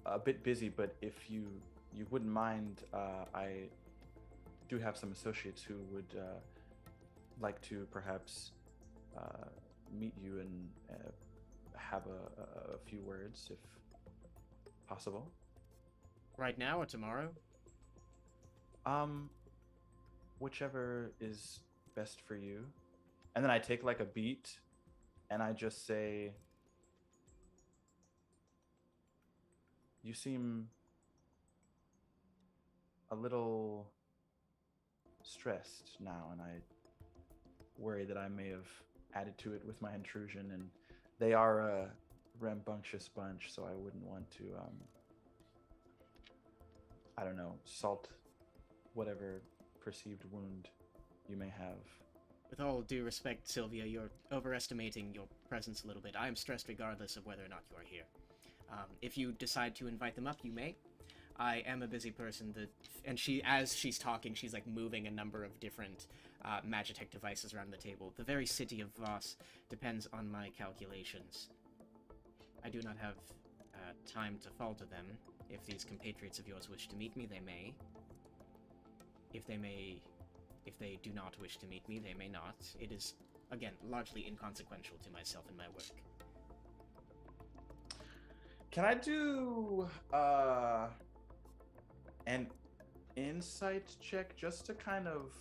a bit busy, but if you wouldn't mind, I do have some associates who would like to perhaps meet you and have a few words, if possible. Right now or tomorrow? Whichever is best for you. And then I take like a beat and I just say, you seem a little stressed now, and I worry that I may have added to it with my intrusion, and they are a rambunctious bunch, so I wouldn't want to I don't know, salt whatever perceived wound you may have. With all due respect, Sylvia, you're overestimating your presence a little bit. I am stressed regardless of whether or not you are here. If you decide to invite them up, you may. I am a busy person, and as she's talking, she's like moving a number of different Magitech devices around the table. The very city of Vaas depends on my calculations. I do not have time to falter them. If these compatriots of yours wish to meet me, they may. If they do not wish to meet me, they may not. It is, again, largely inconsequential to myself and my work. Can I do an insight check just to kind of...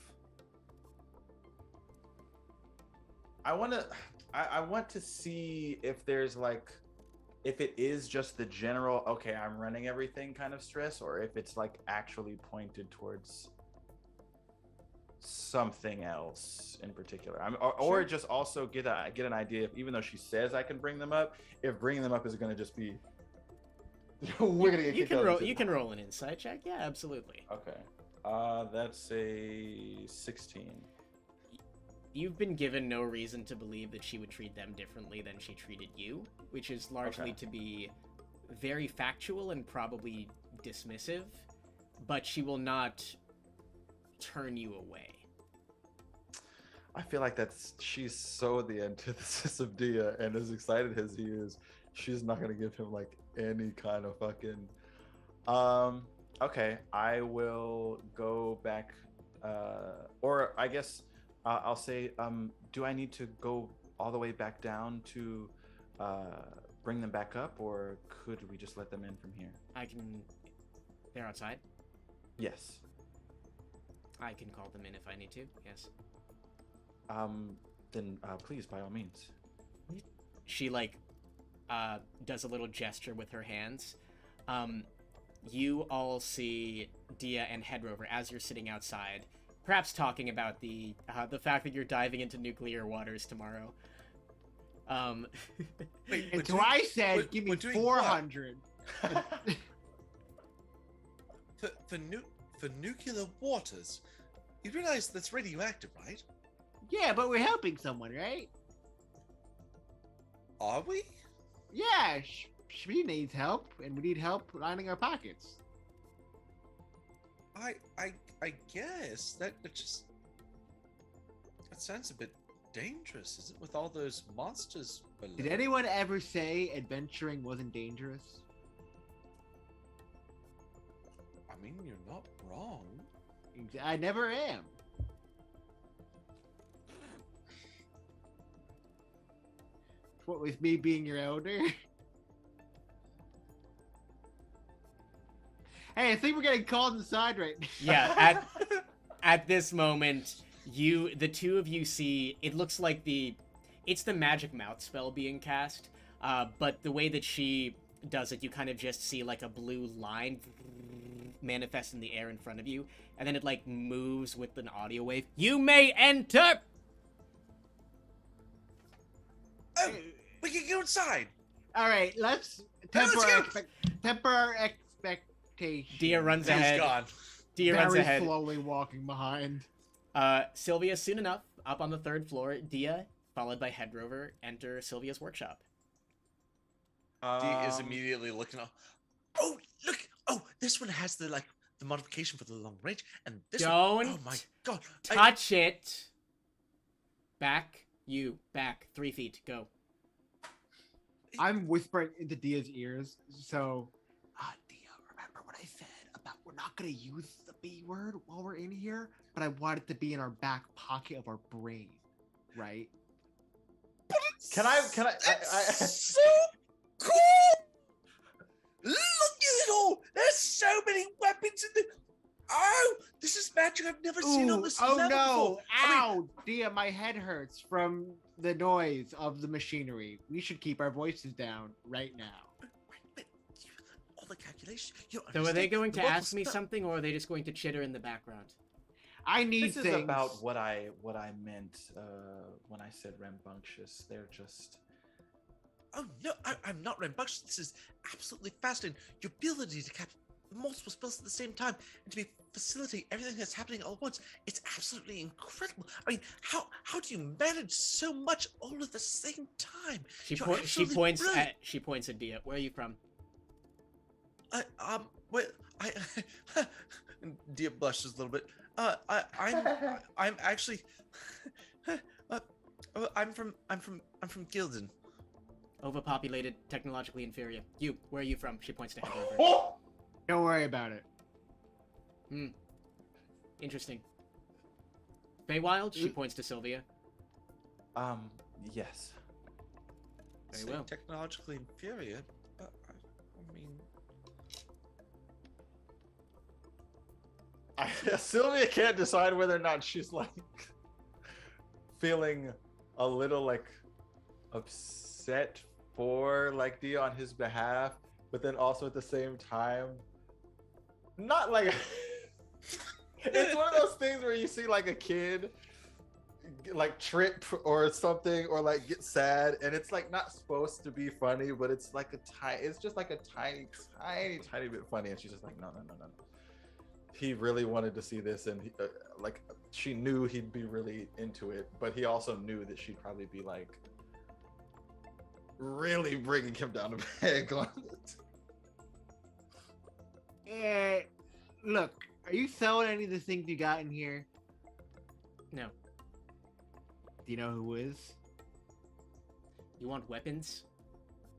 I want to see if there's like, if it is just the general, okay, I'm running everything kind of stress, or if it's like actually pointed towards something else in particular. Or just also get an idea if, even though she says I can bring them up, if bringing them up is going to just be we're gonna get You kicked can out of roll. the You city. can roll an insight check. Yeah, absolutely. Okay. That's a 16. You've been given no reason to believe that she would treat them differently than she treated you, which is largely to be very factual and probably dismissive, but she will not turn you away. I feel like she's so the antithesis of Diya, and as excited as he is, she's not gonna give him like any kind of fucking. Okay, I will go back, or I guess I'll say, do I need to go all the way back down to bring them back up, or could we just let them in from here? They're outside. Yes. I can call them in if I need to. Yes. Then please, by all means. She does a little gesture with her hands. You all see Diya and Hedrover as you're sitting outside, perhaps talking about the fact that you're diving into nuclear waters tomorrow. Wait, And so I said, give me we're doing 400. For nuclear waters, you realize that's radioactive, right? Yeah, but we're helping someone, right? Are we? Yeah, she needs help, and we need help lining our pockets. I guess that sounds a bit dangerous, is it? With all those monsters below. Did anyone ever say adventuring wasn't dangerous? I mean, you're not wrong. I never am. What with me being your elder? Hey, I think we're getting called inside right now. Yeah, at this moment, the two of you see, it looks like it's the magic mouth spell being cast, but the way that she does it, you kind of just see like a blue line manifest in the air in front of you, and then it like moves with an audio wave. You may enter! Oh, we can go inside. All right, let's temper our expectations. Diya runs He's ahead. gone. Diya runs Very ahead. slowly walking behind. Sylvia, soon enough, up on the 3rd floor. Diya, followed by Hedrover, enter Sylvia's workshop. Dee is immediately looking up. Oh, look! Oh, this one has the modification for the long range, and this Don't one. Oh my god! touch it. Back, 3 feet. Go. I'm whispering into Dia's ears. So, Diya, remember what I said about we're not gonna use the B word while we're in here, but I want it to be in our back pocket of our brain, right? Can I That's so cool! Look at it all! There's so many weapons in the. Oh, this is magic I've never seen on this oh level no! before. I mean, Ow! Diya, my head hurts from the noise of the machinery. We should keep our voices down right now. wait, all the calculations. You So are they understand? going to The work ask was me done. something, or are they just going to chitter in the background? I need This is things. about what I meant when I said rambunctious. They're just. Oh no, I'm not rambunctious. This is absolutely fascinating. Your ability to cast multiple spells at the same time and to facilitate everything that's happening all at once. It's absolutely incredible. I mean, how do you manage so much all at the same time? She You're points absolutely brilliant. at Diya. Where are you from? Well, Diya blushes a little bit. I'm actually, I'm from Gildan. Overpopulated, technologically inferior. You, where are you from? She points to Hedrover. Oh! Don't worry about it. Interesting. Feywild? She points to Sylvia. Yes. Very Say well. technologically inferior, but I mean, Sylvia can't decide whether or not she's like feeling a little like upset for like Diya on his behalf, but then also at the same time not like It's one of those things where you see like a kid like trip or something or like get sad and it's like not supposed to be funny, but it's like it's just like a tiny bit funny, and she's just like no. He really wanted to see this, and like she knew he'd be really into it, but he also knew that she'd probably be like really bringing him down to peg on it. Look, are you selling any of the things you got in here? No. Do you know who is? You want weapons?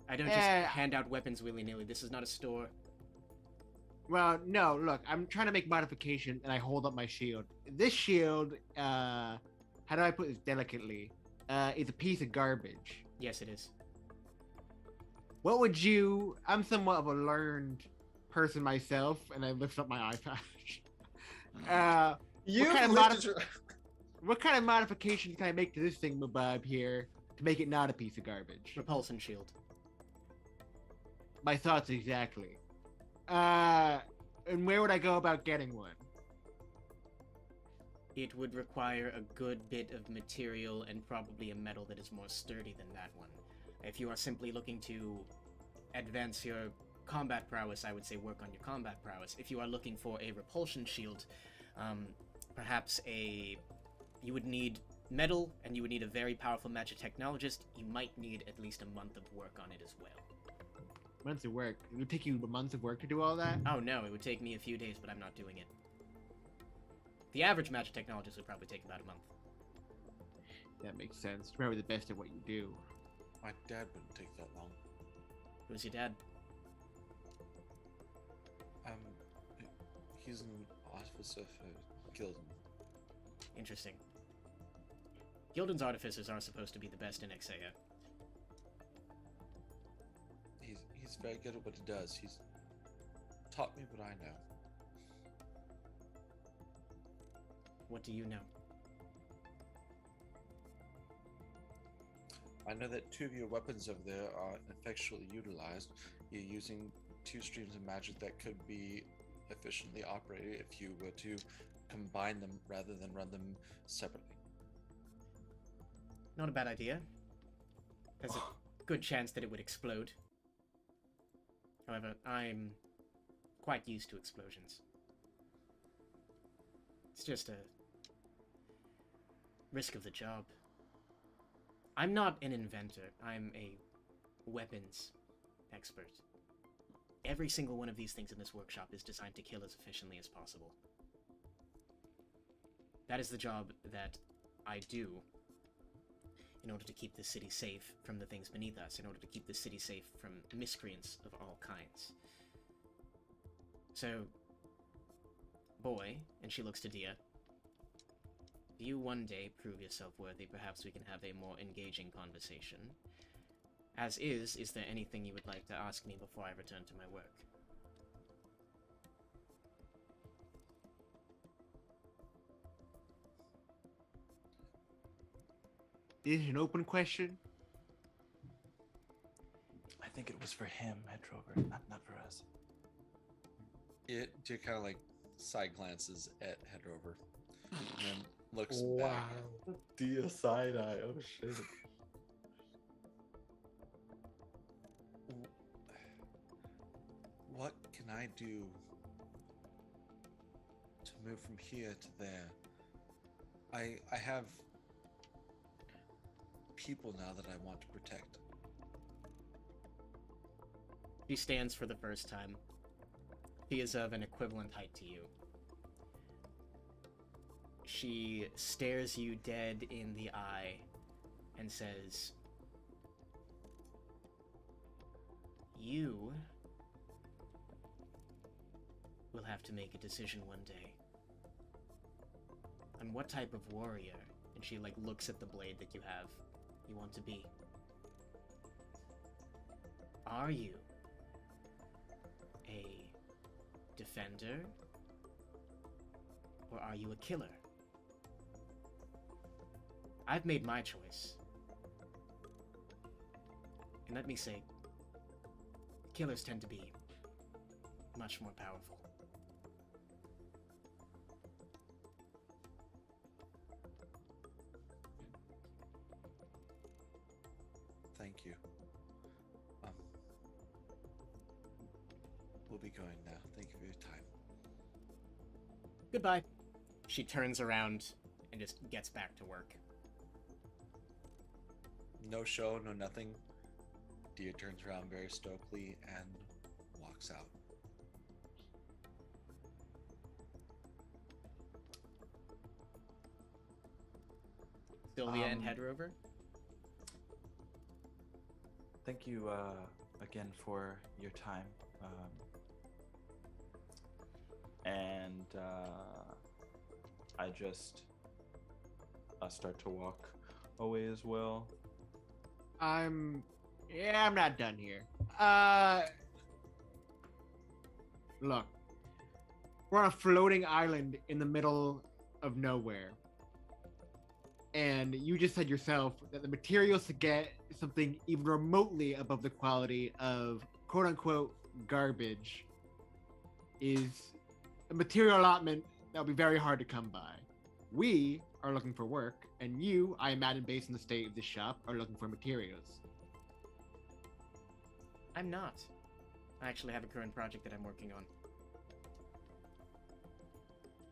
I don't just hand out weapons willy-nilly. This is not a store. Well, no, look, I'm trying to make modification and I hold up my shield. This shield, how do I put this delicately? Is a piece of garbage. Yes, it is. What would you... I'm somewhat of a learned person myself, and I lift up my eye patch. What kind of modification can I make to this thingamabob here to make it not a piece of garbage? Repulsion shield. My thoughts exactly. And where would I go about getting one? It would require a good bit of material and probably a metal that is more sturdy than that one. If you are simply looking to advance your combat prowess, I would say work on your combat prowess. If you are looking for a repulsion shield, perhaps you would need metal, and you would need a very powerful Magitechnologist. You might need at least a month of work on it as well. Months of work? It would take you months of work to do all that? Oh no, it would take me a few days, but I'm not doing it. The average Magitechnologist would probably take about a month. That makes sense. You're probably the best at what you do. My dad wouldn't take that long. Who's your dad? He's an officer for Gildan. Interesting. Gildan's artificers are supposed to be the best in Exea. He's very good at what he does. He's taught me what I know. What do you know? I know that 2 of your weapons over there are effectually utilized. You're using 2 streams of magic that could be efficiently operated if you were to combine them rather than run them separately. Not a bad idea. There's a good chance that it would explode. However, I'm quite used to explosions. It's just a risk of the job. I'm not an inventor. I'm a weapons expert. Every single one of these things in this workshop is designed to kill as efficiently as possible. That is the job that I do in order to keep the city safe from the things beneath us, in order to keep the city safe from miscreants of all kinds. So, boy, and she looks to Diya, do you one day prove yourself worthy? Perhaps we can have a more engaging conversation. As is there anything you would like to ask me before I return to my work? Is it an open question? I think it was for him, Hedrover, not for us. It kind of like side glances at Hedrover and then looks Wow. back. Diya side eye. Oh shit. What can I do to move from here to there? I have people now that I want to protect. She stands for the first time. He is of an equivalent height to you. She stares you dead in the eye and says, "You will have to make a decision one day on what type of warrior," and she like looks at the blade that you have, "you want to be. Are you a defender, or are you a killer?" I've made my choice. And let me say, killers tend to be much more powerful. you. We'll be going now. Thank you for your time. Goodbye. She turns around and just gets back to work. No show, no nothing. Diya turns around very stoically and walks out. Sylvia and Hedrover. Thank you again for your time. And I just start to walk away as well. I'm not done here. Look, we're on a floating island in the middle of nowhere. And you just said yourself that the materials to get something even remotely above the quality of quote unquote garbage is a material allotment that will be very hard to come by. We are looking for work, and you, I imagine based on the state of this shop, are looking for materials. I'm not. I actually have a current project that I'm working on.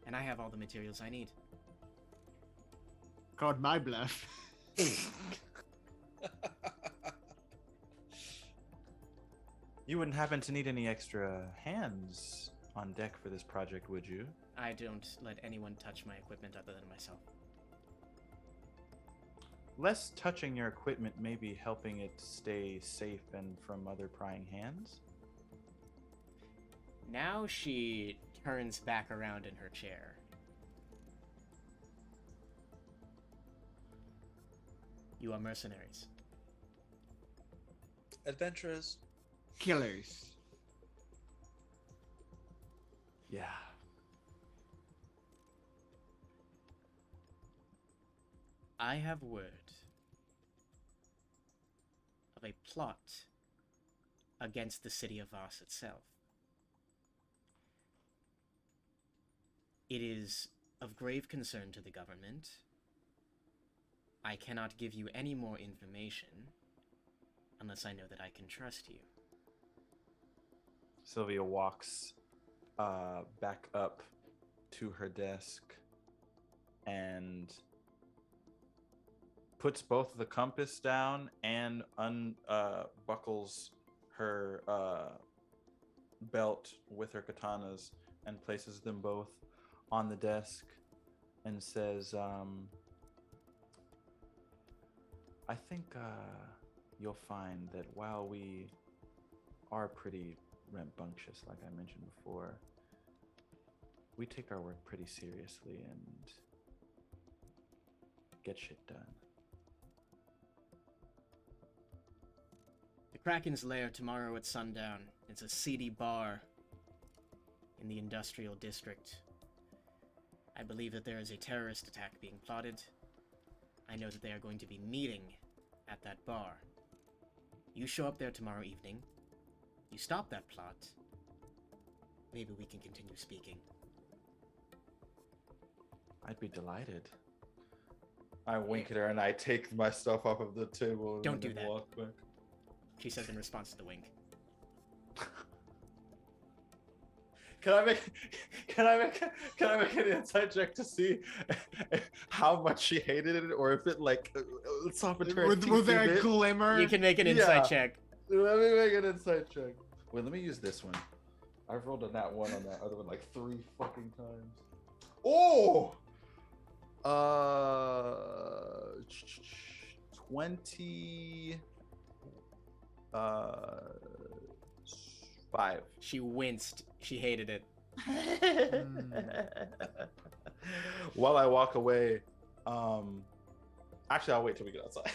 And I have all the materials I need. Called my bluff. You wouldn't happen to need any extra hands on deck for this project, would you? I don't let anyone touch my equipment other than myself. Less touching your equipment may be helping it stay safe and from other prying hands. Now she turns back around in her chair. You are mercenaries. Adventurers. Killers. Yeah. I have word of a plot against the city of Vaas itself. It is of grave concern to the government. I cannot give you any more information unless I know that I can trust you. Sylvia walks back up to her desk and puts both the compass down and unbuckles her belt with her katanas and places them both on the desk and says, I think you'll find that while we are pretty rambunctious, like I mentioned before, we take our work pretty seriously and get shit done. The Kraken's lair tomorrow at sundown. It's a seedy bar in the industrial district. I believe that there is a terrorist attack being plotted. I know that they are going to be meeting at that bar. You show up there tomorrow evening. You stop that plot. Maybe we can continue speaking. I'd be delighted. I wink at her and I take my stuff off of the table. Don't and do then that. walk back. She says in response to the wink. Can I make an insight check to see how much she hated it, or if it like softened her? Was there a glimmer? You can make an insight check. Let me make an insight check. Wait, let me use this one. I've rolled a nat 1 on that other one like 3 fucking times. Oh! 20. 5. She winced. She hated it. While I walk away, actually, I'll wait till we get outside.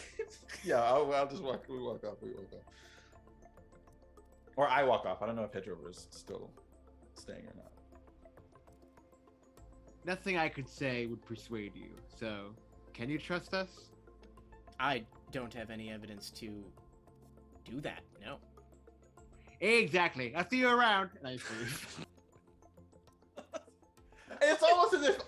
Yeah, I'll just walk. We walk off. Or I walk off. I don't know if Hedrover is still staying or not. Nothing I could say would persuade you. So, can you trust us? I don't have any evidence to do that. No. Exactly. I'll see you around. And I leave. It's almost as if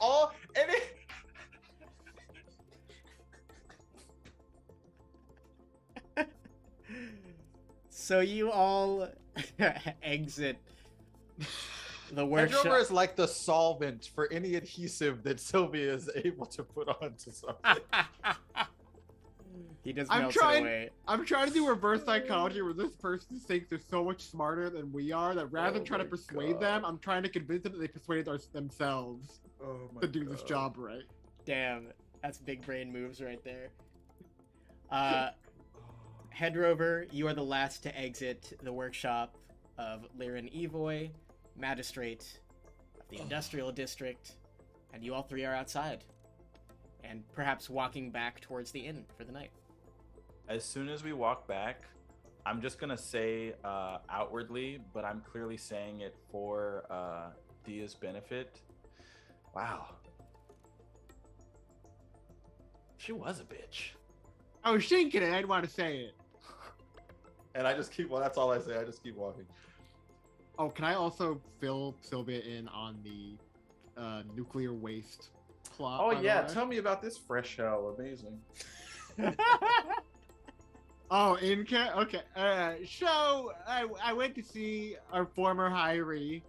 So you all exit the workshop. Hedrover is like the solvent for any adhesive that Sylvia is able to put onto something. He just I'm melts trying- it away. I'm trying to do reverse psychology where this person thinks they're so much smarter than we are that rather than trying to my persuade them, I'm trying to convince them that they persuaded themselves Oh my to do this job right. Damn, that's big brain moves right there. Hedrover, you are the last to exit the workshop of Liren Evoy, Magistrate of the Industrial District, and you all three are outside, and perhaps walking back towards the inn for the night. As soon as we walk back, I'm just gonna say outwardly, but I'm clearly saying it for Diya's benefit. Wow. She was a bitch. I was thinking it, I didn't want to say it. And I just keep, well, that's all I say. I just keep walking. Oh, can I also fill Sylvia in on the nuclear waste plot? Oh, by the yeah. way? Tell me about this fresh hell. Amazing. Oh, okay. So I went to see our former hiree,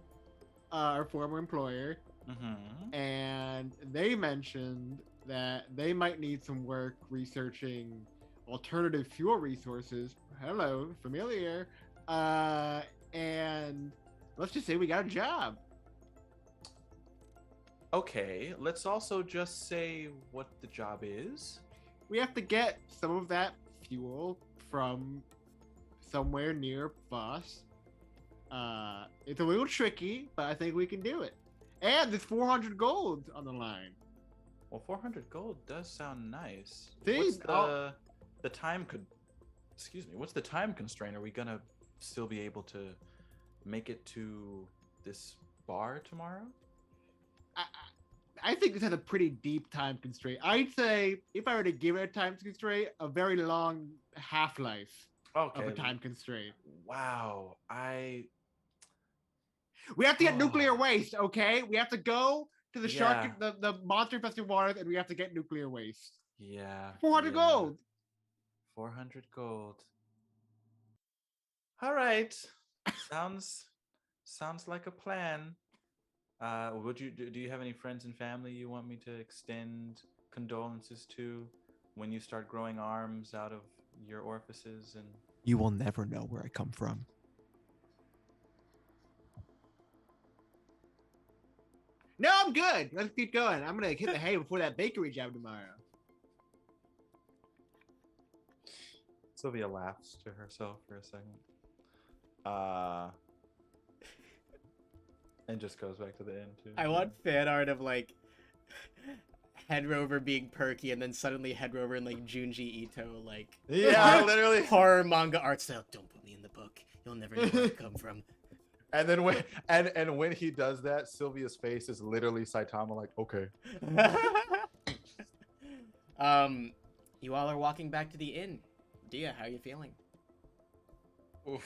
our former employer, Mm-hmm. and they mentioned that they might need some work researching alternative fuel resources. Hello, familiar. And let's just say we got a job. Okay, let's also just say what the job is. We have to get some of that fuel from somewhere near Vaas. It's a little tricky, but I think we can do it. And there's 400 gold on the line. Well, 400 gold does sound nice. See? What's the time what's the time constraint? Are we gonna still be able to make it to this bar tomorrow? I think this has a pretty deep time constraint. I'd say if I were to give it a time constraint, a very long half-life Okay. of a time constraint. Wow. We have to get Oh. nuclear waste, okay? We have to go to the shark, Yeah. the monster infested waters, and we have to get nuclear waste. Yeah. 400 yeah. gold. 400 gold. All right. Sounds like a plan. Do you have any friends and family you want me to extend condolences to when you start growing arms out of your orifices? And You will never know where I come from. No, I'm good. Let's keep going. I'm gonna hit the hay before that bakery job tomorrow. Sylvia laughs to herself for a second. And just goes back to the inn too. I want fan art of like Hedrover being perky and then suddenly Hedrover in like Junji Ito like Yeah, literally. horror manga art style. Don't put me in the book. You'll never know where I come from. And then when he does that, Sylvia's face is literally Saitama, like, okay. You all are walking back to the inn. Diya, how are you feeling? Oof.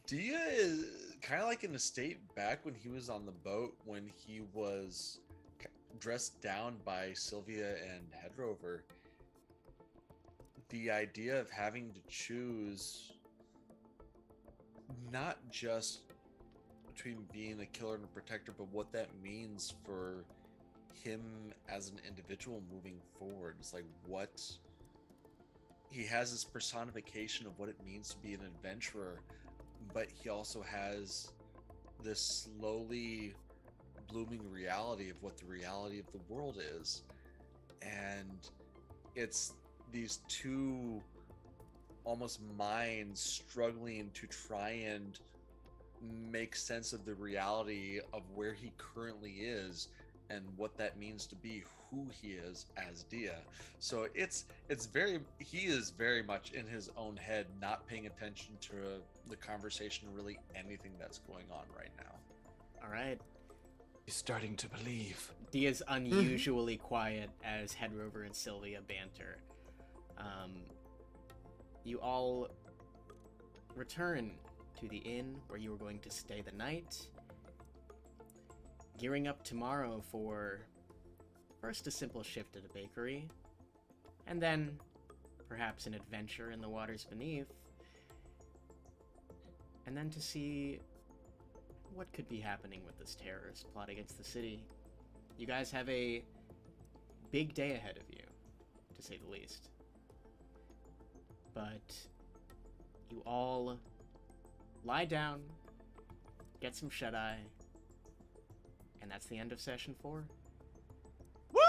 Diya is kind of like in a state back when he was on the boat when he was dressed down by Sylvia and Hedrover. The idea of having to choose not just between being a killer and a protector, but what that means for him as an individual moving forward. It's like what he has this personification of what it means to be an adventurer, but he also has this slowly blooming reality of what the reality of the world is. And it's these two almost minds struggling to try and make sense of the reality of where he currently is and what that means to be who he is as Diya. So he is very much in his own head, not paying attention to the conversation, really anything that's going on right now. All right. He's starting to believe. Diya's unusually quiet as Hedrover and Sylvia banter. You all return to the inn where you were going to stay the night, gearing up tomorrow for First, a simple shift at a bakery, and then perhaps an adventure in the waters beneath, and then to see what could be happening with this terrorist plot against the city. You guys have a big day ahead of you, to say the least. But you all lie down, get some shut-eye, and that's the end of session 4. Woo!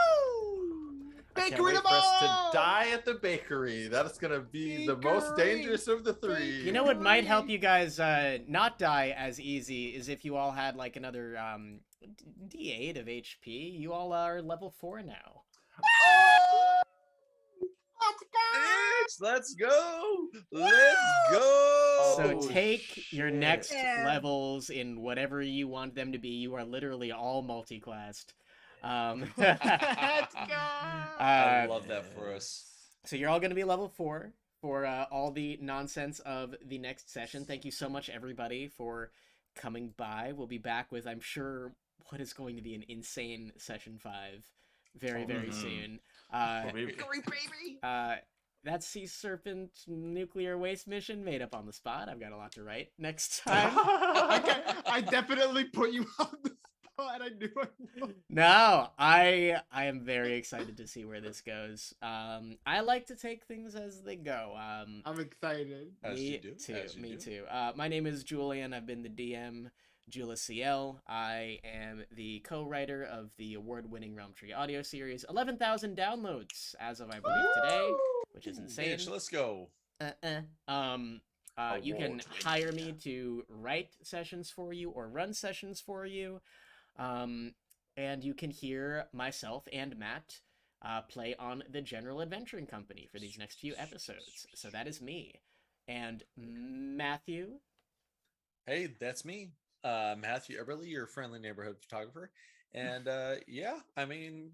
I can't Bakery wait for us to tomorrow! die at the bakery. That's gonna be the most Bakery! dangerous of the three. You know what might help you guys not die as easy is if you all had like another D8 of HP. You all are level 4 now. Oh! Let's go! Let's go! So Oh, take your shit. next levels in whatever you want them to be. You are literally all multi-classed. Let's go! I love that for us. So you're all going to be level 4 for all the nonsense of the next session. Thank you so much, everybody, for coming by. We'll be back with, I'm sure, what is going to be an insane session 5 very, very soon. That Sea Serpent nuclear waste mission made up on the spot. I've got a lot to write next time. I definitely put you on the spot. I knew I would. No, I am very excited to see where this goes. I like to take things as they go. I'm excited. As me you do, too. as you Me do. too. My name is Julian. I've been the DM. JuliCiel. I am the co-writer of the award-winning Realm Tree audio series. 11,000 downloads as of I believe today, which is insane. Bitch, let's go. You can Award-winning hire me to write sessions for you or run sessions for you. And you can hear myself and Matt play on the General Adventuring Company for these next few episodes. So that is me. And Matthew. Hey, that's me. Matthew Eberle, your friendly neighborhood photographer. And yeah, I mean,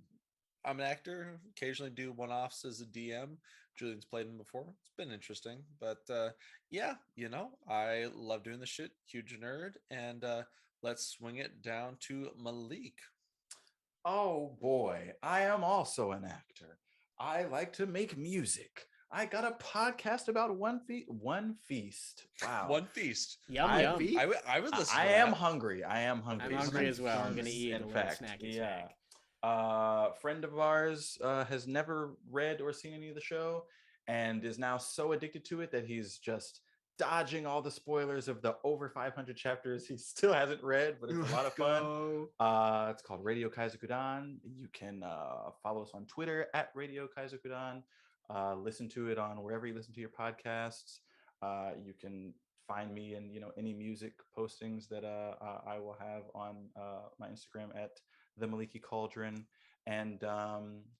I'm an actor, occasionally do one-offs as a DM. Julian's played them before. It's been interesting. But yeah, you know, I love doing this shit. Huge nerd. And let's swing it down to Malik. Oh boy, I am also an actor. I like to make music. I got a podcast about one feast. Wow. One feast. Yum I yum. feast? I would listen I to am that. hungry. I am hungry. I'm hungry Some as well. I'm gonna thumbs, eat a in little fact. snacky Yeah. snack. Friend of ours has never read or seen any of the show and is now so addicted to it that he's just dodging all the spoilers of the over 500 chapters he still hasn't read, but it's a lot of fun. Go. It's called Radio Kaizokudan. You can follow us on Twitter at Radio Kaizokudan. Listen to it on wherever you listen to your podcasts. You can find me in any music postings that I will have on my Instagram at the Maliki Cauldron, and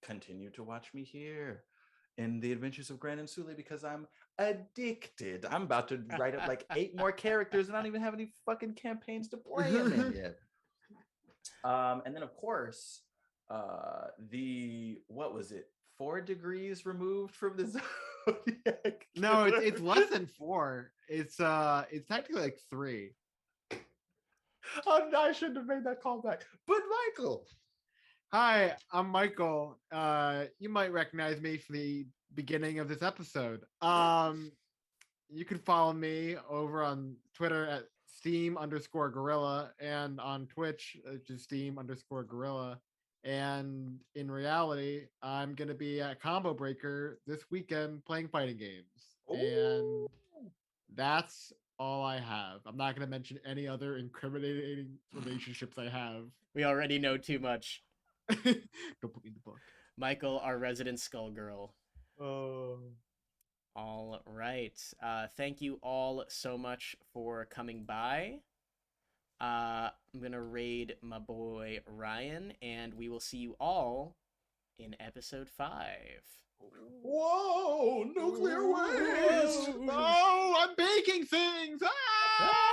continue to watch me here in the Adventures of Gran and Insulae because I'm addicted. I'm about to write up like 8 more characters, and I don't even have any fucking campaigns to play them in yet. And then of course, what was it? 4 degrees removed from the zodiac. No, it's less than 4. It's technically like 3. Oh, no, I shouldn't have made that callback. But Michael. Hi, I'm Michael. You might recognize me from the beginning of this episode. You can follow me over on Twitter at Steam_Gorilla and on Twitch, just Steam_Gorilla. And in reality, I'm gonna be at Combo Breaker this weekend playing fighting games. And that's all I have. I'm not gonna mention any other incriminating relationships I have. We already know too much. Don't put me in the book. Michael, our resident skull girl. Oh. All right. Thank you all so much for coming by. I'm going to raid my boy Ryan, and we will see you all in episode 5. Whoa, nuclear waste. Oh, I'm baking things. Ah!